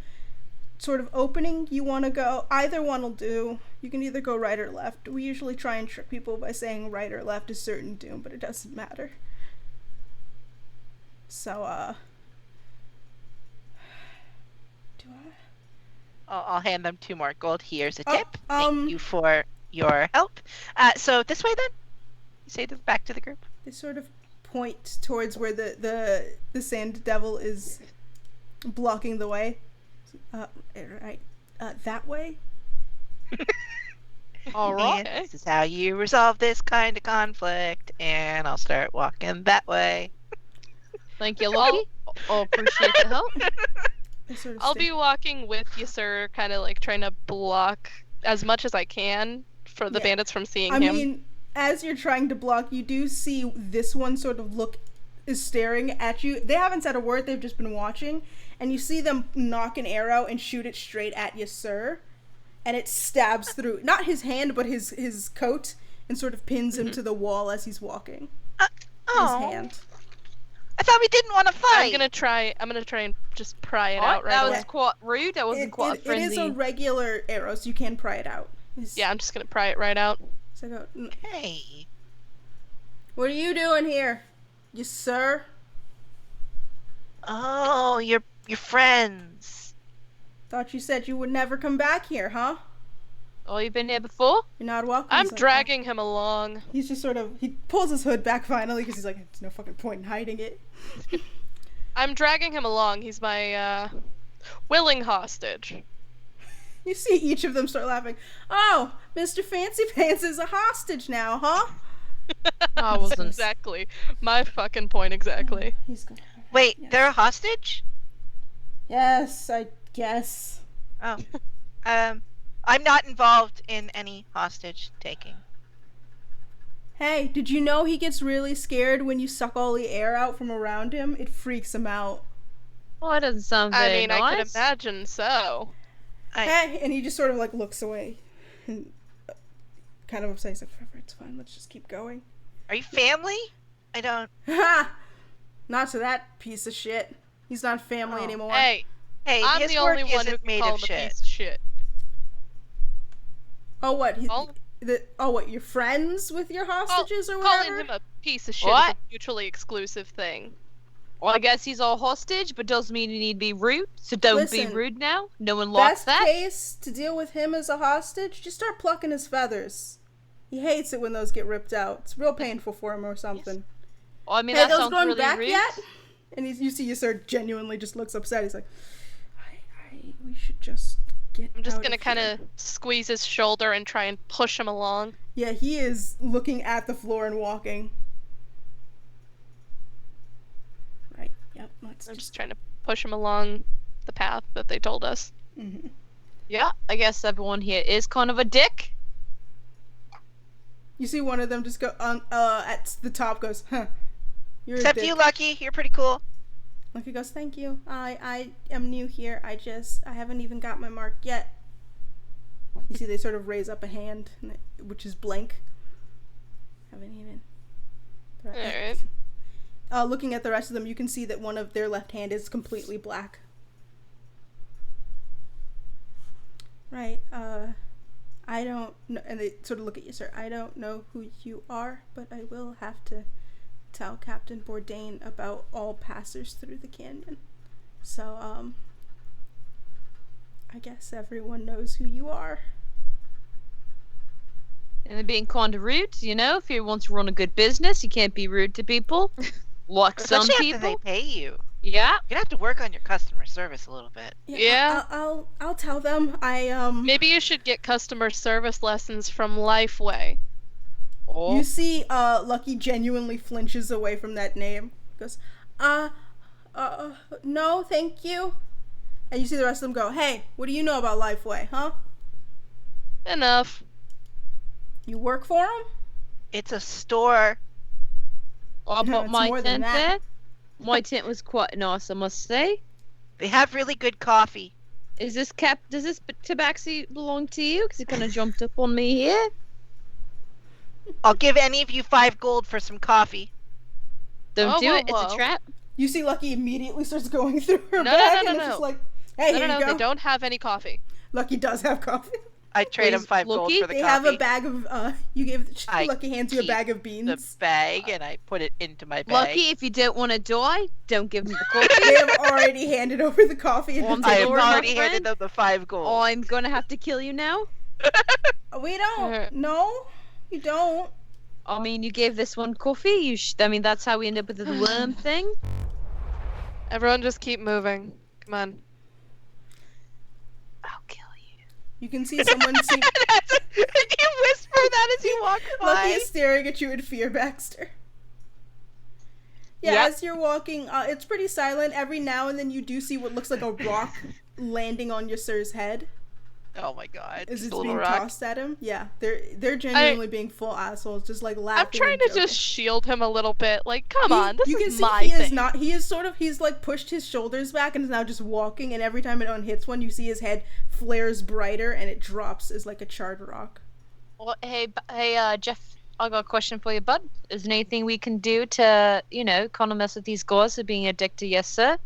sort of opening you want to go. Either one will do. You can either go right or left. We usually try and trick people by saying right or left is certain doom, but it doesn't matter. So, do I? I'll hand them 2 more gold. Here's a Oh, tip. Thank you for your help. So this way then? You say back to the group? They sort of point towards where the sand devil is blocking the way. Right. That way? All right. And this is how you resolve this kind of conflict. And I'll start walking that way. Thank you, Lottie. Oh, appreciate the help. They sort of I'll stay- be walking with you, sir, kind of like trying to block as much as I can for the Yeah. bandits from seeing I him. mean, as you're trying to block, you do see this one sort of is staring at you. They haven't said a word, they've just been watching. And you see them knock an arrow and shoot it straight at you, sir. And it stabs through, not his hand, but his coat, and sort of pins him to the wall as he's walking. His Oh, hand. I thought we didn't want to fight. I'm gonna try and just pry it Alright, out right that away. was quite rude. That wasn't quite a It frenzy. is a regular arrow, so you can pry it out. Yeah, I'm just gonna pry it right out. So I go, Hey. what are you doing here? You sir? Oh, you're friends. Thought you said you would never come back here, huh? Oh, you've been here before? You're not welcome. I'm He's like, dragging him along. He's just sort of, he pulls his hood back finally because he's like, there's no fucking point in hiding it. I'm dragging him along. He's my willing hostage. You see each of them start laughing. Oh, Mr. Fancy Pants is a hostage now, huh? I wasn't. Exactly. My fucking point exactly. He's going. Wait, Yes. they're a hostage? Yes, I guess. Oh. I'm not involved in any hostage taking. Hey, did you know he gets really scared when you suck all the air out from around him? It freaks him out. Well, that doesn't sound I very mean, nice. I could imagine so. Hey, and he just sort of like looks away. And kind of upset. He's like, whatever, it's fine. Let's just keep going. Are you family? I don't. Ha! Not to that piece of shit. He's not family Oh. anymore. Hey, I'm his the work only one who isn't can made call of him a shit. piece of shit. Oh, what? Call- What? You're friends with your hostages or Calling whatever? him a piece of shit is What? a mutually exclusive thing. Well, I guess he's all hostage, but doesn't mean you need to be rude. So don't be Listen, rude now. No one likes Best that. case to deal with him as a hostage, just start plucking his feathers. He hates it when those get ripped out. It's real painful for him or something. Well, I mean, Hey, that those sounds going really back rude. yet? And you see Ysir genuinely just looks upset. He's like, we should just get I'm just out gonna of kind here." of squeeze his shoulder and try and push him along. Yeah, he is looking at the floor and walking. Right, yep, let's I'm just trying to push him along the path that they told us. Mhm. Yeah, I guess everyone here is kind of a dick. You see one of them just go, at the top goes, huh, you're Except a dick. you, Lucky. You're pretty cool. Lucky goes, thank you. I am new here. I haven't even got my mark yet. You see they sort of raise up a hand, which is blank. Haven't even. Alright. Looking at the rest of them, you can see that one of their left hand is completely black. Right, I don't know, and they sort of look at you, sir. I don't know who you are, but I will have to tell Captain Bourdain about all passers through the canyon. So, I guess everyone knows who you are. And they're being kind of rude, you know? If you want to run a good business, you can't be rude to people. Like some Especially after they people. pay you. Yeah. You're gonna have to work on your customer service a little bit. Yeah. I'll tell them. Maybe you should get customer service lessons from Lifeway. Oh. You see, Lucky genuinely flinches away from that name. Goes, no, thank you. And you see the rest of them go, hey, what do you know about Lifeway, huh? Enough. You work for them? It's a store. I No, bought it's my more than tent that. there. My tent was quite nice, I must say. They have really good coffee. Does this tabaxi belong to you? Because it kind of jumped up on me here. I'll give any of you 5 gold for some coffee. Don't Oh, do whoa, it. It's whoa. a trap. You see Lucky immediately starts going through her No, bag, no, and no, it's just no. like, hey, No, here no, you no, go. they don't have any coffee. Lucky does have coffee. I trade them Please, 5 gold Loki, for the They coffee. have a bag of, you gave, I Lucky hands you a keep bag of the beans. bag and I put it into my bag. Lucky, if you don't want to die, don't give them the coffee. They have already handed over the coffee and On been I the have taken. door, my already handed friend. them the 5 gold. I'm gonna have to kill you now. We don't. No, you don't. I mean, you gave this one coffee. I mean, that's how we end up with the worm thing. Everyone just keep moving. Come on. I'll kill you. You can see someone see You whisper that as you walk Lucky by. is staring at you in fear, Baxter. Yeah, Yep. as you're walking, it's pretty silent. Every now and then you do see what looks like a rock landing on your sir's head Oh my god. as Just it's a little being rock. tossed at him. Yeah, they're genuinely being full assholes, just like laughing. I'm trying and to joking. just shield him a little bit. Like, come on, this you can is see my he thing. is not. He is sort of. He's like pushed his shoulders back and is now just walking. And every time it hits one, you see his head flares brighter and it drops as like a charred rock. Well, hey, Jeff, I got a question for you, bud. Is there anything we can do to, kind of mess with these guys for being addicted? Yes, sir.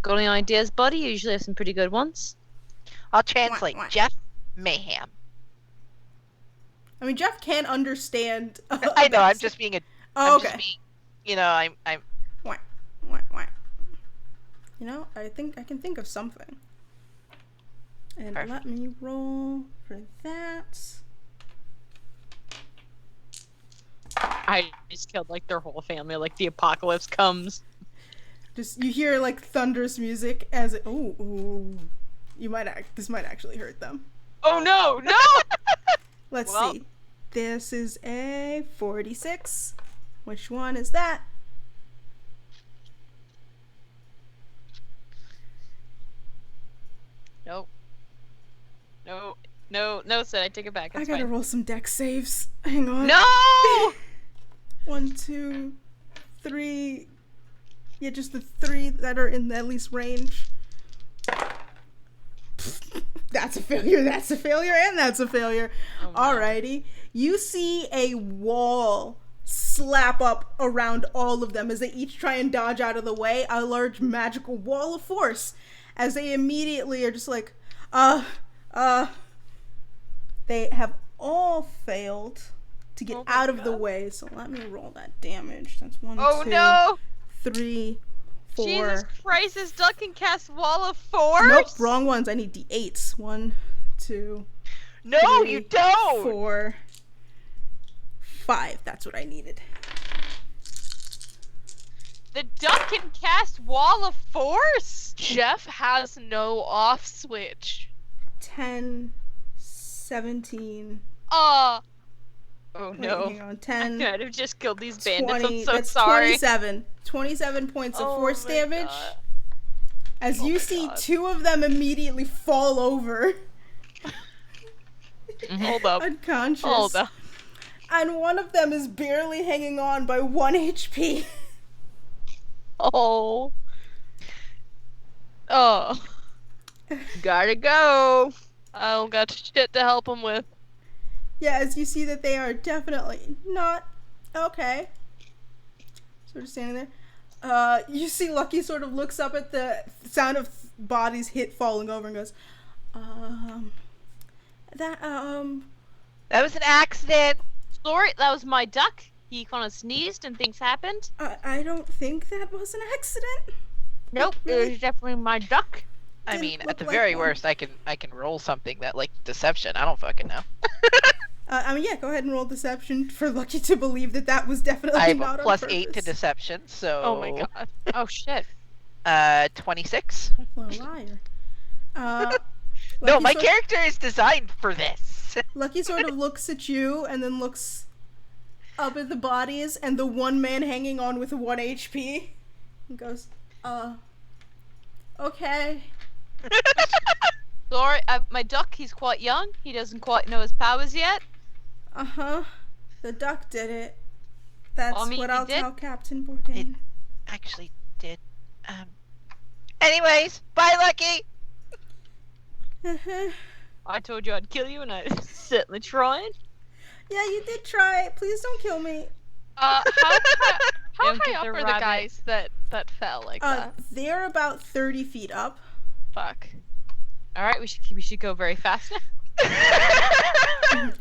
Got any ideas, buddy? You usually have some pretty good ones. I'll translate. Wah, wah. Jeff Mayhem. I mean, Jeff can't understand. I know. I'm just being a. Oh, I'm okay. just being. I'm. Wah, wah. I think I can think of something. And Perfect. let me roll for that. I just killed like their whole family. Like the apocalypse comes. Just you hear like thunderous music as it. Ooh. This might actually hurt them. Oh no! No! Let's Well. see. This is a 46. Which one is that? Nope. No, Sid, I take it back. I It's gotta fine. roll some deck saves. Hang on. No! 1, 2, 3. Yeah, just the 3 that are in at least range. That's a failure, that's a failure, and that's a failure. Oh, no. Alrighty. You see a wall slap up around all of them as they each try and dodge out of the way. A large magical wall of force. As they immediately are just like, They have all failed to get Oh my out of the God. way. So let me roll that damage. That's 1, Oh 2, no! 3, 4. Jesus Christ, this duck can cast Wall of Force? Nope, wrong ones. I need D8s. 1, 2, No, 3, you don't. 4, 5. That's what I needed. The duck can cast Wall of Force? Jeff has no off switch. 10, 17. Oh Wait, no. hang on. I 10, could have just killed these bandits. 20. I'm so That's sorry. 27. 27 points of Oh force my damage. God. As Oh you my see God. 2 of them immediately fall over, Hold up. unconscious. Hold up. And one of them is barely hanging on by 1 HP. Oh. Oh. Gotta go. I don't got shit to help him with. Yeah, as you see that they are definitely not okay. Sort of standing there. You see Lucky sort of looks up at the sound of bodies hit falling over and goes, That was an accident. Sorry, that was my duck. He kind of sneezed and things happened. I don't think that was an accident. Nope, Really? it was definitely my duck. I Didn't mean, look at the like very one. worst, I can roll something that like deception. I don't fucking know. Yeah, go ahead and roll deception for Lucky to believe that that was definitely I have not a on plus 8 to purpose. deception, so Oh my god. Oh shit. 26. What a liar. No, Lucky my sort- character is designed for this. Lucky sort of looks at you and then looks up at the bodies and the one man hanging on with 1 HP and goes, okay. Sorry, my duck, he's quite young. He doesn't quite know his powers yet. Uh-huh. The duck did it. That's I mean, what he I'll did. tell Captain Bourdain. Actually did. Anyways, bye, Lucky. Uh-huh. I told you I'd kill you, and I certainly tried. Yeah, you did try it. Please don't kill me. How Don't high get up the are the rabbit. guys that fell like that? They're about 30 feet up. Fuck. All right, we should go very fast now.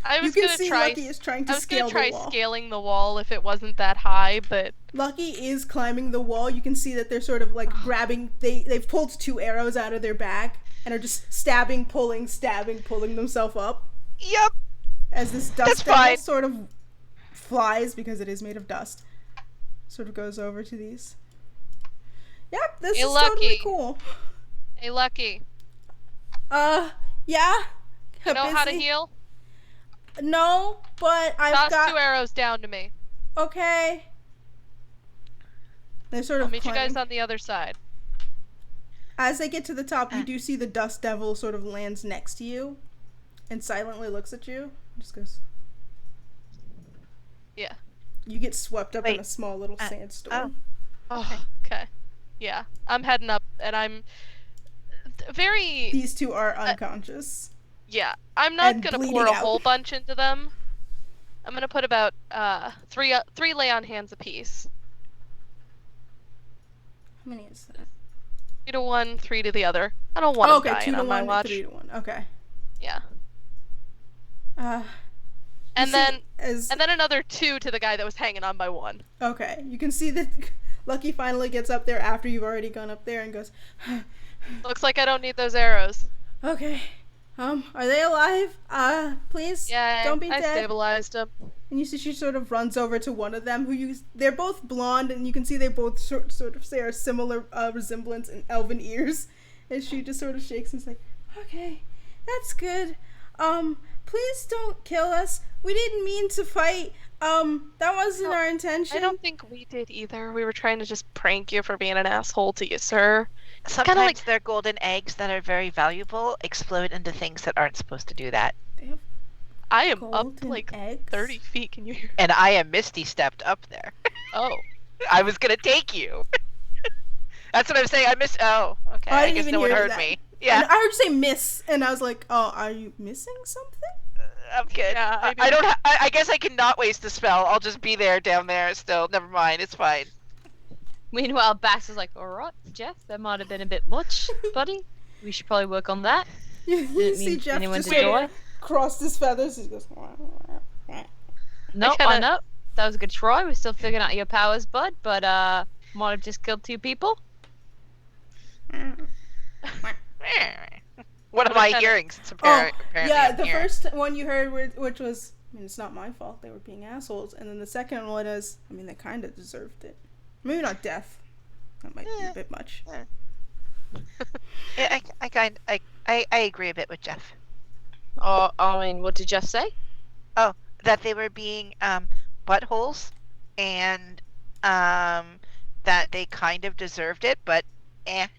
I You was can gonna see try. Lucky is trying I to was scale gonna try the wall. scaling the wall if it wasn't that high, but Lucky is climbing the wall. You can see that they're sort of like grabbing. They've pulled 2 arrows out of their bag and are just stabbing, pulling themselves up. Yep. As this That's dust devil fine. sort of flies, because it is made of dust, sort of goes over to these. Yep, this Hey, is totally Lucky. cool. hey, Lucky, Yeah. you know how to Busy? heal? No, but I've Toss got. 2 arrows down to me. Okay. They're sort I'll of meet you guys climbing. on the other side. As they get to the top, you do see the dust devil sort of lands next to you, and silently looks at you. Just goes. Yeah. You get swept up in Wait, a small little sandstorm. Oh, okay. Yeah, I'm heading up, and I'm very. These 2 are unconscious. Yeah, I'm not and gonna bleeding pour a out. whole bunch into them. I'm gonna put about 3 lay on hands apiece. How many is that? 3 to 1, 3 to the other. I don't want Oh, them okay, 2 dying to on my 1, watch. 3 to 1. Okay. Yeah, You and see then as another 2 to the guy that was hanging on by 1. okay, you can see that Lucky finally gets up there after you've already gone up there and goes, Looks like I don't need those arrows. okay. Are they alive? Please, Yeah, don't be I dead. stabilized him. And you see she sort of runs over to one of them they're both blonde, and you can see they both sort of share a similar resemblance in elven ears. And she just sort of shakes and is like, okay, that's good. Please don't kill us. We didn't mean to fight. That wasn't our intention. I don't think we did either. We were trying to just prank you for being an asshole to you, sir. Sometimes their golden eggs that are very valuable explode into things that aren't supposed to do that. They have I am up golden like eggs? 30 feet. Can you hear? And I am Misty stepped up there. Oh. I was gonna take you. That's what I'm saying. Oh, okay. Oh, I I didn't guess even no one hear heard that. me. And Yeah, I heard you say miss, and I was like, oh, are you missing something? I'm good. Yeah, I don't. I guess I cannot waste a spell. I'll just be there down there still. Never mind. It's fine. Meanwhile, Bax is like, alright, Jeff, that might have been a bit much, buddy. We should probably work on that. You Didn't see mean Jeff anyone just to sort die. of crossed his feathers. He goes, No, kinda- I know. That was a good try. We're still figuring out your powers, bud, but might have just killed 2 people. What am I hearing? Since apparently yeah, I'm the here. first one you heard, which was, I mean, it's not my fault. They were being assholes. And then the second one is, I mean, they kind of deserved it. Maybe not death. That might be a bit much. Yeah, I agree a bit with Jeff. I mean, what did Jeff say? That they were being buttholes, and that they kind of deserved it, but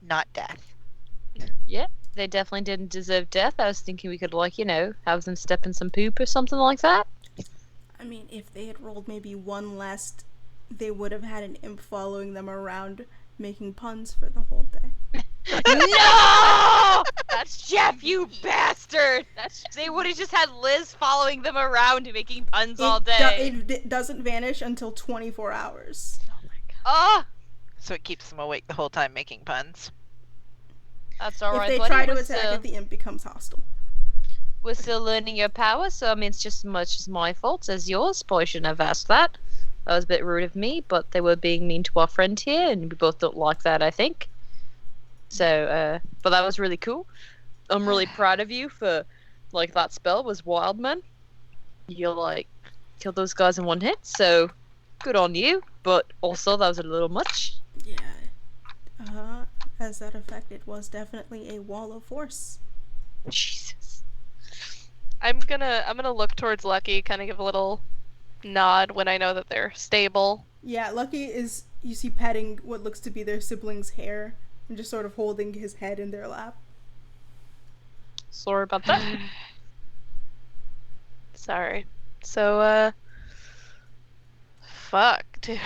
not death. Yeah, they definitely didn't deserve death. I was thinking we could, like, have them step in some poop or something like that. I mean, if they had rolled maybe one less, they would have had an imp following them around making puns for the whole day. No! That's Jeff, you bastard! They would have just had Liz following them around and making puns all day. It doesn't vanish until 24 hours. Oh my god. Oh! So it keeps them awake the whole time making puns. That's alright, If they buddy. try to We're attack still- it, the imp becomes hostile. We're still learning your power, so I mean, it's just as much as my fault as yours. Probably shouldn't have asked that. That was a bit rude of me, but they were being mean to our friend here, and we both don't like that, I think. So, but that was really cool. I'm really proud of you for, like, that spell was wild, man. You, like, killed those guys in one hit, so good on you, but also that was a little much. Yeah. As that effect, it was definitely a wall of force. Jesus. I'm gonna look towards Lucky, kind of give a little nod when I know that they're stable. Yeah, Lucky is, you see, petting what looks to be their sibling's hair and just sort of holding his head in their lap. Sorry about that. Sorry. So, fuck, dude.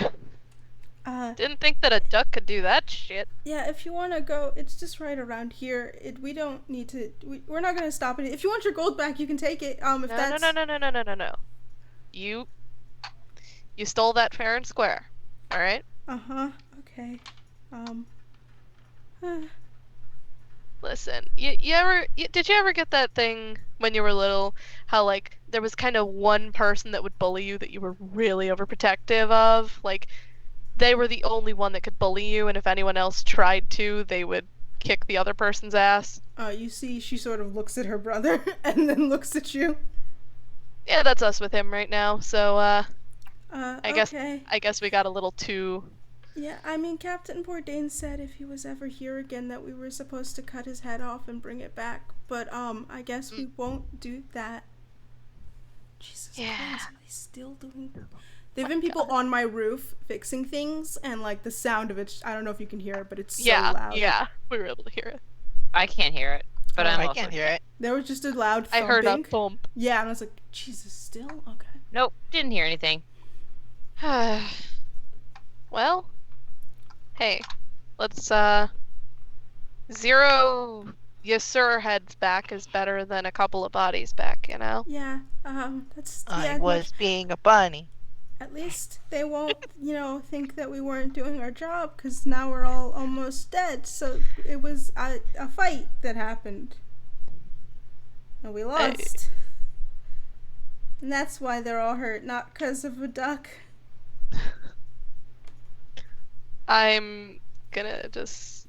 Didn't think that a duck could do that shit. Yeah, if you want to go, it's just right around here. We don't need to, we're not going to stop it. If you want your gold back, you can take it. If that's... No. You stole that fair and square. Alright? Uh-huh, okay. Listen, did you ever get that thing when you were little, how, like, there was kind of one person that would bully you that you were really overprotective of? Like, they were the only one that could bully you, and if anyone else tried to, they would kick the other person's ass. You see, she sort of looks at her brother and then looks at you. Yeah, that's us with him right now, so, okay. I guess we got a little too... Yeah, I mean, Captain Bourdain said if he was ever here again that we were supposed to cut his head off and bring it back, but, I guess we won't do that. Jesus Christ, are they still doing... There've been people on my roof fixing things, and, like, the sound of it, I don't know if you can hear it, but it's so loud. Yeah, we were able to hear it. I can't hear it, but I can't hear it. There was just a loud I thumping. heard a thump. Yeah, and I was like, Jesus, still? Okay. Nope, didn't hear anything. Well, hey, let's, 0 yes sir heads back is better than a couple of bodies back, you know? Yeah, that's... I yeah, was being a bunny. At least they won't, think that we weren't doing our job, because now we're all almost dead. So it was a fight that happened. And we lost. And that's why they're all hurt, not because of a duck. I'm gonna just...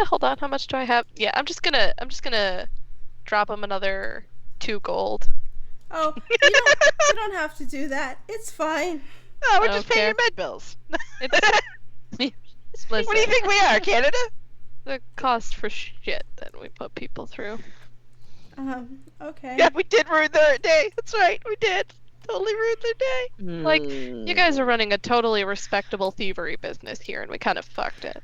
hold on, how much do I have? Yeah, I'm just gonna drop him another 2 gold. Oh, you don't have to do that. It's fine. Oh, we're I just don't paying care. your med bills. Listen, What do you think we are, Canada? the cost for shit that we put people through. Okay. Yeah, we did ruin their day. That's right, we did. Totally ruined their day. Like, you guys are running a totally respectable thievery business here, and we kind of fucked it.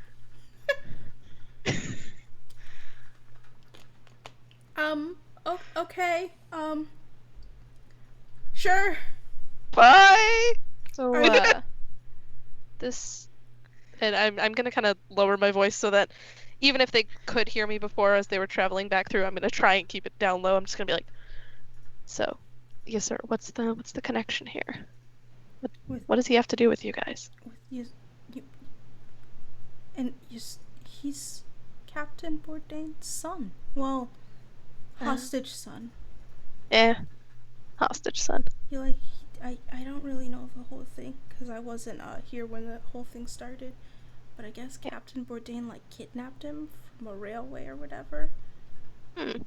Okay. Sure. Bye. So, this, and I'm gonna kind of lower my voice so that even if they could hear me before as they were traveling back through, I'm gonna try and keep it down low. I'm just gonna be like, so, yes, sir. What's the connection here? What does he have to do with you guys? He's Captain Bourdain's son. Well, hostage son. Hostage son. I don't really know the whole thing because I wasn't here when the whole thing started. But I guess Captain Bourdain kidnapped him from a railway or whatever. And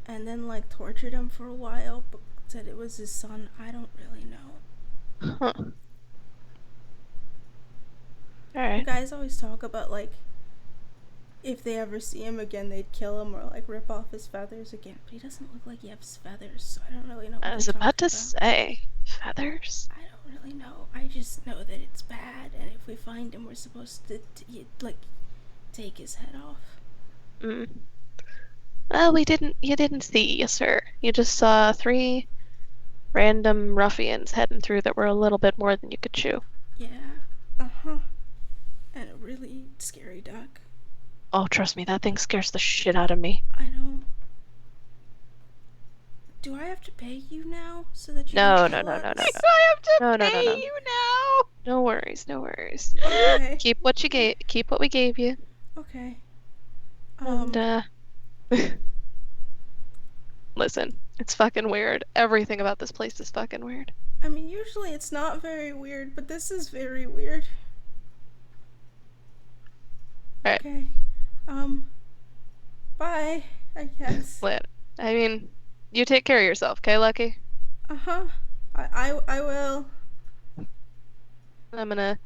then tortured him for a while, but said it was his son. I don't really know. Huh. You Alright. guys always talk about if they ever see him again, they'd kill him or rip off his feathers again. But he doesn't look like he has feathers, so I don't really know what I was they're about to talking say, feathers? I don't really know. I just know that it's bad, and if we find him, we're supposed to take his head off. Well, you didn't see, sir. You just saw 3 random ruffians heading through that were a little bit more than you could chew. Yeah. And a really scary duck. Oh, trust me, that thing scares the shit out of me. I know. Do I have to pay you now so that you No. can kill us? I have to No. pay you now. No worries. Okay. Keep what we gave you. Okay. And, listen, it's fucking weird. Everything about this place is fucking weird. I mean, usually it's not very weird, but this is very weird. Alright. Okay. Bye, I guess. I mean, you take care of yourself, okay, Lucky? I will. I'm gonna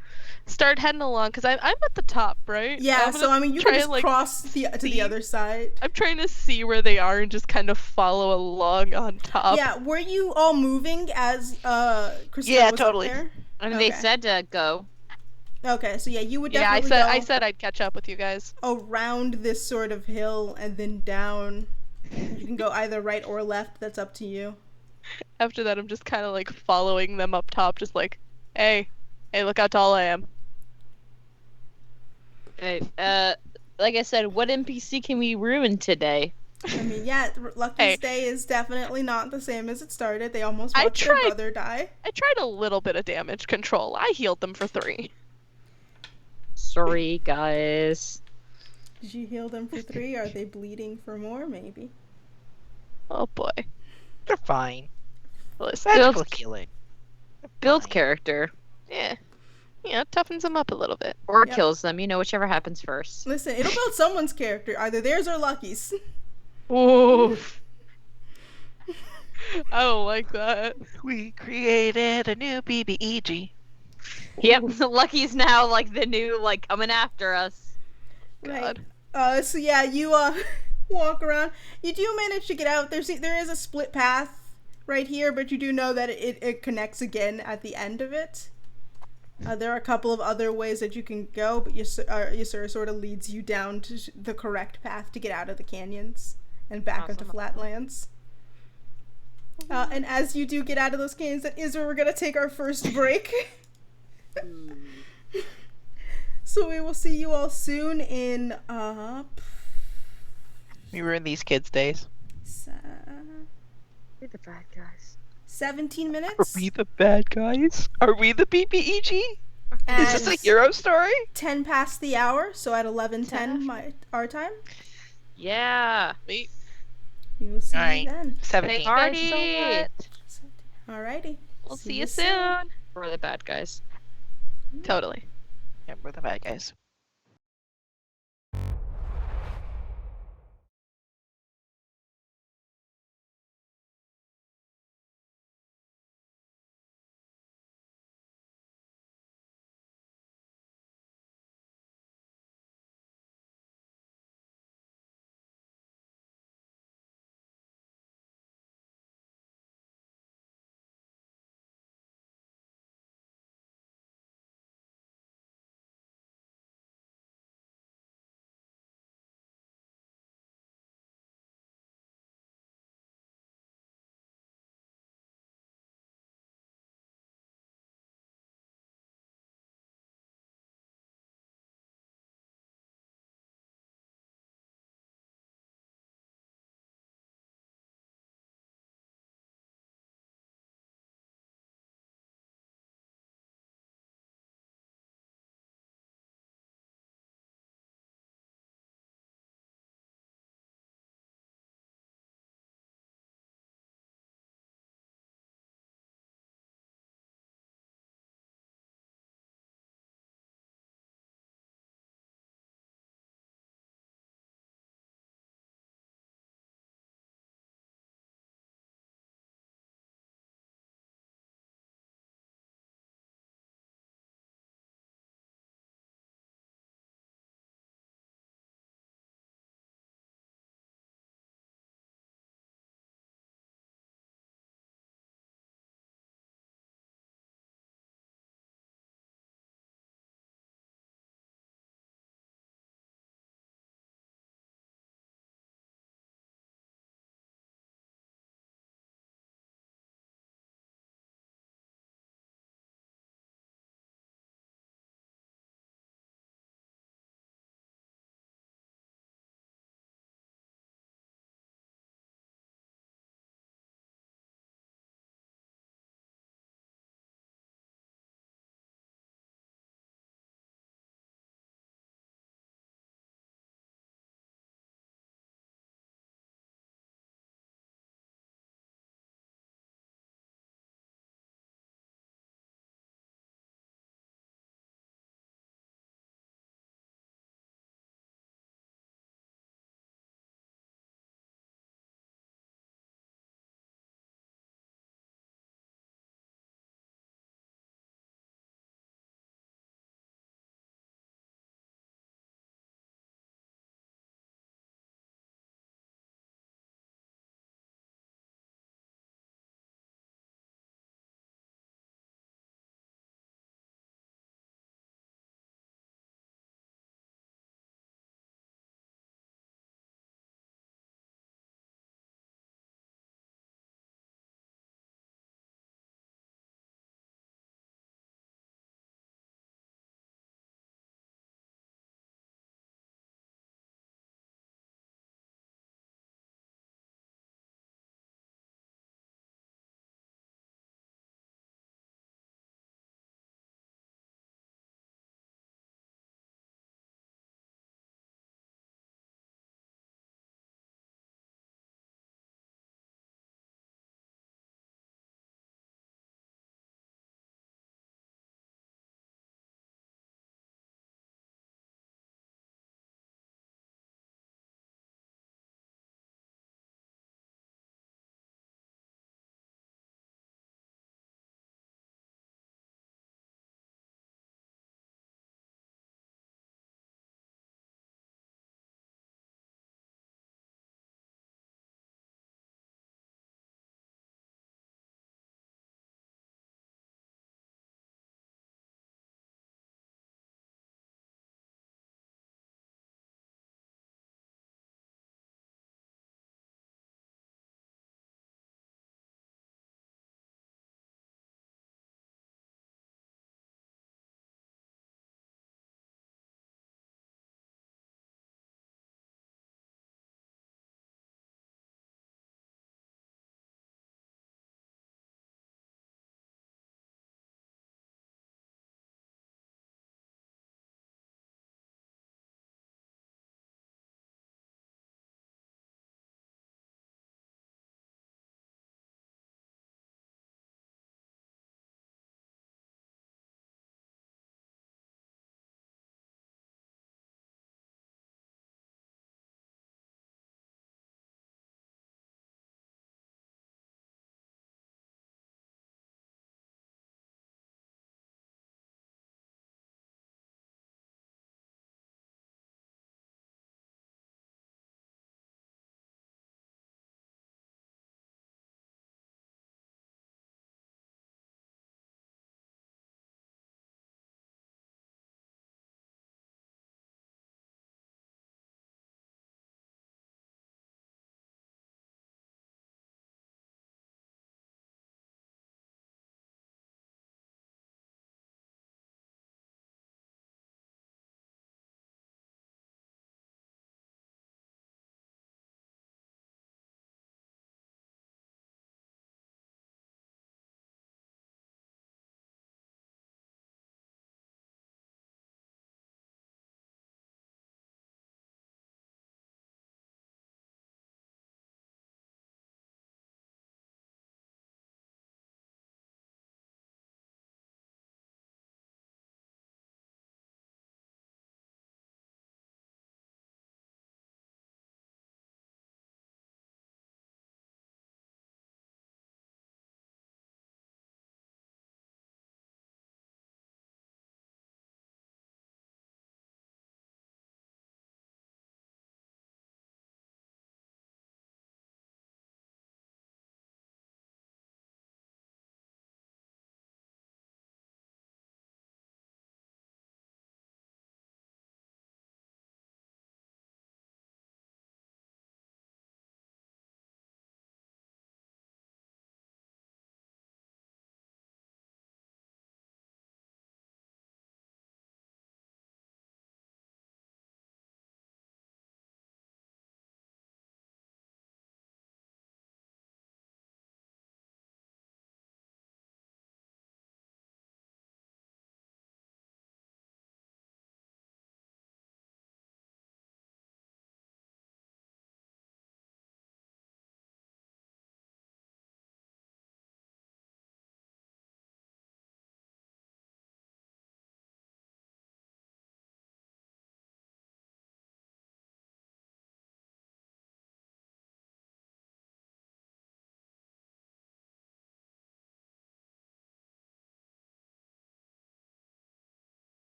start heading along, because I'm at the top, right? Yeah, so I mean, you can just and, cross to the other side. I'm trying to see where they are and just kind of follow along on top. Yeah, were you all moving as Christina Yeah, was totally. up there? I mean, Okay. they said to go. Okay, so yeah, you would Yeah, definitely I said I'd catch up with you guys. around this sort of hill and then down. You can go either right or left. That's up to you. After that, I'm just kind of following them up top, just hey, look how tall I am. Hey, like I said, what NPC can we ruin today? I mean, yeah, Lucky's Hey. day is definitely not the same as it started. They almost I watched their tried- brother die. I tried a little bit of damage control. I healed them for 3. Sorry, guys. Did you heal them for 3? Are they bleeding for more, maybe? Oh boy. They're fine. Listen, Magical healing. Builds Fine. character. yeah, toughens them up a little bit. Or Yep. kills them, whichever happens first. Listen, it'll build someone's character, either theirs or Lucky's. Oof. I don't like that. We created a new BBEG. Yep, Lucky's now the new coming after us. God. Right. So yeah, you walk around. You do manage to get out. There is a split path right here, but you do know that it connects again at the end of it. There are a couple of other ways that you can go, but Ysura sort of leads you down to the correct path to get out of the canyons and back into Awesome. flatlands. And as you do get out of those canyons, that is where we're gonna take our first break. So we will see you all soon in We ruined these kids' days. We're the bad guys. 17 Are minutes. we the bad guys? Are we the BBEG? Is this a And hero story? 10 past the hour, so at 11:10 our time. Yeah. Wait. We will see Alright. you then. 17. Party! Alrighty. We'll see you soon. We're the bad guys. Totally. Yeah, we're the bad guys.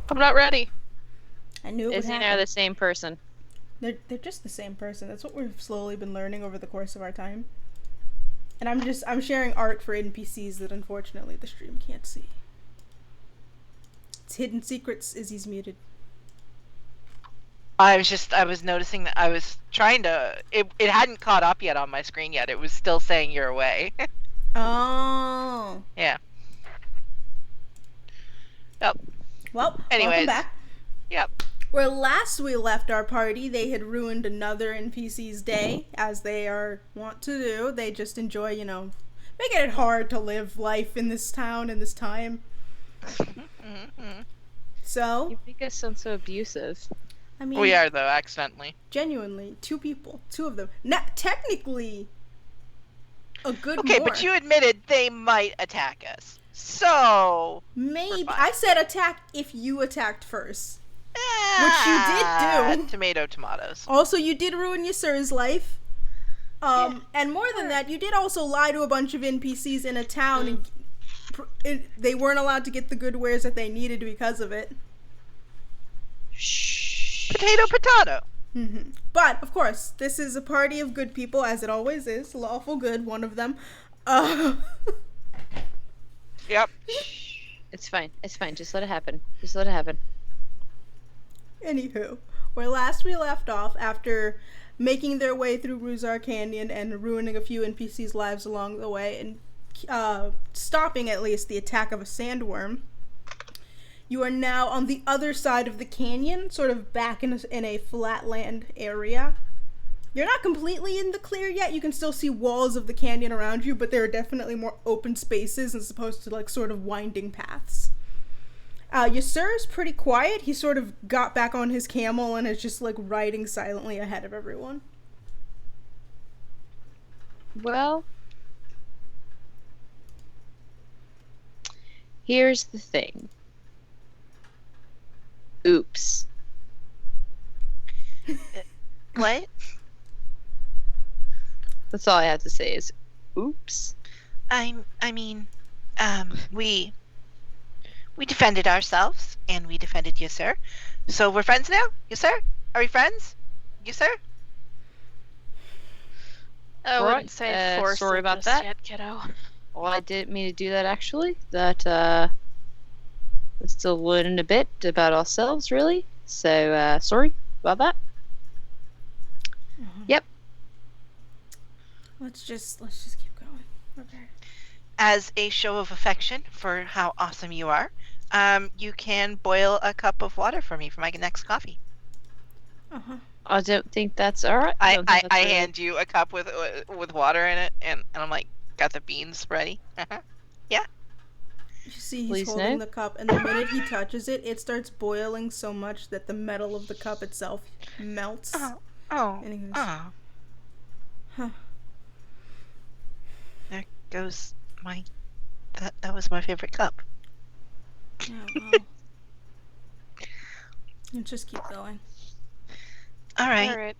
I'm not ready. I knew it would Izzy and I are happen. the same person. They're just the same person. That's what we've slowly been learning over the course of our time. And I'm sharing art for NPCs that unfortunately the stream can't see. It's hidden secrets. Izzy's muted. I was noticing that I was trying to. It hadn't caught up yet on my screen yet. It was still saying you're away. Oh. Yeah. Yep. Well, welcome Anyways. back. Yep. Where last we left our party, they had ruined another NPC's day, as they are wont to do. They just enjoy, making it hard to live life in this town in this time. Mm-hmm. So, You make us sound so abusive. I mean, We are though, accidentally. genuinely, two of them. Not technically a good Okay, more. but you admitted they might attack us. So Maybe. fine. I said attack if you attacked first. Which you did do. Tomatoes. Also, you did ruin Ysur's life. And more than that, you did also lie to a bunch of NPCs in a town, and they weren't allowed to get the good wares that they needed because of it. Shh. Potato. But, of course, this is a party of good people, as it always is. Lawful good, one of them. Yep. It's fine. It's fine. Just let it happen. Just let it happen. Anywho, where last we left off, after making their way through Ruzar Canyon and ruining a few NPCs' lives along the way, and stopping at least the attack of a sandworm, you are now on the other side of the canyon, sort of back in a flatland area. You're not completely in the clear yet. You can still see walls of the canyon around you, but there are definitely more open spaces as opposed to sort of winding paths. Ysir's pretty quiet. He sort of got back on his camel and is just riding silently ahead of everyone. Well, here's the thing. Oops. What? That's all I have to say is oops. I mean, we defended ourselves, and we defended you, sir. So we're friends now? You, sir? Are we friends? You, sir? I Right, wouldn't say force sorry it about just that. yet, kiddo. Well, I didn't mean to do that actually. That we're still learning a bit about ourselves, really. So sorry about that. Yep. Let's just keep going. Okay. As a show of affection for how awesome you are, you can boil a cup of water for me for my next coffee. I don't think that's all right. I don't think that's really- hand you a cup with water in it, and I'm like, got the beans ready. You see he's Please holding no. the cup, and the minute he touches it, it starts boiling so much that the metal of the cup itself melts. Oh, And he goes, oh. Huh. There goes my. That was my favorite cup. Yeah, well. Let's just keep going. All right. Alright.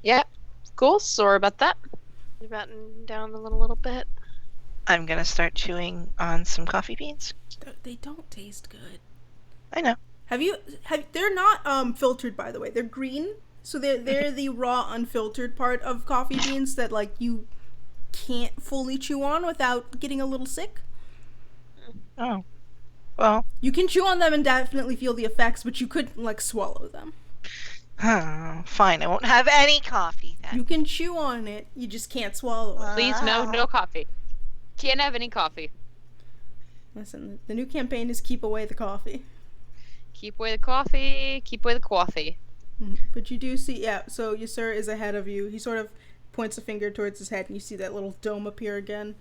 Yep. Cool. Sorry about that. You batten down a little bit. I'm gonna start chewing on some coffee beans. They don't taste good. I know. They're not filtered, by the way. They're green, so they're the raw unfiltered part of coffee beans that you can't fully chew on without getting a little sick. Oh. Well. You can chew on them and definitely feel the effects, but you couldn't swallow them. Fine. I won't have any coffee then. You can chew on it, you just can't swallow it. Please, no coffee. Can't have any coffee. Listen, the new campaign is keep away the coffee. Keep away the coffee. Keep away the coffee. But you do see, yeah, so Ysir is ahead of you. He sort of points a finger towards his head, and you see that little dome appear again.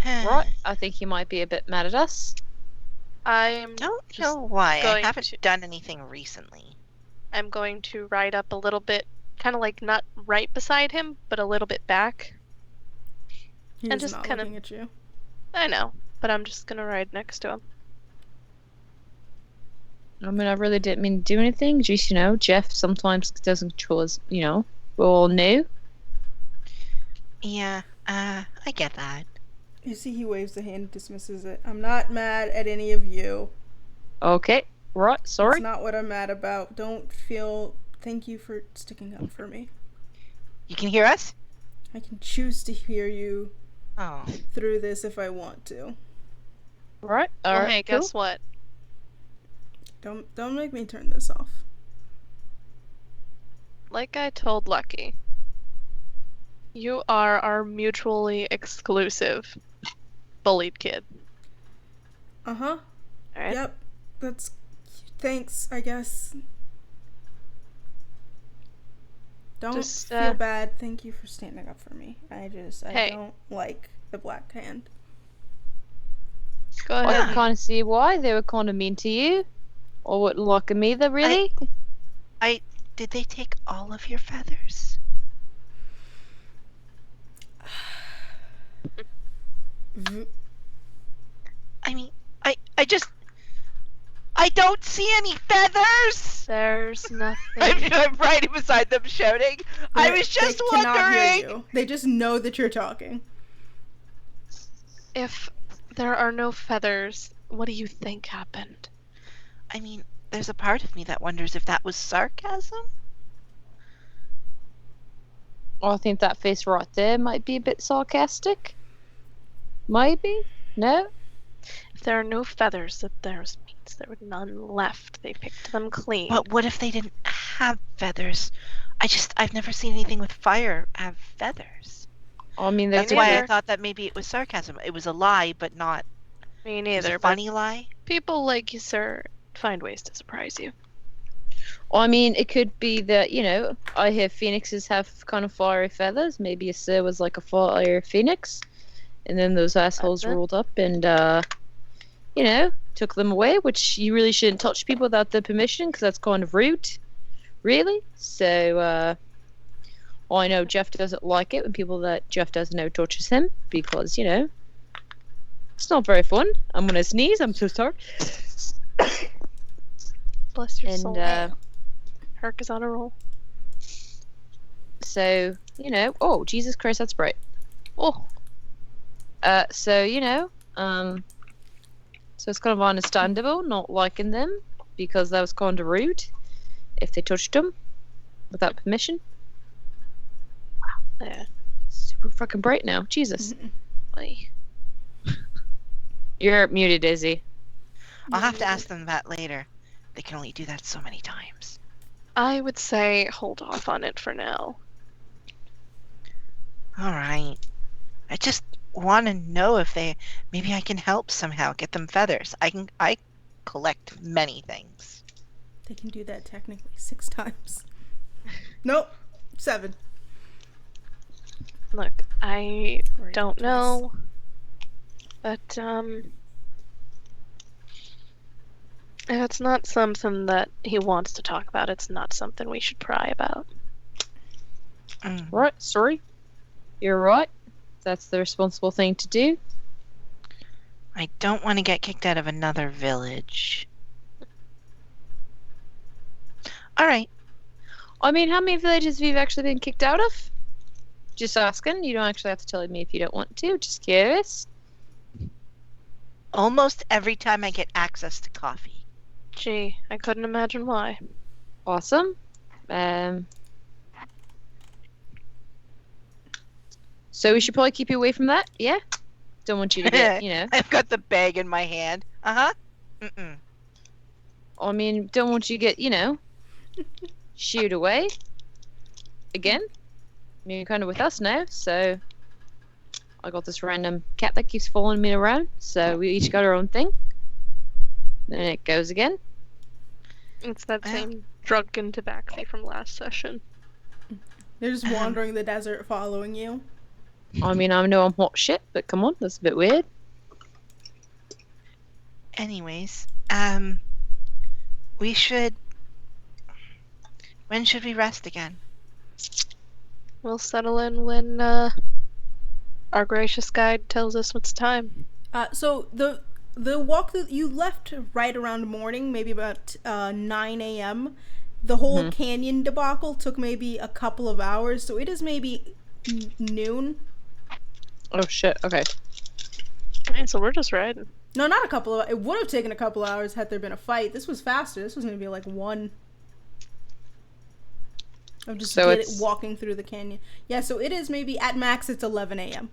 Right. I think he might be a bit mad at us. I'm Don't just know why. I going haven't to- done anything recently. I'm going to ride up a little bit, kind of not right beside him, but a little bit back. He's And just not kind of- looking at you. I know, but I'm just gonna ride next to him. I mean, I really didn't mean to do anything. Just, Jeff sometimes doesn't control his, we're all new. Yeah. I get that. You see he waves the hand and dismisses it. I'm not mad at any of you. Okay. Right. Sorry. That's not what I'm mad about. Don't feel. Thank you for sticking up for me. You can hear us? I can choose to hear you Oh. through this if I want to. Right. All Well, right. hey, Cool. guess what? Don't make me turn this off. Like I told Lucky, you are our mutually exclusive bullied kid. Uh-huh. Alright? Yep. That's... Thanks, I guess. Don't Just, feel bad. Thank you for standing up for me. I Hey. don't like the Black Hand. Go I ahead. can kind of see why they were kind of mean to you, or wouldn't like them either. Really. Did they take all of your feathers? I mean, I don't see any feathers! There's nothing. I'm right beside them shouting. I was just They cannot hear wondering! you. They just know that you're talking. If there are no feathers, what do you think happened? I mean, there's a part of me that wonders if that was sarcasm? I think that face right there might be a bit sarcastic. Maybe. No. If there are no feathers, that there's means there were none left. They picked them clean. But what if they didn't have feathers? I've never seen anything with fire have feathers. I mean, That's they why did. I thought that maybe it was sarcasm. It was a lie, but not Me it was neither, a funny lie. but people like you, sir, find ways to surprise you. I mean, it could be that, I hear phoenixes have kind of fiery feathers. Maybe a sir was like a fire phoenix. And then those assholes That's it. rolled up and, took them away, which you really shouldn't touch people without their permission, because that's kind of rude. Really? So, I know Jeff doesn't like it when people that Jeff doesn't know touches him, because, it's not very fun. I'm gonna sneeze, I'm so sorry. Bless your And, soul. Herc is on a roll. So, oh, Jesus Christ, that's bright. Oh, So it's kind of understandable not liking them, because that was kind of rude if they touched them without permission. yeah. Super fucking bright now. Jesus. Like, you're muted, Izzy. I'll have to ask them that later. They can only do that so many times. I would say hold off on it for now. Alright. I just want to know if maybe I can help somehow get them feathers. I collect many things. They can do that technically 6 times. Nope. 7. Look, I Or don't twice. know, but if it's not something that he wants to talk about, it's not something we should pry about. Right, sorry. You're right. That's the responsible thing to do. I don't want to get kicked out of another village. Alright. I mean, how many villages have you actually been kicked out of? Just asking. You don't actually have to tell me if you don't want to. Just curious. Almost every time I get access to coffee. Gee, I couldn't imagine why. Awesome. So we should probably keep you away from that, yeah? Don't want you to get, I've got the bag in my hand. Uh-huh. Mm-mm. I mean, don't want you to get, shooed away. Again. I mean, you're kind of with us now, so I got this random cat that keeps following me around, so we each got our own thing. Then it goes again. It's that Well. same drunken tabaxi from last session. They're just wandering the desert following you. I mean, I know I'm hot shit, but come on, that's a bit weird. Anyways, we should... When should we rest again? We'll settle in when our gracious guide tells us what's time. So the walk that you left right around morning, maybe about 9 a.m. The whole canyon debacle took maybe a couple of hours, so it is maybe noon. Oh shit, okay. Alright, so we're just riding. No, not a couple of. It would have taken a couple hours had there been a fight. This was faster. This was gonna be like one. Of just walking through the canyon. Yeah, so it is maybe at max. It's 11 a.m.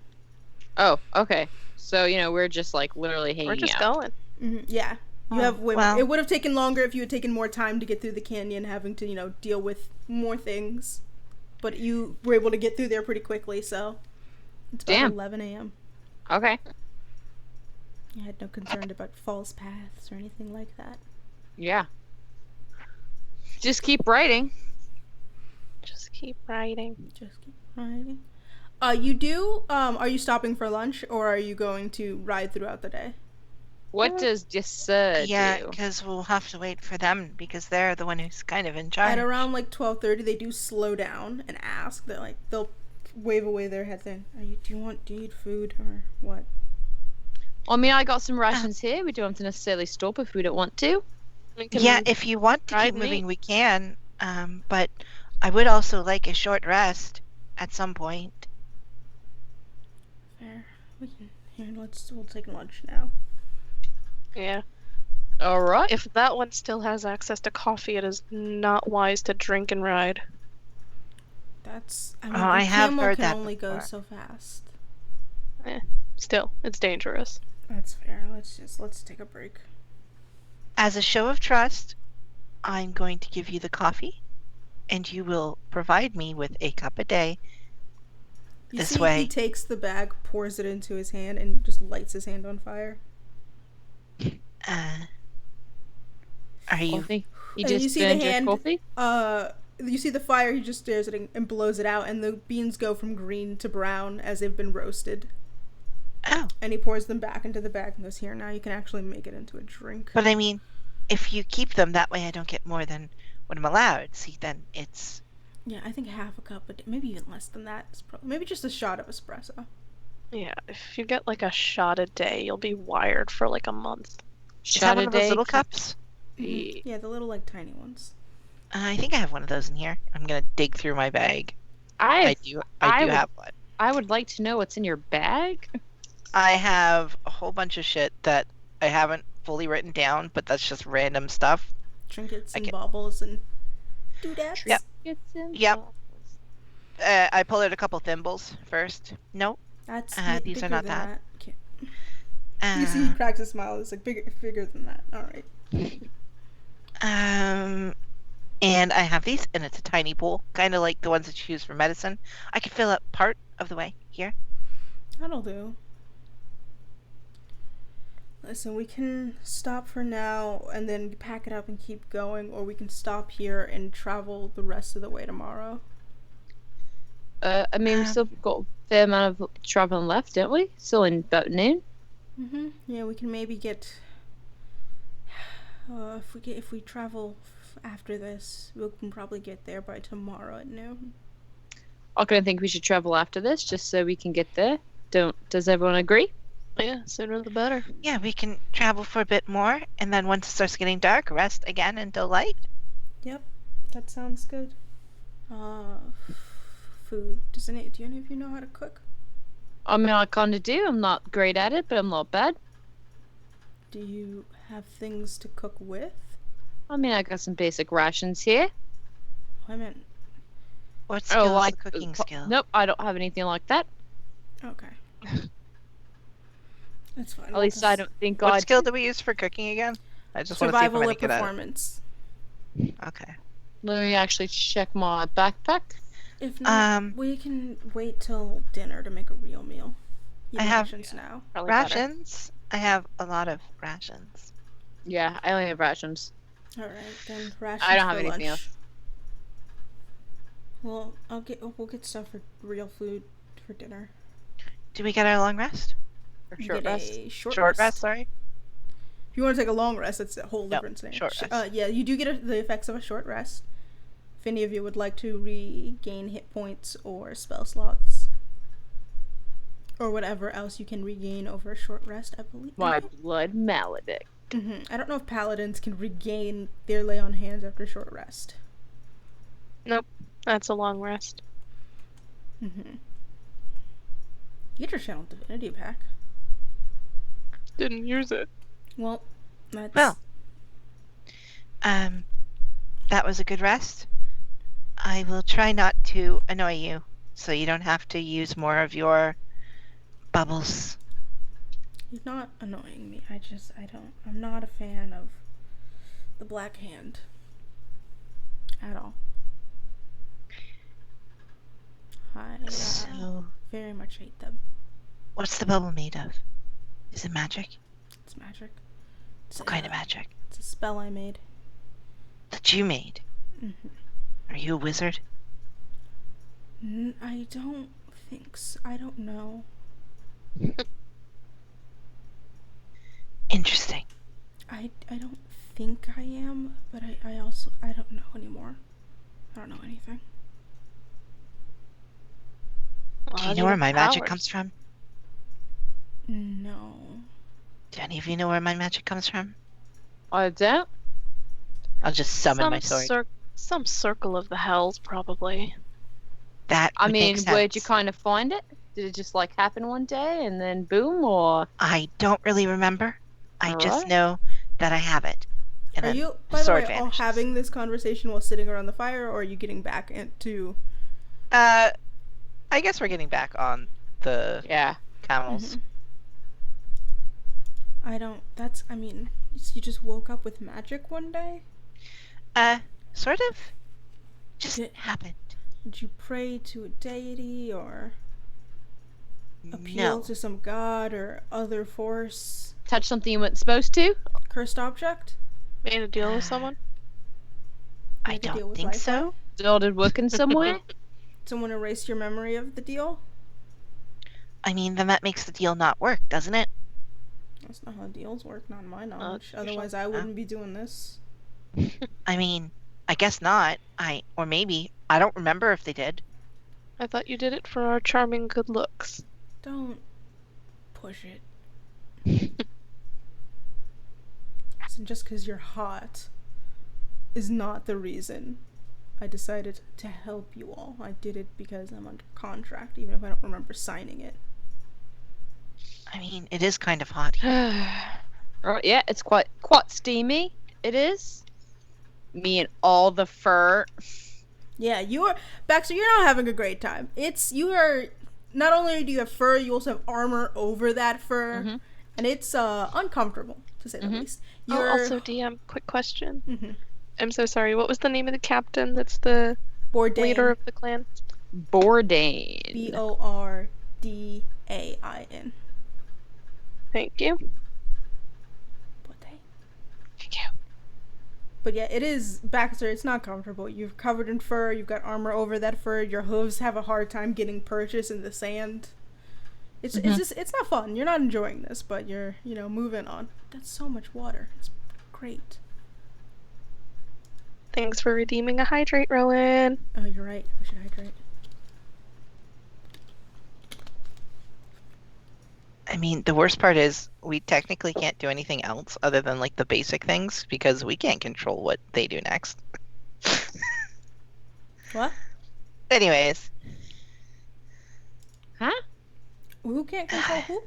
Oh, okay. So we're just like literally hanging out. We're just going. Yeah, you have way well. It would have taken longer if you had taken more time to get through the canyon, having to deal with more things. But you were able to get through there pretty quickly, so it's about 11 a.m. Okay. I had no concern about false paths or anything like that. Yeah. Just keep writing. Just keep riding. Just keep riding. You do, are you stopping for lunch, or are you going to ride throughout the day? What does Jessa Yeah, do? because we'll have to wait for them because they're the one who's kind of in charge. At around like 12:30, they do slow down and ask. They'll wave away their head saying, do you need food or what? I mean, I got some rations here. We don't have to necessarily stop if we don't want to. Yeah, if you want to ride keep and moving, eat. we can. But I would also like a short rest at some point. Fair. We'll take lunch now. Yeah. All right. If that one still has access to coffee, it is not wise to drink and ride. That's. I mean, Oh, I have camel heard can that only go before. so fast. Still, it's dangerous. That's fair. Let's take a break. As a show of trust, I'm going to give you the coffee, and you will provide me with a cup a day. This way. He takes the bag, pours it into his hand, and just lights his hand on fire. Are you? Coffee? You And just you see the burned your hand- coffee? You see the fire, he just stares at it and blows it out, and the beans go from green to brown as they've been roasted. Oh, And he pours them back into the bag and goes, here, now you can actually make it into a drink. but I mean, if you keep them that way, I don't get more than what I'm allowed. See, then it's. Yeah, I think half a cup a day, maybe even less than that. Maybe just a shot of espresso. Yeah, if you get like a shot a day, you'll be wired for like a month. Is that Shot one a of those day. little cups? Yeah, the little, tiny ones. I think I have one of those in here. I'm gonna dig through my bag. I do I would- have one. I would like to know what's in your bag. I have a whole bunch of shit that I haven't fully written down, but that's just random stuff. Trinkets and Okay. baubles and doodads. Yep. It's in Yep. bottles. I pulled out a couple thimbles first. Nope. That's These are bigger not than that. Okay. You see, he cracks a smile. It's like bigger than that. All right. And I have these, and it's a tiny bowl, kind of like the ones that you use for medicine. I could fill up part of the way here. That'll do. Listen, we can stop for now and then pack it up and keep going, or we can stop here and travel the rest of the way tomorrow. I mean, we've still got a fair amount of traveling left, don't we? Still in about noon. Yeah, we can maybe get. If we travel after this, we can probably get there by tomorrow at noon. I don't think we should travel after this, just so we can get there. Does everyone agree? Yeah, sooner the better. Yeah, we can travel for a bit more, and then once it starts getting dark, rest again until light. Yep, that sounds good. Food. Do any of you know how to cook? I mean, I kind of do. I'm not great at it, but I'm not bad. Do you have things to cook with? I mean, I got some basic rations here. I meant. What skills? like Cooking skills? Nope, I don't have anything like that. Okay. That's fine. At least I don't think What I. skill do we use for cooking again? I just want to see if I'm Survival gonna or get at it. performance. Okay. Let me actually check my backpack. If not, we can wait till dinner to make a real meal. I have- rations now. Probably better. Rations? I have a lot of rations. Yeah, I only have rations. All right, then rations. I don't have for anything lunch. else. Well, we'll get stuff for real food for dinner. Do we get our long rest? Or You short get rest. a short Short rest. rest, sorry. If you want to take a long rest, it's a whole No, different thing. short rest. Yeah, you do get the effects of a short rest. If any of you would like to regain hit points or spell slots, or whatever else you can regain over a short rest, I believe. My blood maledict. I don't know if paladins can regain their lay on hands after short rest. Nope, that's a long rest. Get your channel divinity pack. Didn't use it. Well, that's... Well, that was a good rest. I will try not to annoy you, so you don't have to use more of your bubbles. You're not annoying me. I'm not a fan of the Black Hand. At all. I So, very much hate them. what's the bubble made of? Is it magic? It's magic. What kind of magic? It's a spell I made. That you made? Mm-hmm. Are you a wizard? I don't think so. I don't know. Interesting. I don't think I am, but I also don't know anymore. I don't know anything. Do you know where my magic comes from? No. Do any of you know where my magic comes from? I don't. I'll just summon my sword. Some circle of the hells, probably. That I would mean, make where'd you sense. kind of find it? Did it just like happen one day and then boom, or? I don't really remember. I just Alright. know that I have it. And Are then you, by the sword way, all vanishes. having this conversation while sitting around the fire, or are you getting back into... I guess we're getting back on the Yeah. camels. I mean, you just woke up with magic one day? Sort of. Just Did- happened. Did you pray to a deity, or appeal No. to some god or other force? Touch something you weren't supposed to? Cursed object? Made a deal with someone? I Make a deal don't with think Wi-Fi? so. Started working somewhere? Someone erased your memory of the deal? I mean, then that makes the deal not work, doesn't it? That's not how deals work, not in my knowledge. usually. Otherwise, I wouldn't be doing this. I mean, I guess not. Or maybe. I don't remember if they did. I thought you did it for our charming good looks. Don't push it. Listen, just because you're hot is not the reason I decided to help you all. I did it because I'm under contract, even if I don't remember signing it. I mean, it is kind of hot here. Right, yeah, it's quite steamy. It is. Me and all the fur. Yeah, you are... Baxter, you're not having a great time. You are... Not only do you have fur, you also have armor over that fur. Mhm. And it's uncomfortable, to say the least. Oh, also, DM, quick question. Mhm. I'm so sorry. What was the name of the captain that's the Bourdain. leader of the clan? Bourdain. Bordain. Thank you. Bourdain. Thank you. But yeah, it is, Baxter, it's not comfortable. You're covered in fur, you've got armor over that fur, your hooves have a hard time getting purchased in the sand. It's just, it's not fun. You're not enjoying this, but you're, moving on. That's so much water. It's great. Thanks for redeeming a hydrate, Rowan. Oh, you're right. We should hydrate. I mean, the worst part is we technically can't do anything else other than like the basic things because we can't control what they do next. What? Anyways, Huh? Who can't control who?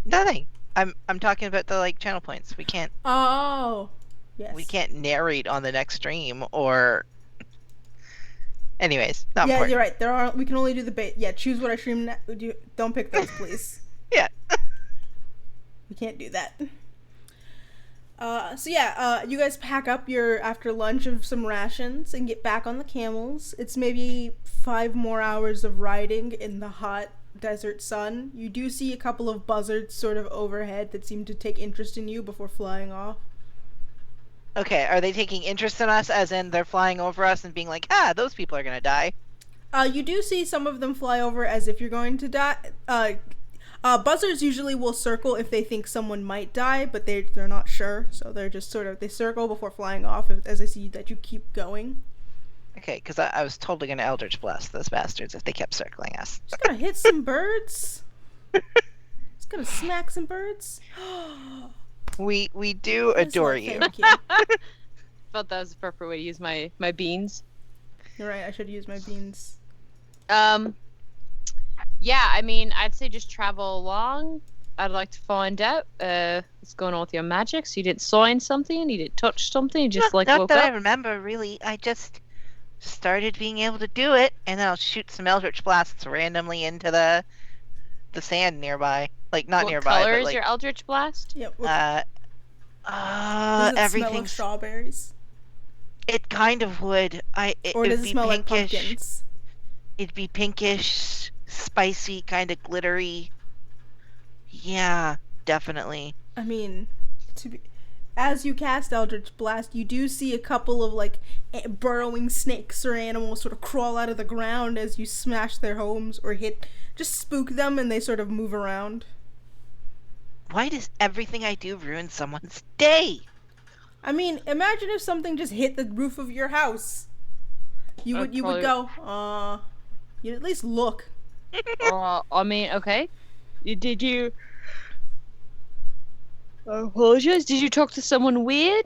nothing. I'm talking about the like channel points. We can't Oh, yes. we can't narrate on the next stream or. Anyways, not Yeah, important. you're right. We can only do the bait. Yeah, choose what I stream. Don't pick those, please. Yeah. We can't do that. You guys pack up your after lunch of some rations and get back on the camels. It's maybe 5 more hours of riding in the hot desert sun. You do see a couple of buzzards sort of overhead that seem to take interest in you before flying off. Okay, are they taking interest in us as in they're flying over us and being like, those people are gonna die? You do see some of them fly over as if you're going to die. Buzzards usually will circle if they think someone might die, but they're not sure, so they're just they circle before flying off as they see that you keep going. Okay, because I was totally gonna Eldritch Blast those bastards if they kept circling us. Just gonna hit some birds. Just gonna smack some birds. We do adore you. Thank you. Felt that was the appropriate way to use my beans. You're right, I should use my beans. Yeah, I mean, I'd say just travel along. I'd like to find out what's going on with your magic. So you didn't sign something, you didn't touch something, you just like Not woke that I up. remember, really. I just started being able to do it, and then I'll shoot some Eldritch Blasts randomly into the sand nearby. Like, not What nearby, color but is like, your Eldritch Blast? Yep. does Does it smell of everything's. strawberries? It kind of would. It Or would does it be smell like pinkish. pumpkins? It'd be pinkish, spicy, kind of glittery. Yeah, definitely. I mean, as you cast Eldritch Blast, you do see a couple of like burrowing snakes or animals sort of crawl out of the ground as you smash their homes or just spook them, and they sort of move around. Why does everything I do ruin someone's day? I mean, imagine if something just hit the roof of your house. You would go, you'd at least look. I mean, okay. Did you? I apologize. Did you talk to someone weird?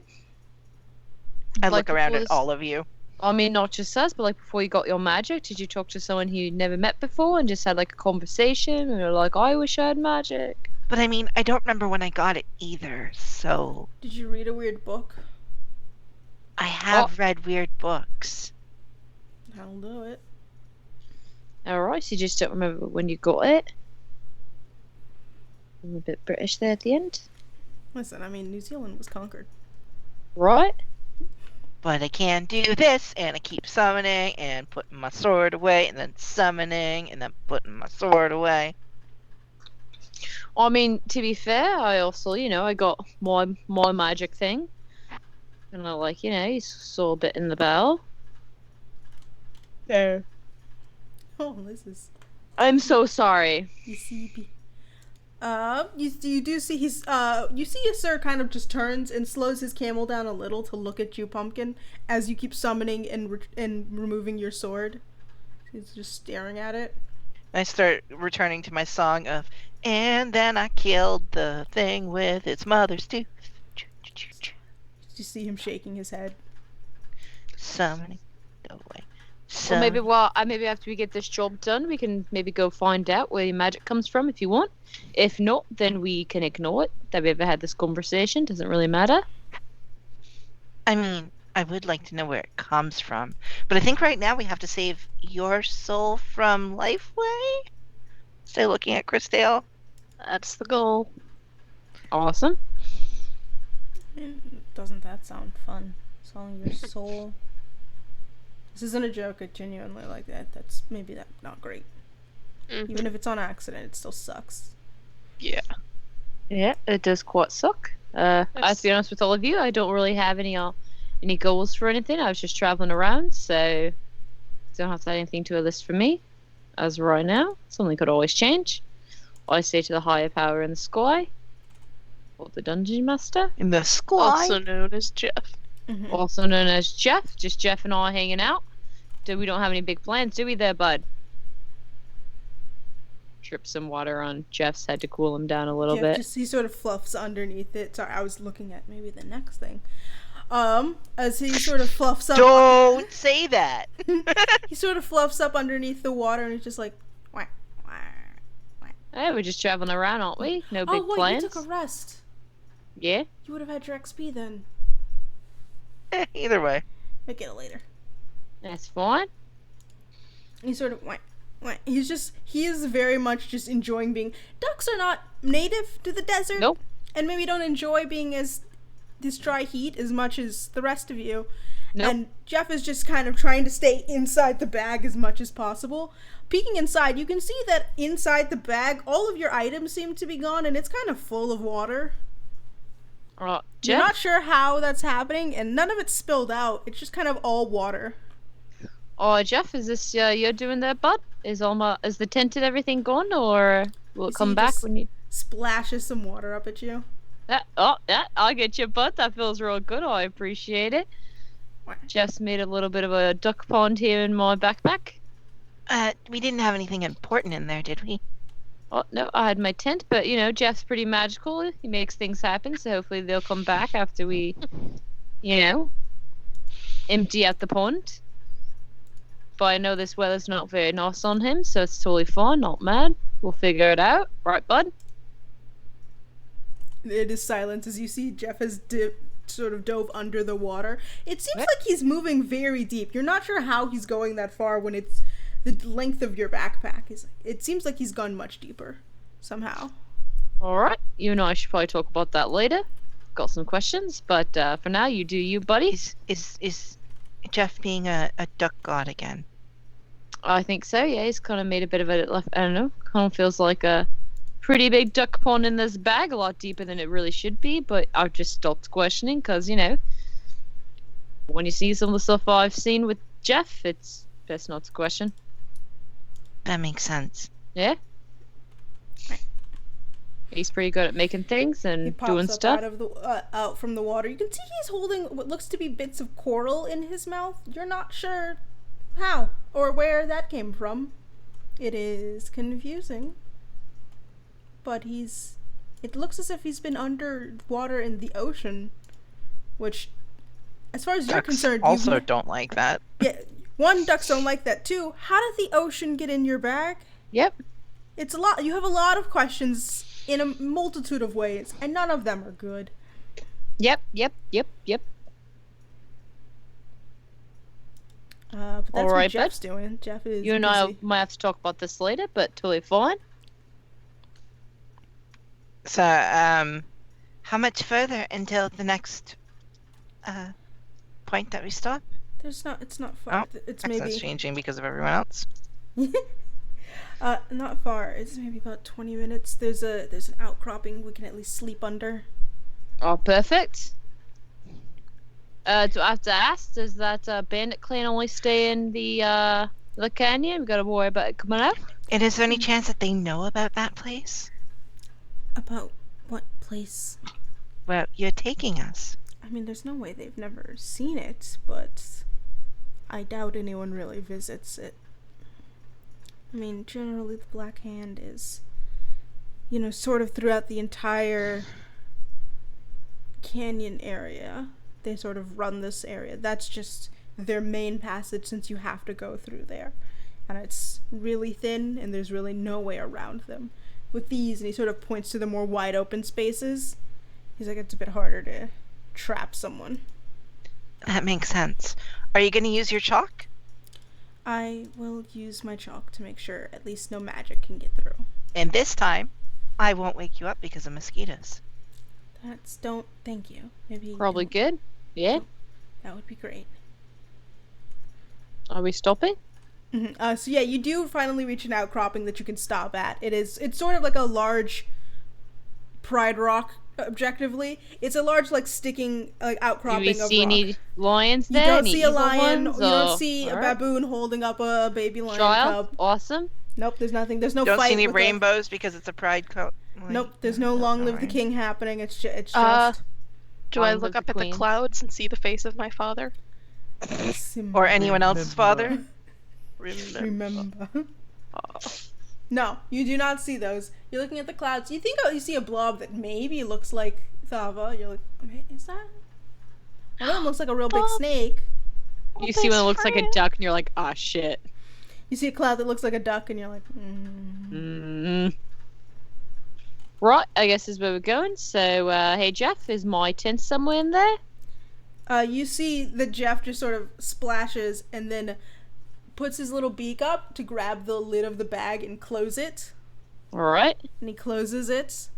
I Like look around before at this- all of you. I mean, not just us, but like before you got your magic, did you talk to someone who you'd never met before and just had like a conversation? And you're like, I wish I had magic. But I mean, I don't remember when I got it either, so Did you read a weird book? I have read weird books. I'll do it. Alright, so you just don't remember when you got it? I'm a bit British there at the end. Listen, I mean, New Zealand was conquered. Right? But I can do this, and I keep summoning, and putting my sword away, and then summoning, and then putting my sword away. I mean, to be fair, I also, I got my magic thing. And I like, you saw a bit in the bell. There. Oh, this is I'm so sorry. ECB. You do see you see Sir kind of just turns and slows his camel down a little to look at you, Pumpkin, as you keep summoning and removing your sword. He's just staring at it. I start returning to my song of, and then I killed the thing with its mother's tooth. You see him shaking his head. Summoning away. Well, maybe after we get this job done, we can maybe go find out where your magic comes from if you want. If not, then we can ignore it. That we ever had this conversation doesn't really matter. I mean, I would like to know where it comes from, but I think right now we have to save your soul from Lifeway. Still looking at Chrisdale. That's the goal. Awesome. Doesn't that sound fun? Selling your soul. This isn't a joke. I genuinely like that. That's not great. Mhm. Even if it's on accident, it still sucks. Yeah. Yeah, it does quite suck. I have to be honest with all of you, I don't really have any goals for anything. I was just traveling around, so don't have to add anything to a list for me. As of right now, something could always change. I say to the higher power in the sky, or the dungeon master, In the sky. Also known as Jeff. Mm-hmm. also known as Jeff. Just Jeff and I hanging out. We don't have any big plans, do we there, bud? Drip some water on Jeff's head to cool him down a little bit. He sort of fluffs underneath it. Sorry, I was looking at maybe the next thing. As he sort of fluffs up. Don't say that. He sort of fluffs up underneath the water, and he's just like, wah, wah, wah. Hey, we're just traveling around, aren't we? No big Oh wait, plans. you took a rest. Yeah. You would have had your XP then. Either way. I'll get it later. That's fine. He sort of wah, wah. He is very much just enjoying being. Ducks are not native to the desert. Nope. And maybe don't enjoy being this dry heat as much as the rest of you. Nope. And Jeff is just kind of trying to stay inside the bag as much as possible. Peeking inside, you can see that inside the bag, all of your items seem to be gone, and it's kind of full of water. Alright, You're Jeff. not sure how that's happening, and none of it's spilled out. It's just kind of all water. Oh, Jeff, is this you're doing there, bud? Is the tent and everything gone, or will You it see come he back just when you? splashes some water up at you. Yeah, I'll get you, bud. That feels real good. I appreciate it. Jeff's made a little bit of a duck pond here in my backpack. We didn't have anything important in there, did we? Oh, no, I had my tent, but, Jeff's pretty magical. He makes things happen, so hopefully they'll come back after we, empty out the pond. But I know this weather's not very nice on him, so it's totally fine, not mad. We'll figure it out. Right, bud? It is silence as you see Jeff has sort of dove under the water. It seems like he's moving very deep. You're not sure how he's going that far when it's the length of your backpack. It seems like he's gone much deeper somehow. Alright, you and I should probably talk about that later. Got some questions, but for now, you do you, buddy. Is Jeff being a duck god again? I think so, yeah. He's kind of made a bit of a, I don't know, kind of feels like a pretty big duck pond in this bag, a lot deeper than it really should be, but I've just stopped questioning because, you know, when you see some of the stuff I've seen with Jeff, it's best not to question. That makes sense. Yeah? He's pretty good at making things and He pops doing up stuff. out from the water. You can see he's holding what looks to be bits of coral in his mouth. You're not sure how or where that came from. It is confusing. But it looks as if he's been underwater in the ocean, which, as far as you're Ducks concerned, also don't like that. Yeah, one, ducks don't like that. Two, how did the ocean get in your bag? Yep. It's a lot. You have a lot of questions in a multitude of ways, and none of them are good. Yep. But that's All right, what Jeff's doing. Jeff is You and busy. I might have to talk about this later, but totally fine. So, how much further until the next point that we stop? It's not far. Oh, It's accent's maybe changing because of everyone else. not far. It's maybe about 20 minutes. There's an outcropping we can at least sleep under. Oh, perfect. Do I have to ask, does that bandit clan only stay in the canyon? We gotta worry about it coming out? And is there any chance that they know about that place? About what place? Well, you're taking us. I mean, there's no way they've never seen it, but I doubt anyone really visits it. I mean, generally the Black Hand is, sort of throughout the entire canyon area. They sort of run this area. That's just their main passage since you have to go through there. And it's really thin, and there's really no way around them. With these, and he sort of points to the more wide open spaces, he's like, it's a bit harder to trap someone. That makes sense. Are you going to use your chalk? I will use my chalk to make sure at least no magic can get through. And this time, I won't wake you up because of mosquitoes. Thank you. Maybe Probably good. Yeah. that would be great. Are we stopping? Mm-hmm. So yeah, you do finally reach an outcropping that you can stop at. It's sort of like a large pride rock, objectively. It's a large, sticking, outcropping Do we of see rock. any lions You there? don't Any see a evil lion. ones, You don't or- see a Alright. baboon holding up a baby lion Child? cub. Awesome. Nope, there's nothing. There's no Don't fight see any with rainbows because it's a pride coat. Nope, there's no long live the king happening. It's just Do I Long look live up the at the queen. clouds and see the face of my father? Or anyone else's father. Remember. No, you do not see those. You're looking at the clouds. You think you see a blob that maybe looks like Thava. You're like, "Wait, is that? One of them looks like a real big Bob. snake. You see when it looks like a duck and you're like, ah, shit. You see a cloud that looks like a duck, and you're like, Right, I guess is where we're going. So, hey Jeff, is my tent somewhere in there? You see that Jeff just sort of splashes and then puts his little beak up to grab the lid of the bag and close it. Alright. And he closes it,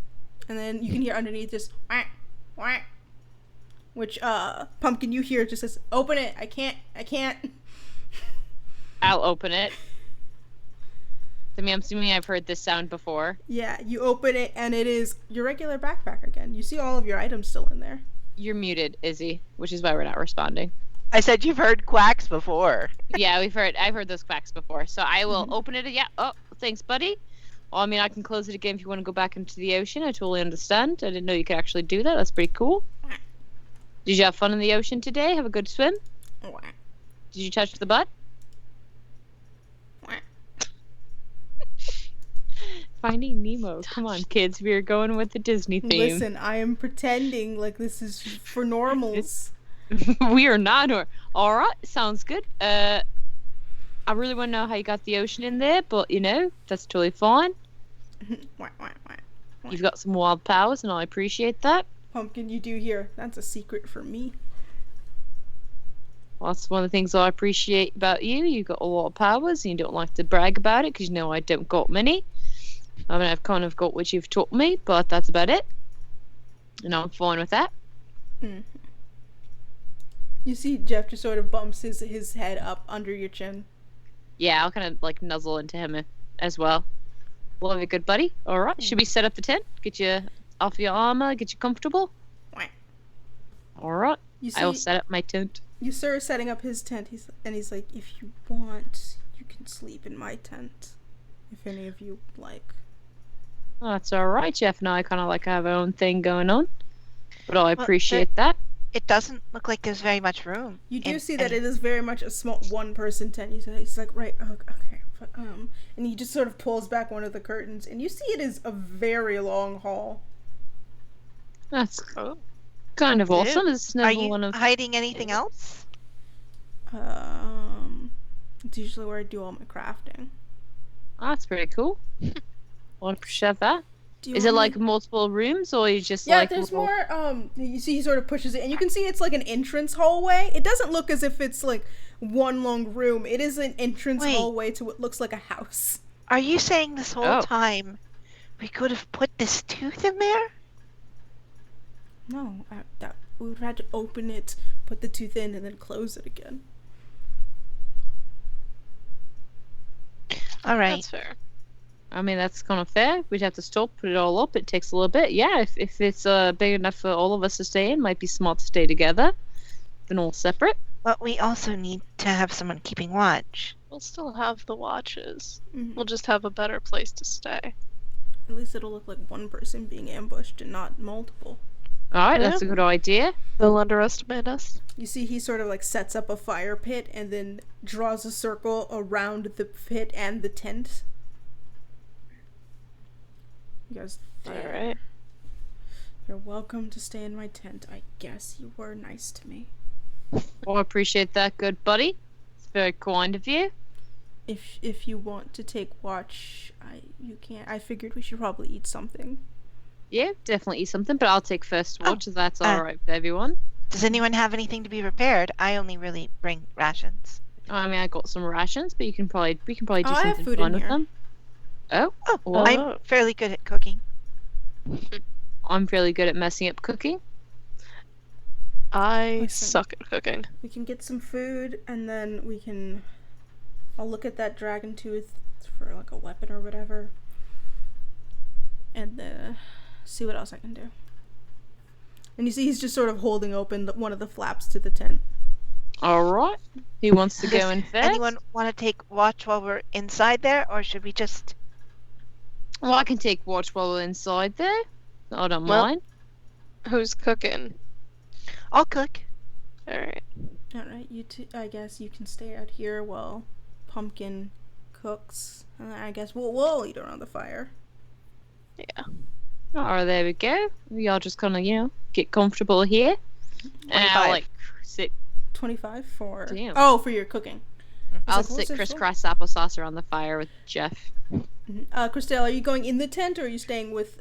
and then you can hear underneath just whack, whack. Which, Pumpkin, you hear just says, open it, I can't. I'll open it. I mean, I'm assuming I've heard this sound before. Yeah, you open it, and it is your regular backpack again. You see all of your items still in there. You're muted, Izzy, which is why we're not responding. I said you've heard quacks before. Yeah, I've heard those quacks before. So I will open it. Yeah. Oh, thanks, buddy. Well, I mean, I can close it again if you want to go back into the ocean. I totally understand. I didn't know you could actually do that. That's pretty cool. Did you have fun in the ocean today? Have a good swim? Whack, Did you touch the butt? whack. Finding Nemo. Come on, kids. We're going with the Disney theme. Listen, I am pretending like this is for normals. We are not. All right. Sounds good. I really want to know how you got the ocean in there, but that's totally fine. Whack, whack, whack. You've got some wild powers, and I appreciate that. Pumpkin, you do hear, that's a secret for me. Well, that's one of the things I appreciate about you. You've got a lot of powers, and you don't like to brag about it, because you know I don't got many. I mean, I've kind of got what you've taught me, but that's about it. And I'm fine with that. Mm. You see Jeff just sort of bumps his head up under your chin. Yeah, I'll kind of like nuzzle into him as well. Well, have a good buddy. All right, should we set up the tent? Get you off your armor, get you comfortable. Wah. All right, You see, I will set up my tent. you sir are setting up his tent. He's like, if you want, you can sleep in my tent. If any of you like. Oh, that's all right. Jeff and I kind of like have our own thing going on, but I Well, appreciate that. It doesn't look like there's very much room. You do in see that any- it is very much a small one-person tent. He's like, right, okay. But, and he just sort of pulls back one of the curtains, and you see it is a very long hall. That's Oh. kind of Ew. awesome. It's Are never you one of. hiding anything else? It's usually where I do all my crafting. Oh, that's pretty cool. I appreciate that. Do you Is it want like me- multiple rooms, or you just Yeah, like there's little- more. You see, he sort of pushes it, and you can see it's like an entrance hallway. It doesn't look as if it's like one long room. It is an entrance Wait. hallway to what looks like a house. Are you saying this whole Oh. time we could have put this tooth in there? No, that we would have had to open it, put the tooth in, and then close it again. All right. That's fair. I mean, that's kind of fair. We'd have to stop, put it all up. It takes a little bit. Yeah, if it's big enough for all of us to stay in, might be smart to stay together than all separate. But we also need to have someone keeping watch. We'll still have the watches. Mhm. We'll just have a better place to stay. At least it'll look like one person being ambushed and not multiple. All right, that's a Yeah. good idea. They'll underestimate us. You see, he sort of like sets up a fire pit and then draws a circle around the pit and the tent. You guys, Alright. you're welcome to stay in my tent. I guess you were nice to me. Well, I appreciate that, good buddy. It's very kind of you. If you want to take watch, you can't. I figured we should probably eat something. Yeah, definitely eat something, but I'll take first watch if that's uh, all right with everyone. Does anyone have anything to be prepared? I only really bring rations. I mean, I got some rations, but we can probably do Oh, I have something food fun in with here. them. Oh, Oh, well, I'm fairly good at cooking. I'm really good at messing up cooking. I Listen. suck at cooking. We can get some food, and then we can. I'll look at that dragon tooth for like a weapon or whatever, and see what else I can do. And you see, he's just sort of holding open one of the flaps to the tent. All right. Who wants to Does go in first? anyone want to take watch while we're inside there, or should we just... Well, I can take watch while we're inside there. I don't Well- mind. Who's cooking? I'll cook. Alright. All right, you two. I guess you can stay out here while Pumpkin cooks, and I guess we'll eat around the fire. Yeah. Oh, there we go. We all just kind of, get comfortable here. And I'll, 25. like, sit 25 for. Damn. Oh, for your cooking. I'll like, what's sit this for? crisscross applesauce around the fire with Jeff. Christelle, are you going in the tent or are you staying with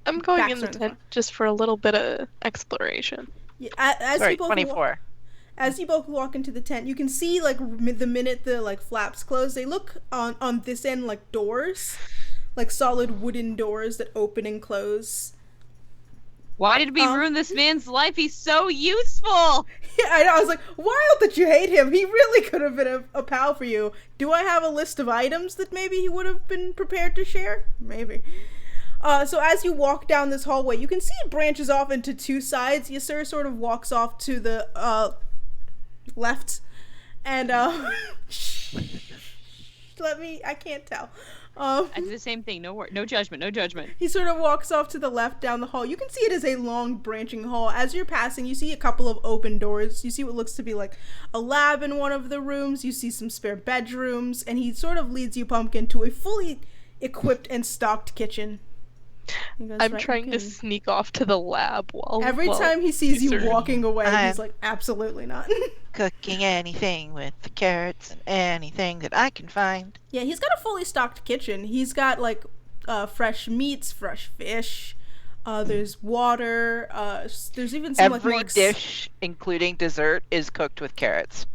I'm going Backs in the are in the tent just for a little bit of exploration. Yeah, as Sorry, you both 24. as you both walk into the tent, you can see like the minute the like flaps close, they look on this end like doors, like solid wooden doors that open and close. Why did we Um, ruin this man's life? He's so useful! Yeah, I know. I was like, wild that you hate him. He really could have been a pal for you. Do I have a list of items that maybe he would have been prepared to share? Maybe. So as you walk down this hallway, you can see it branches off into two sides. Yasir sort of walks off to the left, and I can't tell. I do the same thing. No judgment. No judgment. He sort of walks off to the left down the hall. You can see it is a long branching hall. As you're passing, you see a couple of open doors. You see what looks to be like a lab in one of the rooms. You see some spare bedrooms, and he sort of leads you, Pumpkin, to a fully equipped and stocked kitchen. He goes, I'm "Right, trying you to can-" sneak off to the lab while Every while time he sees you Yasir- walking away, I'm- he's like, absolutely not. Cooking anything with the carrots and anything that I can find. Yeah, he's got a fully stocked kitchen. He's got like fresh meats, fresh fish. There's water. There's even some Every like more dish, including dessert, is cooked with carrots.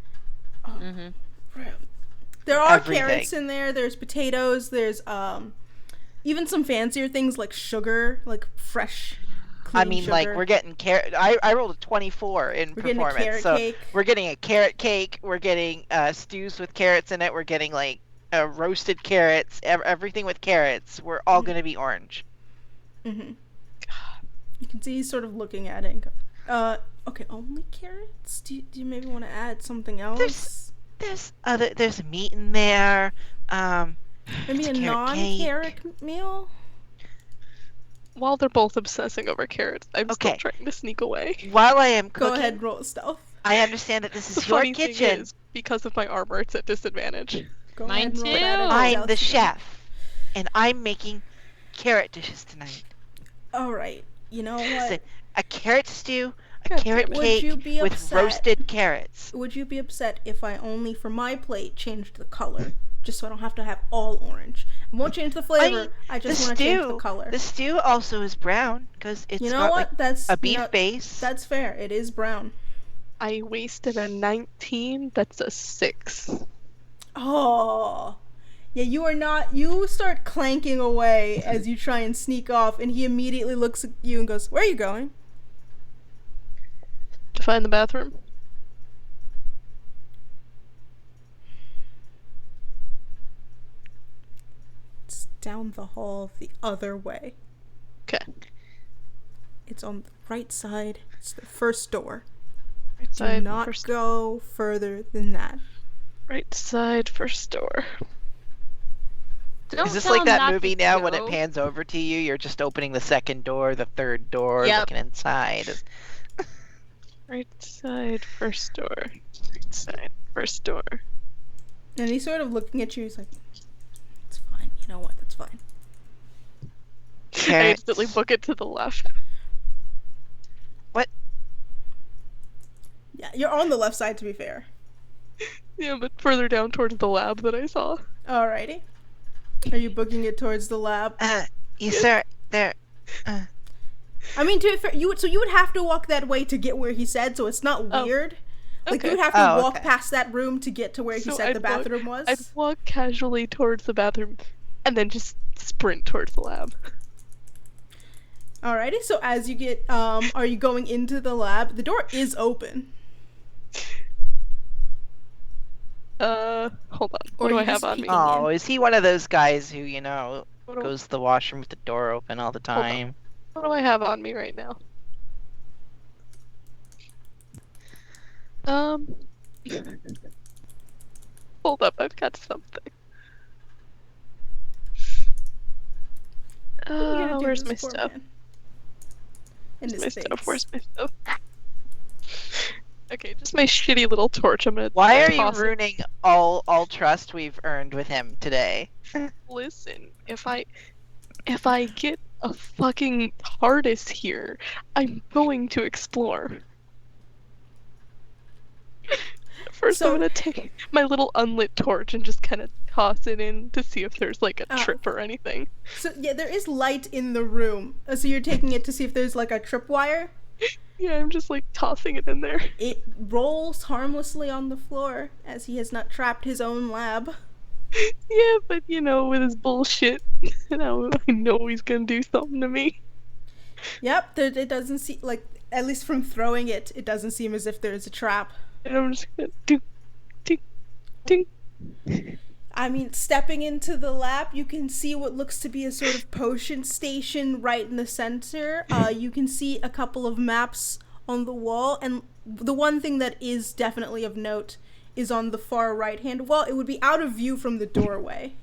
Mm-hmm. There are Everything. carrots in there. There's potatoes. There's even some fancier things like sugar, like fresh, clean I mean, sugar. like, we're getting carrot. I rolled a 24 in We're getting a performance, carrot so cake. we're getting a carrot cake. We're getting stews with carrots in it. We're getting like roasted carrots. Everything with carrots. We're all gonna be orange. Mm-hmm. You can see he's sort of looking at it. And go, okay, only carrots? Do you maybe want to add something else? There's meat in there. Maybe a carrot non-carrot meal? While they're both obsessing over carrots, I'm still Okay. trying to sneak away. While I am cooking, Go ahead, roll stealth. I understand that this The is your funny thing kitchen. is, because of my armor, it's at disadvantage. Go Mine ahead and roll too. that as I'm stealth the again. chef, and I'm making carrot dishes tonight. All right. You know Listen, what? a carrot stew, a God carrot damn it. Would you cake be with upset? roasted carrots. Would you be upset if I only, for my plate, changed the color? Just so I don't have to have all orange. I won't change the flavor. I just want to change the color. The stew also is brown because it's You know got what? like That's a beef you know, base. That's fair. It is brown. I wasted a 19. That's a 6. Oh. Yeah, you are not. You start clanking away as you try and sneak off, and he immediately looks at you and goes, "Where are you going?" To find the bathroom. It's down the hall the other way. Okay. It's on the right side. It's the first door. Right Do side, not first, go further than that. right side, first door. Don't Is this tell like him that not to movie now when it go. pans over to you? You're just opening the second door, the third door, Yep. looking inside. Right side, first door. Right side, first door. And he's sort of looking at you. He's like, "It's fine. You know what? That's fine." I Carrots. instantly book it to the left. Yeah, you're on the left side, to be fair. Yeah, but further down towards the lab that I saw. Alrighty. Are you booking it towards the lab? Yes, sir. There. I mean, to be fair, you would have to walk that way to get where he said, so it's not Oh, weird. Like okay. you would have to Oh, walk okay. past that room to get to where he So said I'd the bathroom was. I'd walk casually towards the bathroom and then just sprint towards the lab. Alrighty. So as you get, are you going into the lab? The door is open. Hold on. Or What do you I have just on me? peeking. Oh, is he one of those guys who, What do, goes to the washroom with the door open all the Hold on. time? what do I have on me right now? Hold up, I've got something. What are you gonna do Where's to my this poor stuff? man? In his My face. stuff. Where's my stuff? Okay, just my shitty little torch. I'm gonna. Why are you toss it. ruining all trust we've earned with him today? Listen, if I get a fucking TARDIS here, I'm going to explore. First, So- I'm gonna take my little unlit torch and just kind of toss it in to see if there's like a Oh. trip or anything. So yeah, there is light in the room. So you're taking it to see if there's like a tripwire. Yeah, I'm just like tossing it in there. It rolls harmlessly on the floor as he has not trapped his own lab. Yeah, but with his bullshit, I know he's gonna do something to me. Yep, it doesn't seem like, at least from throwing it, it doesn't seem as if there's a trap. And I'm just gonna do, ding, ding. I mean, stepping into the lab, you can see what looks to be a sort of potion station right in the center. You can see a couple of maps on the wall, and the one thing that is definitely of note is on the far right-hand wall. It would be out of view from the doorway.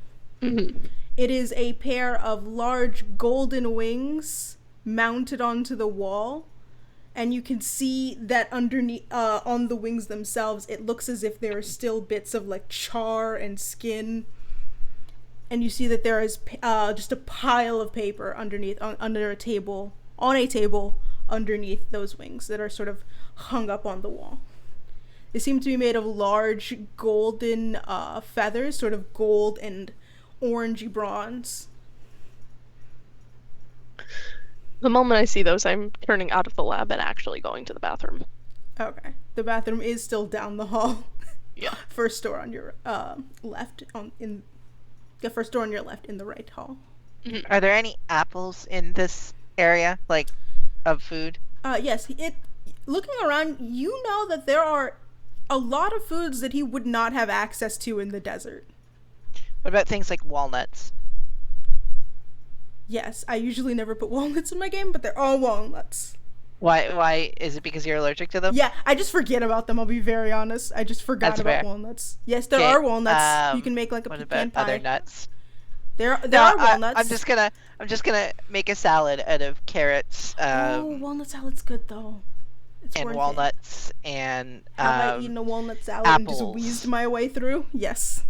Mm-hmm. It is a pair of large golden wings mounted onto the wall, and you can see that underneath, on the wings themselves, it looks as if there are still bits of like char and skin. And you see that there is just a pile of paper underneath, under a table, on a table underneath those wings that are sort of hung up on the wall. They seem to be made of large golden feathers, sort of gold and orangey bronze. The moment I see those, I'm turning out of the lab and actually going to the bathroom. Okay. The bathroom is still down the hall. Yeah. First door on your left the first door on your left in the right hall. Are there any apples in this area, like, of food? Yes, looking around, you know that there are a lot of foods that he would not have access to in the desert. What about things like walnuts? Yes, I usually never put walnuts in my game, but they're all walnuts. Why is it because you're allergic to them? Yeah, I just forget about them, I'll be very honest. I just forgot That's about fair. walnuts. Yes, there Okay, are walnuts. You can make like a What pecan about pie. other nuts? There No, are walnuts. I'm just gonna make a salad out of carrots, walnut salad's good though. It's and worth walnuts and it. Have I eaten a walnut salad and just apples. wheezed my way through? Yes.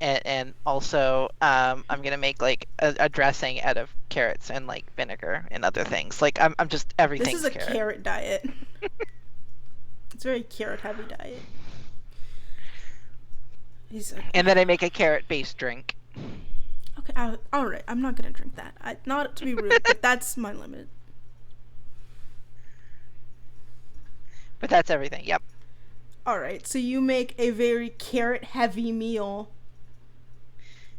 and also I'm gonna make like a dressing out of carrots and like vinegar and other things. Like I'm just everything's This is a carrot. carrot diet. It's a very carrot heavy diet. And then I make a carrot based drink. Okay, alright, I'm not gonna drink that. Not to be rude, but that's my limit. But that's everything. Yep. Alright, so you make a very carrot heavy meal.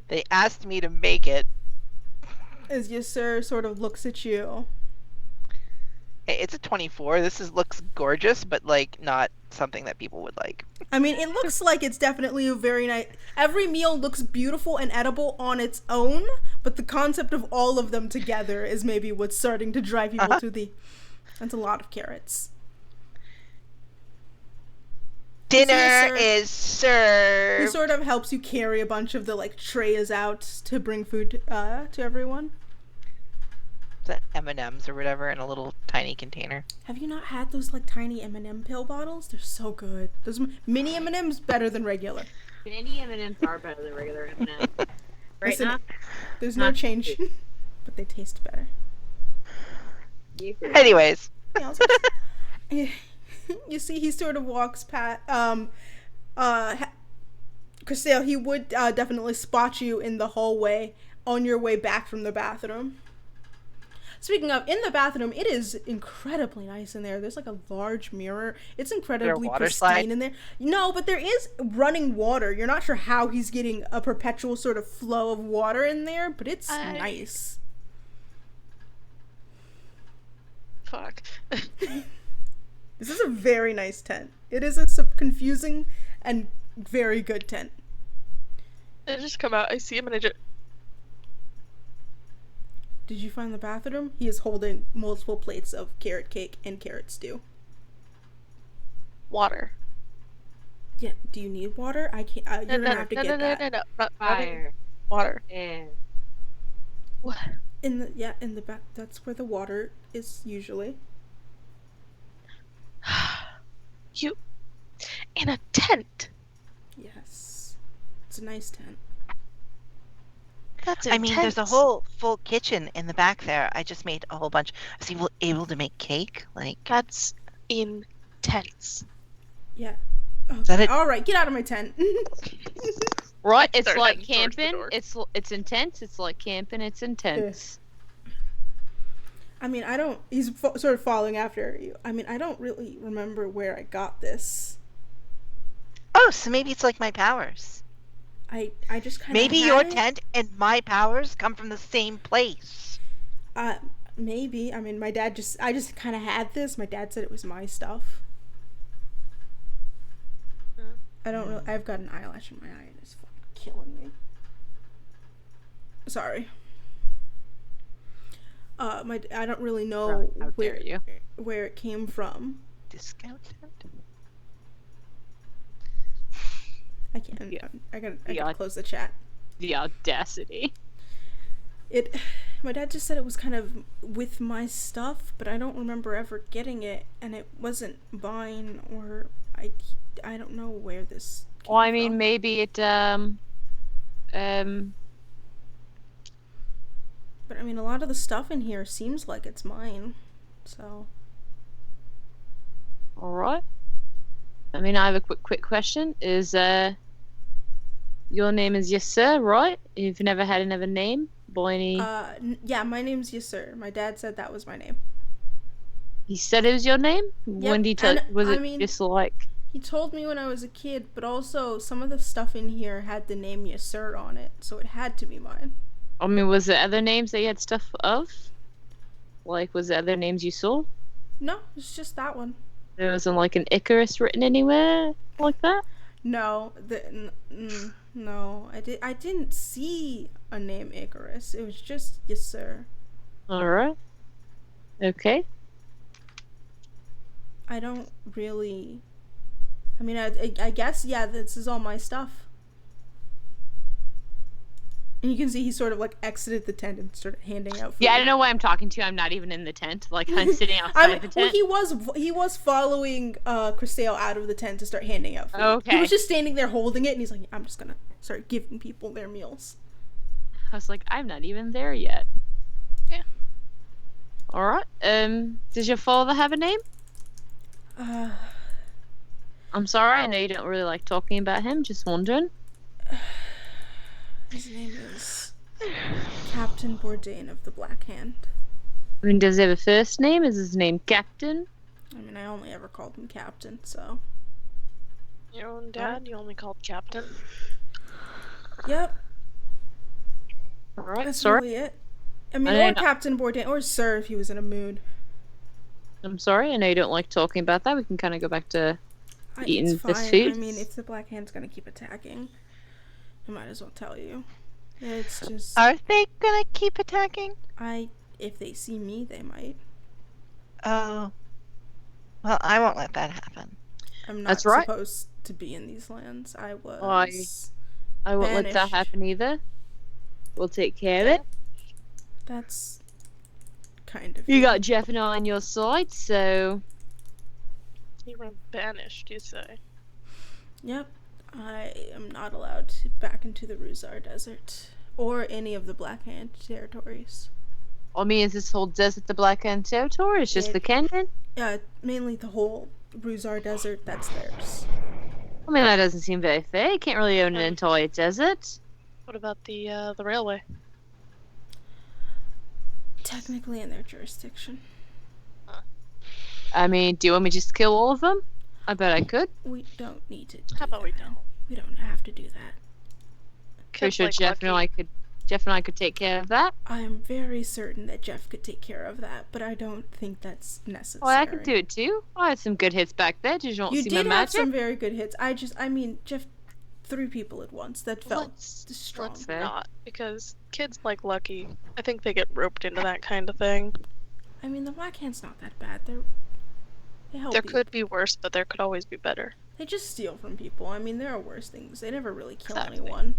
They asked me to make it. As your sir sort of looks at you. Hey, it's a 24. Looks gorgeous, but like not something that people would like. I mean, it looks like it's definitely a very nice... Every meal looks beautiful and edible on its own, but the concept of all of them together is maybe what's starting to drive people to the... That's a lot of carrots. Dinner He is served. sort of helps you carry a bunch of the, like, trays out to bring food to everyone. Is that M&Ms or whatever in a little tiny container? Have you not had those, like, tiny M&M pill bottles? They're so good. Those mini M&Ms better than regular. Mini M&Ms are better than regular M&Ms. Right Listen, now? there's no Not change, but they taste better. Anyways. Yeah, I was gonna you see, he sort of walks past. Christelle, he would definitely spot you in the hallway on your way back from the bathroom. Speaking of, in the bathroom, it is incredibly nice in there. There's like a large mirror. It's incredibly water pristine slide? in there. No, but there is running water. You're not sure how he's getting a perpetual sort of flow of water in there, but it's nice. Fuck. This is a very nice tent. It is a confusing and very good tent. I just come out, I see him, and I just... Did you find the bathroom? He is holding multiple plates of carrot cake and carrot stew. Water. Yeah, do you need water? I can't. You're gonna have to get that. No. Fire. Water. And What? In the back. That's where the water is usually. You... in a tent? Yes, it's a nice tent. That's I intense. mean, there's a whole full kitchen in the back there. I just made a whole bunch. I was able to make cake. Like, That's intense. Yeah. that Okay. it? All right, get out of my tent. right, it's Start like heading towards the camping. door. It's intense. It's like camping. It's intense. I mean, I don't. He's sort of following after you. I mean, I don't really remember where I got this. oh, so maybe it's like my powers. I just kind of Maybe your tent and my powers come from the same place. Maybe. I mean, I just kind of had this. My dad said it was my stuff. I don't really. I've got an eyelash in my eye and it's fucking killing me. Sorry. I don't really know How dare you. where it came from. Discount tent? I can't. Yeah. I gotta Yeah. close the chat. The audacity. My dad just said it was kind of with my stuff, but I don't remember ever getting it, and it wasn't mine, or I don't know where this came Well, I mean, from. maybe it But I mean, a lot of the stuff in here seems like it's mine, so. all right. I mean, I have a quick question. Is your name is Yes Sir, right? You've never had another name Boiny. Yeah, my name's Yasir. My dad said that was my name. He said it was your name? When did he tell? Was it just like? He told me when I was a kid, but also some of the stuff in here had the name Yasir on it, so it had to be mine. I mean, was there other names that you had stuff of? Like, was there other names you saw? No, it's just that one. There wasn't like an Icarus written anywhere like that? No, no, I didn't see a name Icarus. It was just Yasir. Alright. Okay. I don't really... I mean, I guess, yeah, this is all my stuff. And you can see he sort of, like, exited the tent and started handing out food. Yeah, I don't know why I'm talking to you. I'm not even in the tent. Like, I'm sitting outside the tent. Well, he was following Cristeo out of the tent to start handing out food. Okay. He was just standing there holding it, and he's like, I'm just gonna start giving people their meals. I was like, I'm not even there yet. Yeah. Alright. Does your father have a name? I'm sorry, I know you don't really like talking about him, just wondering. His name is Captain Bourdain of the Black Hand. I mean, does he have a first name? Is his name Captain? I mean, I only ever called him Captain, so... Your own dad, you only called Captain? Yep. Alright, That's sorry. really it. I mean, or Captain Bourdain, or Sir if he was in a mood. I'm sorry, I know you don't like talking about that. We can kind of go back to eating It's this fine. food. I mean, if the Black Hand's gonna keep attacking, I might as well tell you. It's just... Are they gonna keep attacking? If they see me, they might. Oh. Well, I won't let that happen. I'm not That's right. supposed to be in these lands. I was... I won't let that banished. happen either. We'll take care of it. That's kind of... You got Jeff and I on your side, so... You were banished, you say? Yep. I am not allowed back into the Ruzar Desert. Or any of the Black Hand territories. I mean, is this whole desert the Black Hand territory? It's just the canyon? Yeah, mainly the whole Ruzar Desert, that's theirs. I mean, that doesn't seem very fair. You can't really own an entire desert. What about the railway? Technically in their jurisdiction. I mean, do you want me to just kill all of them? I bet I could. We don't need to How about we don't? We don't have to do that. Pretty Kids sure like Jeff and I could take care of that. I am very certain that Jeff could take care of that, but I don't think that's necessary. Oh, I could do it too. I had some good hits back there. Did you want to You see my did have magic? some very good hits. I mean, Jeff, 3 people at once. That felt strong. Let's Fair. not, because kids like Lucky, I think they get roped into that kind of thing. I mean, the Black Hand's not that bad. They help There you. could be worse, but there could always be better. They just steal from people. I mean, there are worse things. They never really kill Exactly. anyone.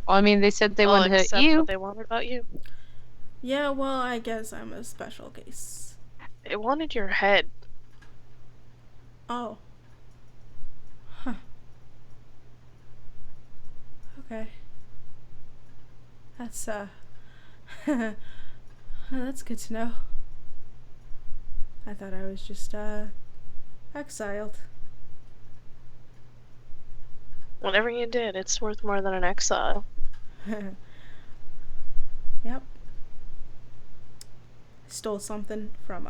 Well, I mean, they said they wouldn't hurt except you. what they wanted about you. Yeah, well, I guess I'm a special case. They wanted your head. Oh. Huh. Okay. That's, that's good to know. I thought I was just, exiled. Whatever you did, it's worth more than an exile. Yep. I stole something from,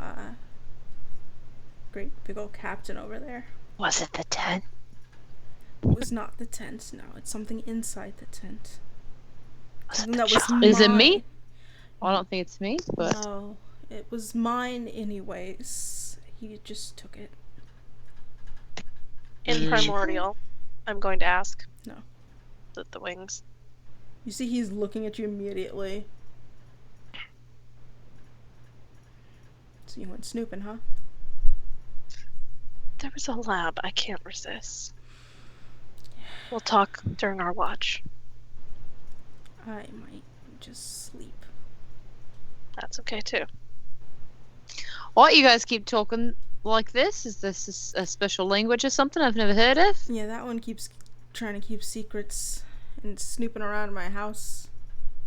great big old captain over there. Was it the tent? It was not the tent, no. It's something inside the tent. Was it Something the that was child? Is it me? mine. Well, I don't think it's me, but... No, it was mine anyways. He just took it. In Primordial, I'm going to ask. No. The wings. You see he's looking at you immediately. So you went snooping, huh? There was a lab. I can't resist. We'll talk during our watch. I might just sleep. That's okay too. What, you guys keep talking like this? Is this a special language or something I've never heard of? Yeah, that one keeps trying to keep secrets and snooping around my house.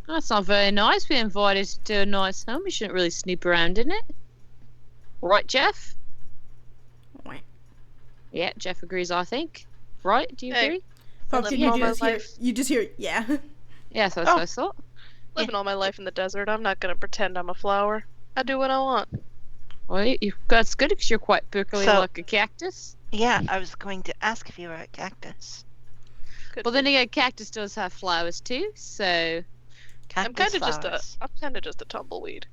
That's not very nice. We're invited to a nice home. We shouldn't really snoop around in it. Right, Jeff? Wah. Yeah, Jeff agrees, I think. Right? Do you Hey. agree? Pumpkin, live you all my just hear, life. you just hear, yeah. Yeah, so that's Oh. what I thought. Living all my life in the desert, I'm not gonna pretend I'm a flower. I do what I want. Well, that's good because you're quite prickly So- like a cactus. Yeah, I was going to ask if you were a cactus. Could Well, then be. again, cactus does have flowers too, so... I'm Cactus kind of flowers. I'm kind of just a tumbleweed.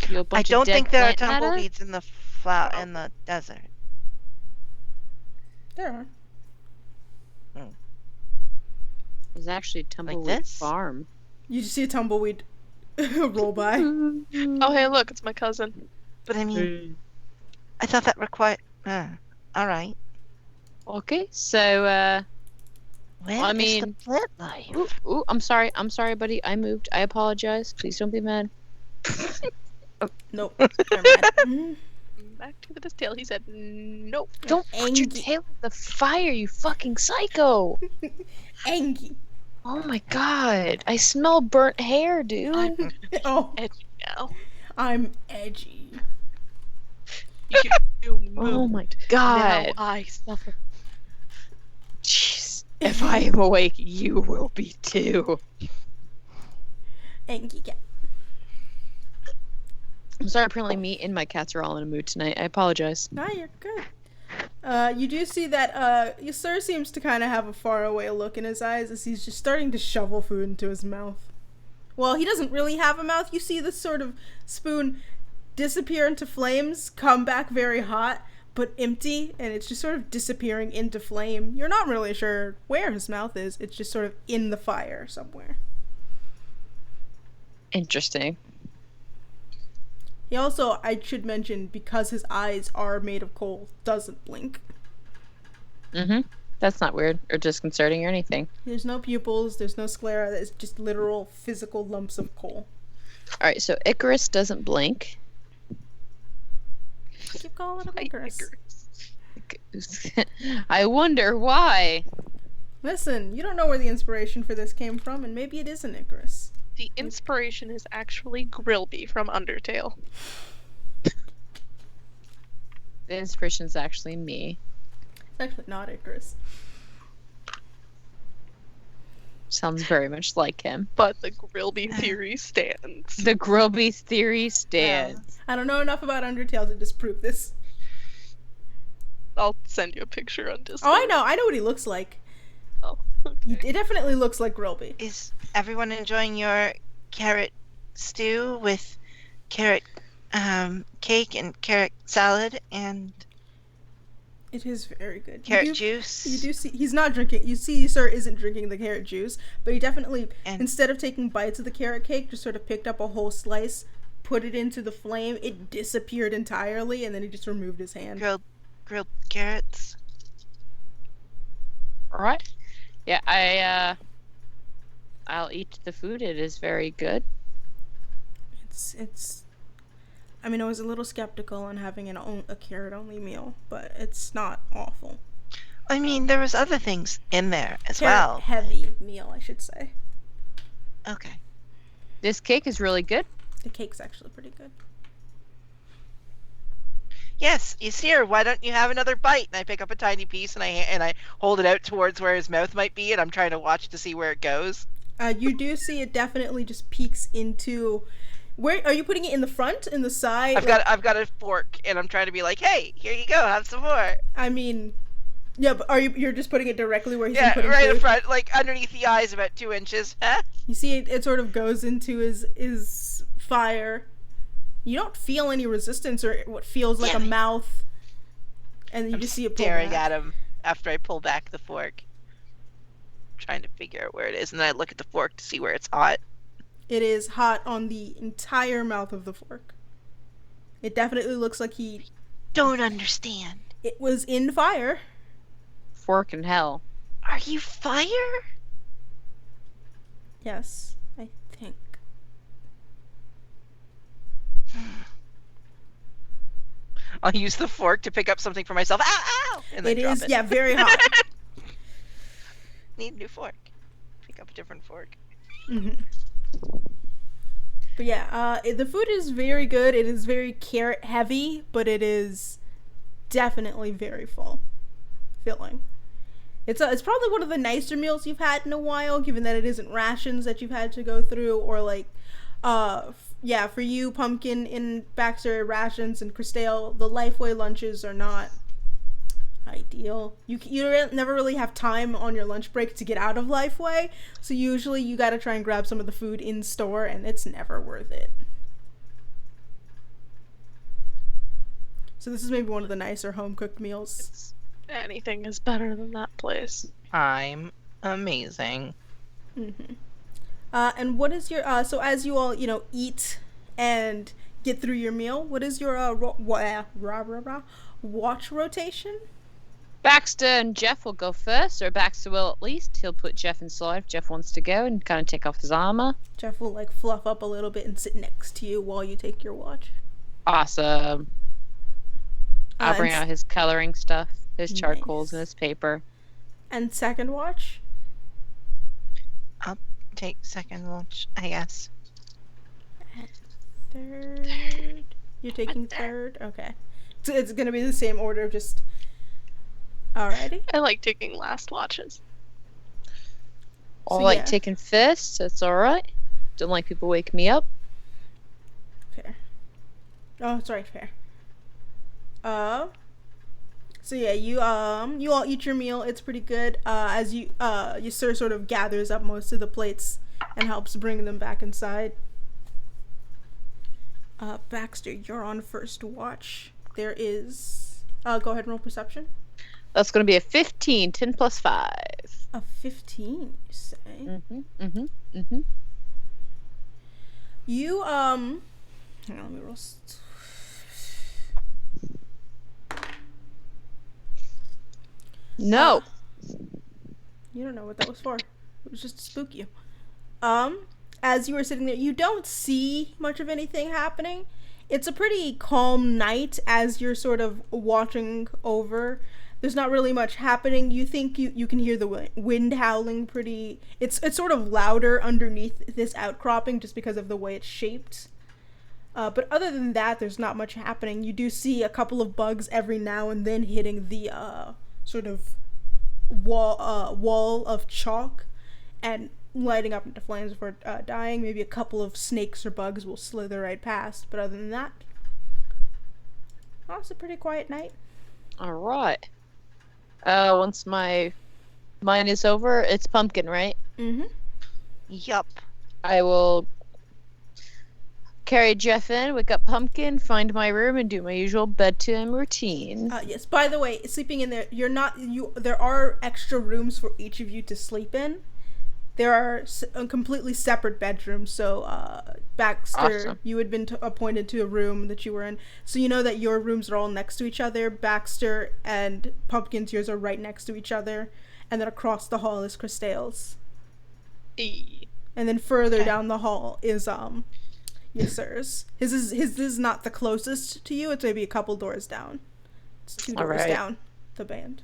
You're a I bunch of don't dead think there are plant matter? tumbleweeds in the in the desert. There are. There's actually a tumbleweed this? farm. You just see a tumbleweed roll by. Oh, hey, look, it's my cousin. But I mean, I thought that required. All right. Okay, so, Where I is the mean- plant life? Ooh, I'm sorry, buddy. I moved. I apologize. Please don't be mad. Nope. Never mind. Back to the tail. He said, nope. Don't put your Angie. tail in the fire, you fucking psycho! Angie. Oh my god, I smell burnt hair, dude. I'm Oh, edgy now. I'm edgy. You Oh move. my Now god. I suffer. Jeez. If I am awake, you will be too. Angie cat. I'm sorry, apparently me and my cats are all in a mood tonight. I apologize. Ah, you're good. You do see that Sir seems to kind of have a faraway look in his eyes as he's just starting to shovel food into his mouth. Well, he doesn't really have a mouth. You see this sort of spoon disappear into flames, come back very hot, but empty, and it's just sort of disappearing into flame. You're not really sure where his mouth is. It's just sort of in the fire somewhere. Interesting. He also, I should mention, because his eyes are made of coal, doesn't blink. Mm-hmm. That's not weird or disconcerting or anything. There's no pupils, there's no sclera, it's just literal physical lumps of coal. Alright, so Icarus doesn't blink. Keep calling him Icarus. I wonder why. Listen, you don't know where the inspiration for this came from, and maybe it isn't Icarus. The inspiration is actually Grillby from Undertale. The inspiration's actually me. It's actually not Icarus. Sounds very much like him. But the Grillby theory stands. The Grillby theory stands. I don't know enough about Undertale to disprove this. I'll send you a picture on Discord. Oh, I know what he looks like. Oh, okay. It definitely looks like Grilby. Is everyone enjoying your carrot stew with carrot cake and carrot salad and It is very good. carrot juice? You do see he's not drinking. You see, Sir isn't drinking the carrot juice, but he definitely, And- instead of taking bites of the carrot cake, just sort of picked up a whole slice, put it into the flame. It disappeared entirely, and then he just removed his hand. grilled carrots. Alright. Yeah, I'll eat the food. It is very good. It's. I mean, I was a little skeptical on having a carrot-only meal, but it's not awful. I mean, there was other things in there as well. Carrot-heavy meal, I should say. Okay. This cake is really good. The cake's actually pretty good. Yes, you see her. Why don't you have another bite? And I pick up a tiny piece and I hold it out towards where his mouth might be, and I'm trying to watch to see where it goes. You do see it definitely just peeks into. Where are you putting it, in the front, in the side? I've got a fork, and I'm trying to be like, hey, here you go, have some more. I mean, yeah, but you're just putting it directly where he's Yeah, putting right in food? front, like underneath the eyes, about 2 inches. Huh? You see it sort of goes into his fire. You don't feel any resistance or what feels like a Damn it. mouth, and you I'm just see it pull staring back. at him after I pull back the fork, trying to figure out where it is, and then I look at the fork to see where it's hot. It is hot on the entire mouth of the fork. It definitely looks like Don't understand. it was in fire. Fork in hell. Are you fire? Yes, I think. I'll use the fork to pick up something for myself. Ow, ow! And then It drop is, it. yeah, very hot. Need a new fork. Pick up a different fork. hmm But yeah, the food is very good. It is very carrot heavy, but it is definitely very filling. It's probably one of the nicer meals you've had in a while, given that it isn't rations that you've had to go through, or like, yeah, for you, Pumpkin in Baxter rations and Christale, the Lifeway lunches are not ideal. You never really have time on your lunch break to get out of Lifeway, so usually you gotta try and grab some of the food in store, and it's never worth it. So this is maybe one of the nicer home-cooked meals. Anything is better than that place. I'm amazing. Mm-hmm. And what is your so as you all eat and get through your meal, what is your watch rotation? Baxter and Jeff will go first, or Baxter will at least. He'll put Jeff inside if Jeff wants to go and kind of take off his armor. Jeff will like fluff up a little bit and sit next to you while you take your watch. Awesome. I'll bring out his coloring stuff, his charcoals, and his paper. And second watch? I'll take second watch, I guess. Third. You're taking third? Okay. So it's gonna be the same order, just... Alrighty. I like taking last watches. I like taking first, so it's alright. Don't like people wake me up. Fair. Oh, sorry, fair. So yeah, you all eat your meal. It's pretty good. As your sir sort of gathers up most of the plates and helps bring them back inside. Baxter, you're on first watch. There is go ahead and roll perception. That's going to be a 15, 10 plus 5. A 15, you say? You hang on, let me roll. No. You don't know what that was for. It was just to spook you. As you were sitting there, you don't see much of anything happening. It's a pretty calm night as you're sort of watching over. There's not really much happening. You think you can hear the wind howling pretty... It's sort of louder underneath this outcropping just because of the way it's shaped. But other than that, there's not much happening. You do see a couple of bugs every now and then hitting the sort of wall of chalk and lighting up into flames before dying. Maybe a couple of snakes or bugs will slither right past. But other than that, it's a pretty quiet night. Alright. Once mine is over, it's Pumpkin, right? Mm-hmm. Yup. I will carry Jeff in, wake up Pumpkin, find my room, and do my usual bedtime routine. Yes. By the way, sleeping in there, there are extra rooms for each of you to sleep in. There are completely separate bedrooms, so Baxter, awesome. You had been appointed to a room that you were in, so you know that your rooms are all next to each other. Baxter and Pumpkin's, yours are right next to each other, and then across the hall is Christale's. And then further down the hall is your sir's. His is not the closest to you. It's maybe a couple doors down. It's 2 doors down. The band.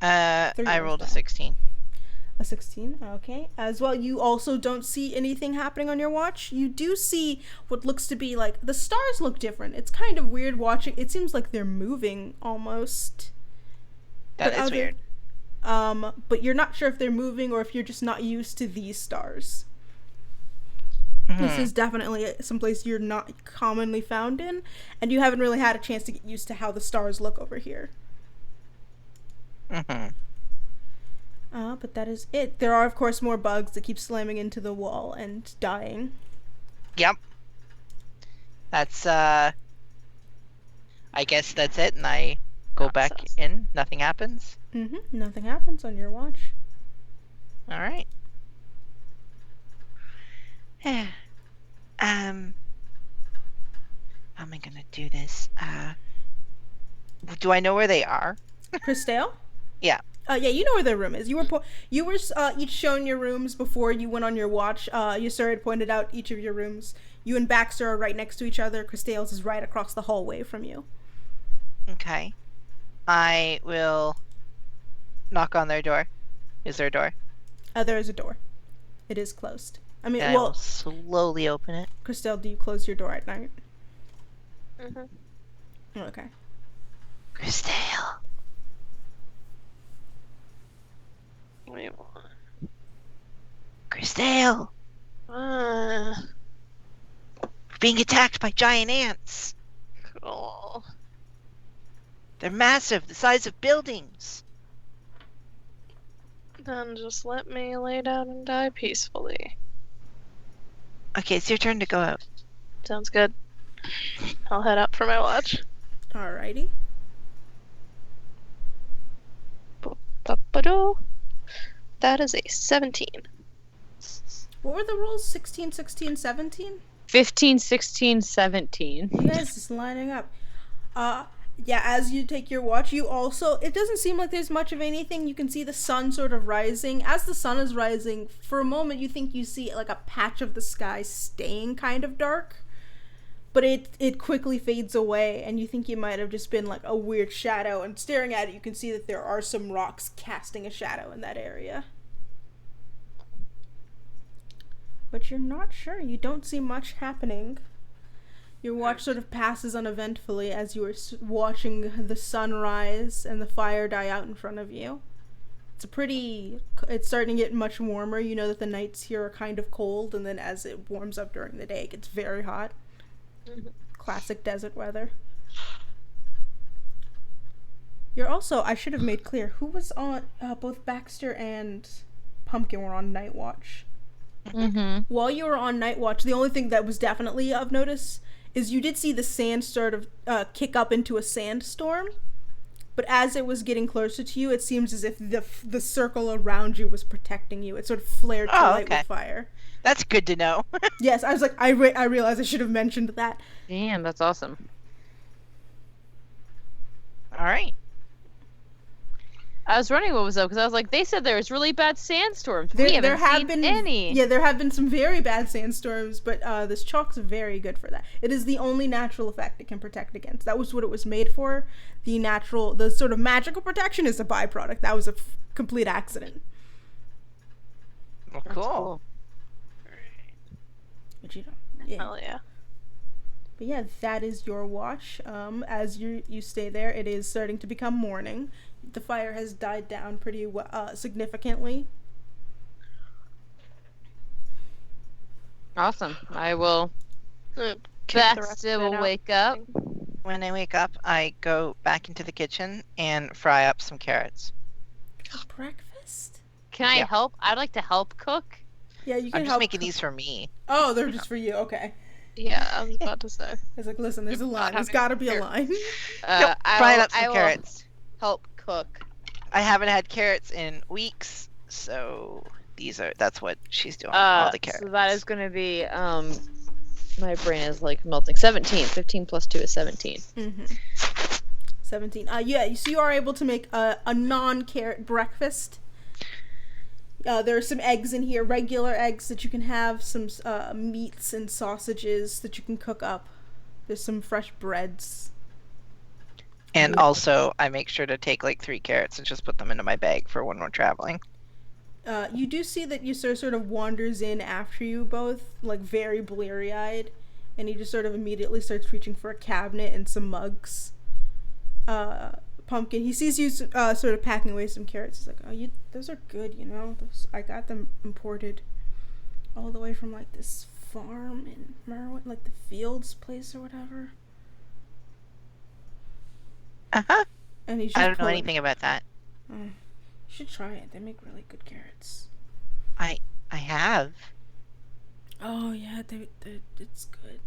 I rolled a 16. A 16, okay. As well, you also don't see anything happening on your watch. You do see what looks to be like, the stars look different. It's kind of weird watching. It seems like they're moving almost. That is weird. But you're not sure if they're moving or if you're just not used to these stars. Mm-hmm. This is definitely someplace you're not commonly found in, and you haven't really had a chance to get used to how the stars look over here. Mm-hmm. But that is it. There are, of course, more bugs that keep slamming into the wall and dying. Yep. That's, I guess that's it, and I go back in. Nothing happens? Mm-hmm. Nothing happens on your watch. Alright. How am I gonna do this? Do I know where they are? Christale? Yeah. Yeah, you know where their room is. You were each shown your rooms before you went on your watch. Your sir had pointed out each of your rooms. You and Baxter are right next to each other. Christale's is right across the hallway from you. Okay. I will knock on their door. Is there a door? There is a door. It is closed. I mean, I will slowly open it. Christale, do you close your door at night? Mm-hmm. Okay. Christale. sail. Uh, We're being attacked by giant ants. cool. They're massive, the size of buildings. Then just let me lay down and die peacefully. Okay, it's your turn to go out. Sounds good. I'll head out for my watch. Alrighty. Ba-ba-do. That is a 17. What were the rules? 16, 16, 17? 15, 16, 17. You guys just lining up. Yeah, as you take your watch, you also, it doesn't seem like there's much of anything. You can see the sun sort of rising. As the sun is rising, for a moment you think you see like a patch of the sky staying kind of dark. But it quickly fades away, and you think you might have just been like a weird shadow, and staring at it you can see that there are some rocks casting a shadow in that area. But you're not sure. You don't see much happening. Your watch sort of passes uneventfully as you are watching the sun rise and the fire die out in front of you. It's starting to get much warmer. You know that the nights here are kind of cold, and then as it warms up during the day, it gets very hot. Classic desert weather. You're also, I should have made clear, who was on, both Baxter and Pumpkin were on night watch. Mm-hmm. While you were on night watch, the only thing that was definitely of notice is you did see the sand sort of kick up into a sandstorm, but as it was getting closer to you, it seems as if the circle around you was protecting you. It sort of flared to light with fire. That's good to know. Yes, I was like, I realized I should have mentioned that. Damn, that's awesome. All right. I was wondering what was up, because I was like, they said there was really bad sandstorms. We haven't seen any. Yeah, there have been some very bad sandstorms, but this chalk's very good for that. It is the only natural effect it can protect against. That was what it was made for. The sort of magical protection is a byproduct. That was a complete accident. Well, cool. But you don't. Yeah. Hell yeah. But yeah, that is your watch. As you stay there, it is starting to become morning. The fire has died down pretty significantly. Awesome. I will. Baxter will wake up. When I wake up, I go back into the kitchen and fry up some carrots. Breakfast? Can I help? I'd like to help cook. Yeah, you can I'm just help. making these for me. Oh, they're just for you. Okay. Yeah, I was about to say. I was like, listen, there's a line. There's got to be a line. Frying up some carrots. Help cook. I haven't had carrots in weeks, so that's what she's doing. All the carrots. So that is going to be my brain is like melting. 17. 15 plus 2 is 17. Mm-hmm. 17. Yeah, so you are able to make a non-carrot breakfast. There are some eggs in here, regular eggs that you can have, some meats and sausages that you can cook up. There's some fresh breads. And also, I make sure to take like 3 carrots and just put them into my bag for when we're traveling. You do see that you sort of wanders in after you both, like very bleary-eyed, and he just sort of immediately starts reaching for a cabinet and some mugs. Pumpkin, he sees you sort of packing away some carrots. He's like, "Oh, those are good, you know. I got them imported all the way from like this farm in Merwin, like the Fields place or whatever." Uh-huh. And he's just I don't know anything about that. You should try it. They make really good carrots. I have. Oh yeah, it's good.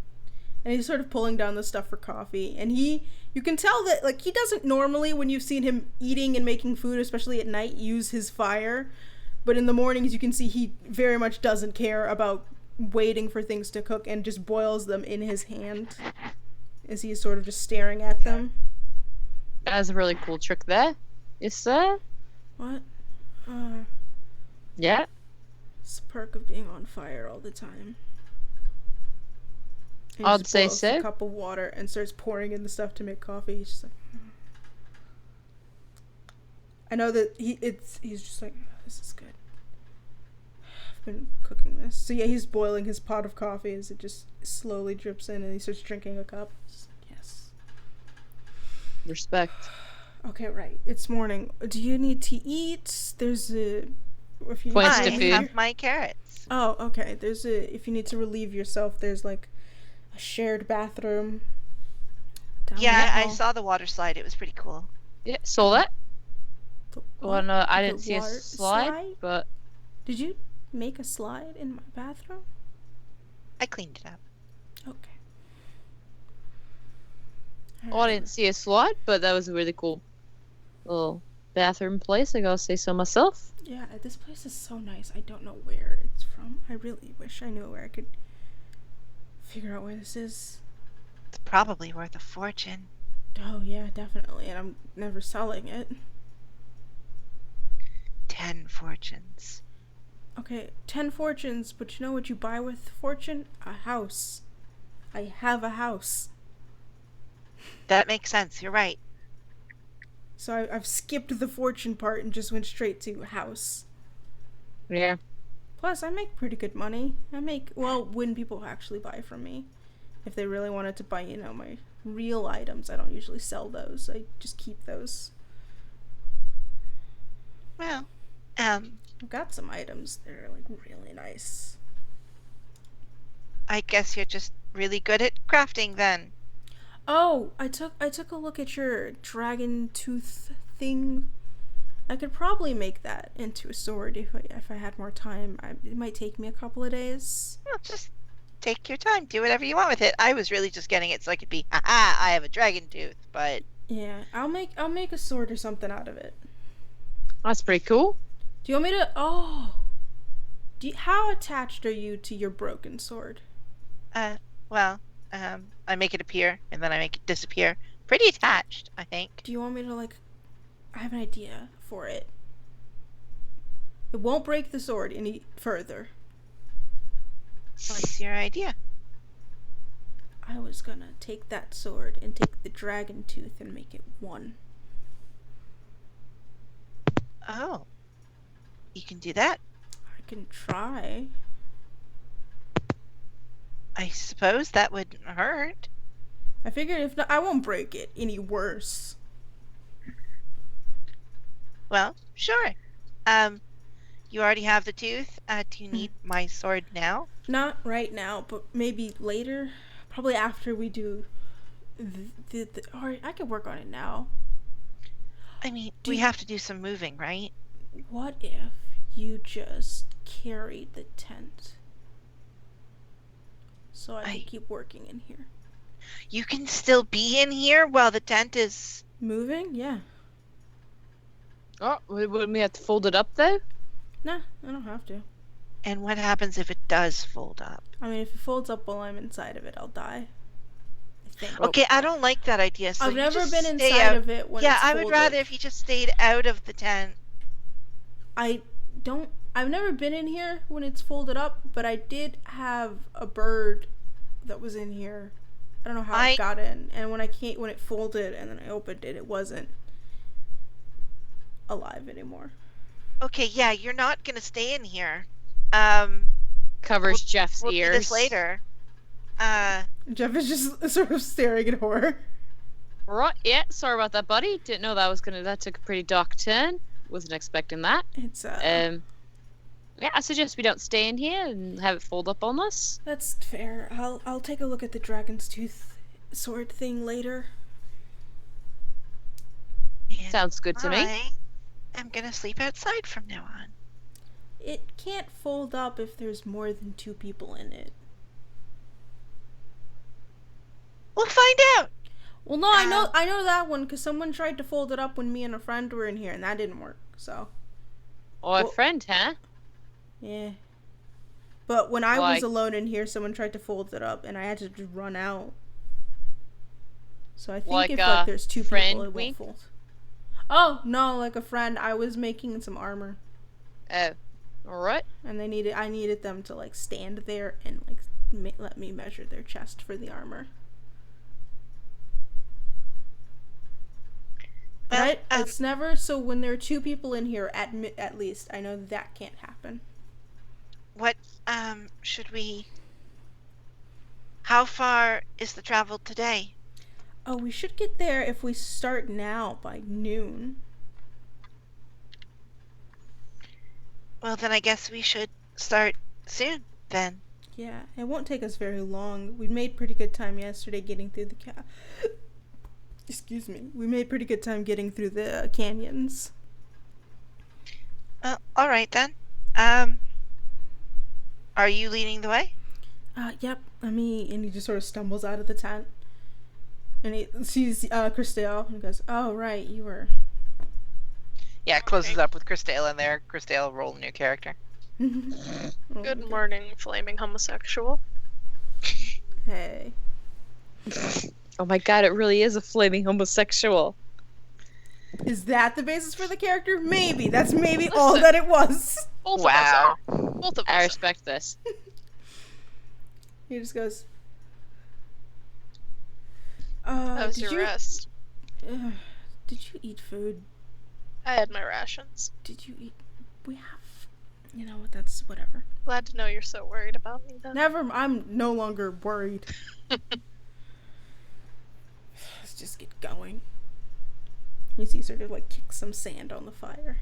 And he's sort of pulling down the stuff for coffee. And you can tell that, like, he doesn't normally, when you've seen him eating and making food, especially at night, use his fire. But in the mornings, you can see he very much doesn't care about waiting for things to cook and just boils them in his hand as he's sort of just staring at them. That's a really cool trick there. Yes, sir? What? Yeah? It's the perk of being on fire all the time. And he I'd just say boils so. a cup of water and starts pouring in the stuff to make coffee. He's just like, I know that he's just like, oh, this is good. I've been cooking this. So yeah, he's boiling his pot of coffee as it just slowly drips in, and he starts drinking a cup. Just like, yes. Respect. Okay, right. It's morning. Do you need to eat? There's a... If you Points I to food. have my carrots. Oh, okay. There's if you need to relieve yourself, there's like a shared bathroom down Yeah, the I hall. saw the water slide. It was pretty cool. Yeah, saw that. The Well, what? no, I The didn't see a water slide, but Did you make a slide in my bathroom? I cleaned it up. Okay. well, I didn't see a slide, but that was a really cool little bathroom place. I gotta say so myself. Yeah, this place is so nice. I don't know where it's from. I really wish I knew where I could figure out where this is. It's probably worth a fortune. Oh, yeah, definitely. And I'm never selling it. 10 fortunes. Okay, 10 fortunes, but you know what you buy with fortune? A house. I have a house. That makes sense. You're right. So I've skipped the fortune part and just went straight to house. Yeah. Plus, I make pretty good money. Well, when people actually buy from me. If they really wanted to buy, my real items, I don't usually sell those. I just keep those. Well, I've got some items that are, like, really nice. I guess you're just really good at crafting then. Oh, I took a look at your dragon tooth thing. I could probably make that into a sword if I had more time. It might take me a couple of days. Well, just take your time. Do whatever you want with it. I was really just getting it so I could be, haha, I have a dragon tooth, but... Yeah, I'll make a sword or something out of it. That's pretty cool. Do you want me to... Oh! How attached are you to your broken sword? Well, I make it appear, and then I make it disappear. Pretty attached, I think. Do you want me to, like... I have an idea for it. It won't break the sword any further. What's your idea? I was gonna take that sword and take the dragon tooth and make it one. Oh. You can do that? I can try. I suppose that wouldn't hurt. I figured if not, I won't break it any worse. Well, sure. You already have the tooth. Do you need my sword now? Not right now, but maybe later. Probably after we do or I could work on it now. I mean, we have to do some moving, right? What if you just carried the tent? So I could keep working in here. You can still be in here while the tent is... Moving? Yeah. Oh, wouldn't we have to fold it up though? Nah, I don't have to. And what happens if it does fold up? I mean, if it folds up while I'm inside of it, I'll die. I think. Okay, I don't like that idea. So I've you never just been stay inside out. of it when Yeah, it's I folded. would rather if you just stayed out of the tent. I've never been in here when it's folded up, but I did have a bird that was in here. I don't know how it got in, and when it folded and then I opened it, it wasn't alive anymore. Okay, yeah, you're not gonna stay in here. Covers Jeff's we'll ears. do this later. Jeff is just sort of staring at horror. Right, yeah, sorry about that, buddy. Didn't know that took a pretty dark turn. Wasn't expecting that. It's yeah, I suggest we don't stay in here and have it fold up on us. That's fair. I'll take a look at the dragon's tooth sword thing later. Sounds good to me. I'm gonna sleep outside from now on. It can't fold up if there's more than 2 people in it. We'll find out. Well, no, I know that one because someone tried to fold it up when me and a friend were in here, and that didn't work. So. Or a friend, huh? Yeah. But when I was alone in here, someone tried to fold it up, and I had to just run out. So I think if there's 2 people, it won't fold. Oh no, like a friend. I was making some armor. Oh, all right. And I needed them to like stand there and like let me measure their chest for the armor. Well, it's never so when there are 2 people in here at least. I know that can't happen. What should we? How far is the travel today? Oh, we should get there if we start now by noon. Well, then I guess we should start soon, then. Yeah, it won't take us very long. We made pretty good time yesterday getting through the Excuse me. We made pretty good time getting through the canyons. All right then. Are you leading the way? Yep. And he just sort of stumbles out of the tent. And he sees Christelle and goes, "Oh, right, you were." Yeah, closes up with Christelle in there. Christelle, roll a new character. Good morning, flaming homosexual. Hey. Oh my god, it really is a flaming homosexual. Is that the basis for the character? Maybe. That's maybe all that it was. Both Wow. of us are. Both of us I are. respect this. He just goes, How was did your you, rest? did you eat food? I had my rations. Did you eat? We have, you know what, that's whatever. Glad to know you're so worried about me then. I'm no longer worried. Let's just get going. You see sort of like kick some sand on the fire.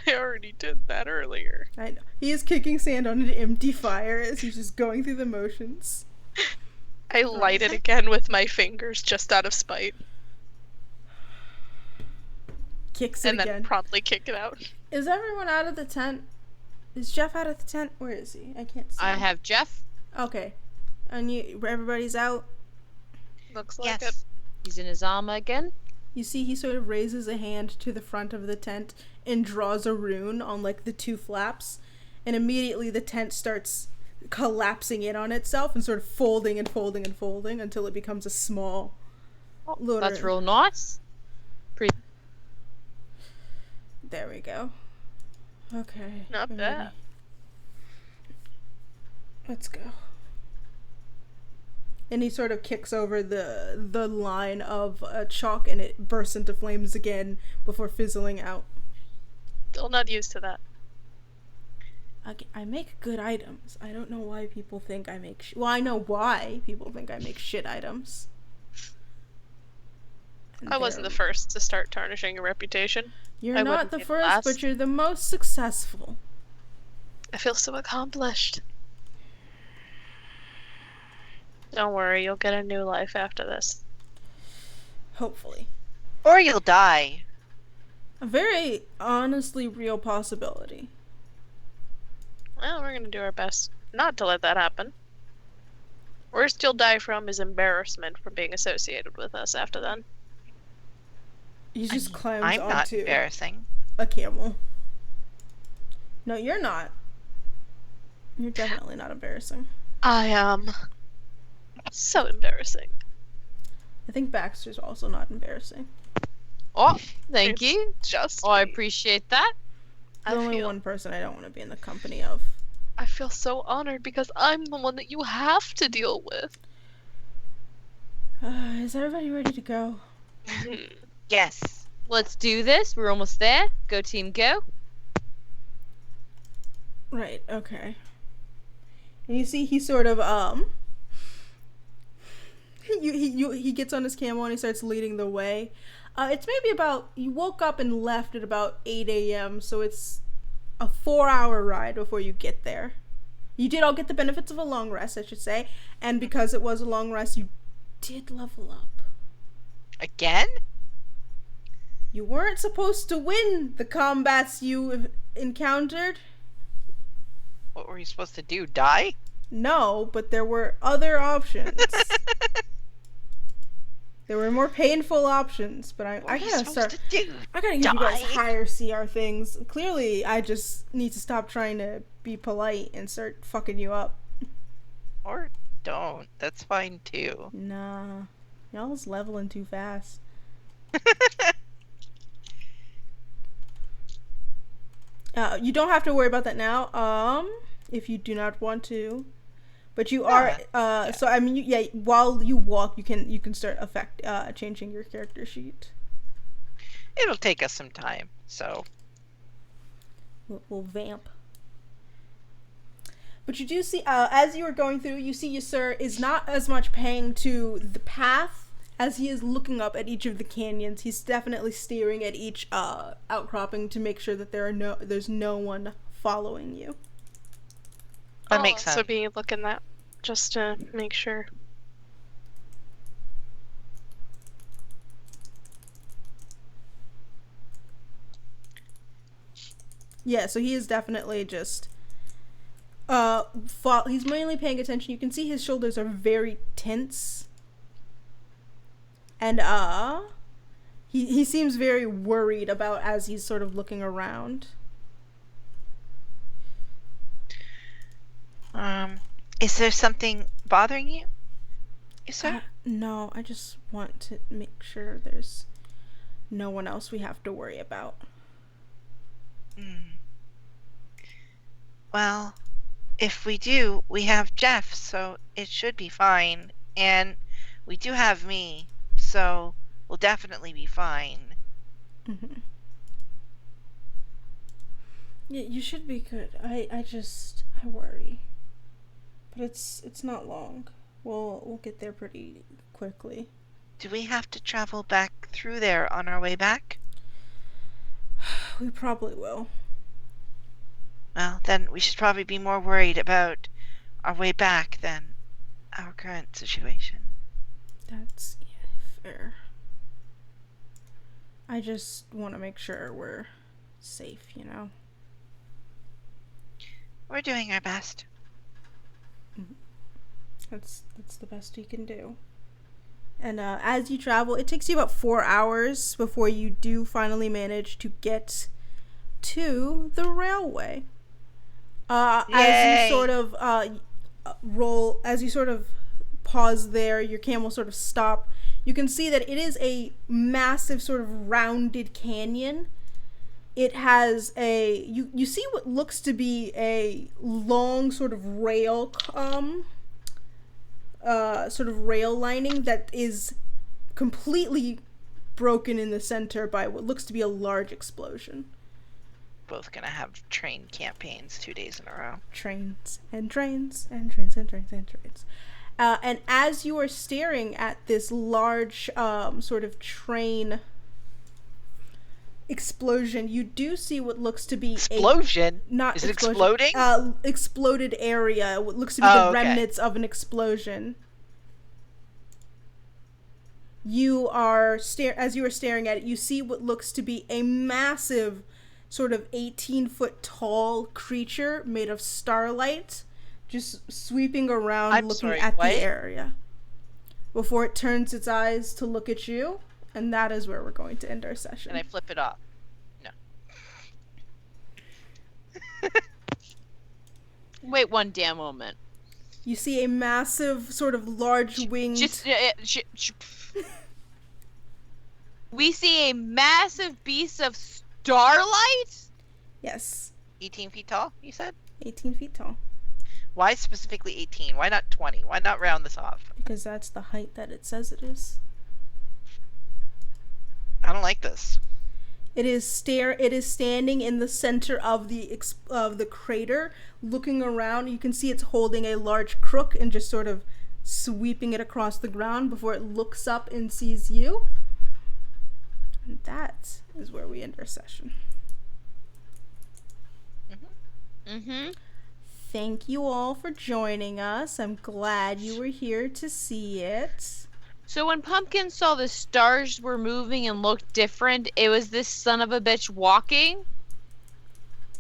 I already did that earlier. I know. He is kicking sand on an empty fire as he's just going through the motions. I light it again with my fingers just out of spite. Kicks it And then again. promptly kick it out. Is everyone out of the tent? Is Jeff out of the tent? Where is he? I can't see. I have Jeff. Okay. And everybody's out. Looks like it. Yes. He's in his armor again. You see he sort of raises a hand to the front of the tent and draws a rune on like the two flaps, and immediately the tent starts collapsing in on itself and sort of folding and folding and folding until it becomes a small little. That's real nice. There we go. Okay. Not we're bad. ready. Let's go. And he sort of kicks over the line of chalk, and it bursts into flames again before fizzling out. Still not used to that. I make good items. I don't know why people think I make well, I know why people think I make shit items. And I wasn't the they're- first to start tarnishing your reputation. You're I not wouldn't the be the first, last. but you're the most successful. I feel so accomplished. Don't worry, you'll get a new life after this. Hopefully. Or you'll die. A very honestly real possibility. Well, we're gonna do our best not to let that happen. Worst you'll die from is embarrassment from being associated with us after then. He just climbs I'm not onto embarrassing. a camel. No, you're not. You're definitely not embarrassing. I am so embarrassing. I think Baxter's also not embarrassing. Oh, thank It's you. Just Oh, I me. appreciate that. The I only feel, one person I don't want to be in the company of. I feel so honored because I'm the one that you have to deal with. Is everybody ready to go? Yes. Let's do this. We're almost there. Go team, go. Right, okay. And you see he sort of, he gets on his camel and he starts leading the way. It's maybe about, you woke up and left at about 8 a.m., so it's a 4-hour ride before you get there. You did all get the benefits of a long rest, I should say, and because it was a long rest, you did level up. Again? You weren't supposed to win the combats you encountered. What were you supposed to do? Die? No, but there were other options. There were more painful options, but I What were you gotta supposed start. to do? I gotta give you guys Die? higher CR things. Clearly, I just need to stop trying to be polite and start fucking you up. Or don't. That's fine too. Nah, y'all's leveling too fast. You don't have to worry about that now. If you do not want to, but you are. Yeah. So I mean, while you walk, you can start changing your character sheet. It'll take us some time, so. We'll vamp. But you do see, as you are going through, you see Ysir is not as much paying to the path as he is looking up at each of the canyons. He's definitely steering at each outcropping to make sure that there's no one following you. That makes I'll also sense. be looking that just to make sure. Yeah, so he is definitely just he's mainly paying attention. You can see his shoulders are very tense. And he seems very worried about as he's sort of looking around. Is there something bothering you? Yes, sir? No, I just want to make sure there's no one else we have to worry about. Well, if we do, we have Jeff, so it should be fine. And we do have me, so we'll definitely be fine. Mm-hmm. Yeah, you should be good. I worry. But it's not long. We'll get there pretty quickly. Do we have to travel back through there on our way back? We probably will. Well, then we should probably be more worried about our way back than our current situation. That's fair. I just want to make sure we're safe, you know? We're doing our best. That's the best we can do. And as you travel, it takes you about 4 hours before you do finally manage to get to the railway. As you sort of as you sort of pause there, your camel sort of stop. You can see that it is a massive sort of rounded canyon. It has you see what looks to be a long sort of rail rail lining that is completely broken in the center by what looks to be a large explosion. Both gonna have train campaigns 2 days in a row. Trains and trains and trains and trains and trains. And as you are staring at this large sort of train explosion, you do see what looks to be explosion. Not is it explosion, exploding? Exploded area. What looks to be the remnants of an explosion. You are as you are staring at it, you see what looks to be a massive, sort of 18-foot tall creature made of starlight, just sweeping around, looking at the area before it turns its eyes to look at you. And that is where we're going to end our session. And I flip it off. No. Wait one damn moment. You see a massive, sort of large winged... We see a massive beast of starlight? Yes. 18 feet tall, you said? 18 feet tall. Why specifically 18? Why not 20? Why not round this off? Because that's the height that it says it is. I don't like this. It is standing in the center of the crater, looking around. You can see it's holding a large crook and just sort of sweeping it across the ground before it looks up and sees you. And that is where we end our session. Thank you all for joining us. I'm glad you were here to see it. So when Pumpkin saw the stars were moving and looked different, it was this son of a bitch walking?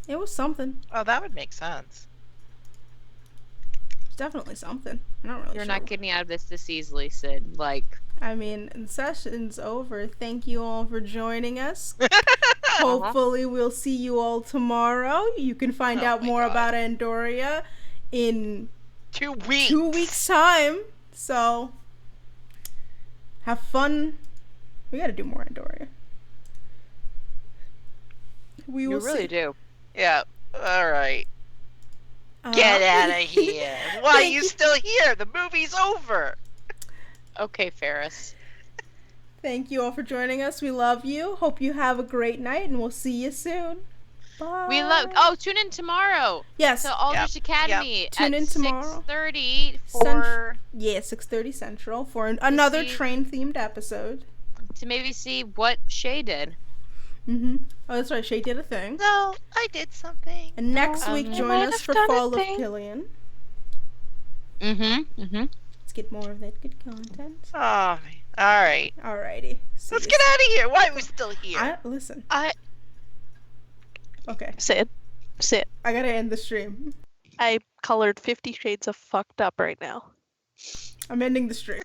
It was something. Oh, that would make sense. It's definitely something. I'm not really sure. You're not getting out of this easily, Sid. I mean, the session's over. Thank you all for joining us. Hopefully we'll see you all tomorrow. You can find out more about Andoria in 2 weeks. 2 weeks' time. So, have fun. We gotta do more Andoria. We will You really do. Yeah, alright. Get out of here. Why are you still here? The movie's over. Okay, Ferris. Thank you all for joining us. We love you. Hope you have a great night, and we'll see you soon. Bye. Tune in tomorrow. Yes. To Aldrich Academy at Tune in tomorrow. 6:30 for 6:30 Central for another train-themed episode. To maybe see what Shay did. Oh, that's right. Shay did a thing. No, I did something. And next week, join us for Fall of Killian. Let's get more of that good content. Oh, man. All right. Alrighty. Let's get out of here. Why are we still here? Listen. I Okay. Sid. I gotta end the stream. I colored 50 Shades of fucked up right now. I'm ending the stream.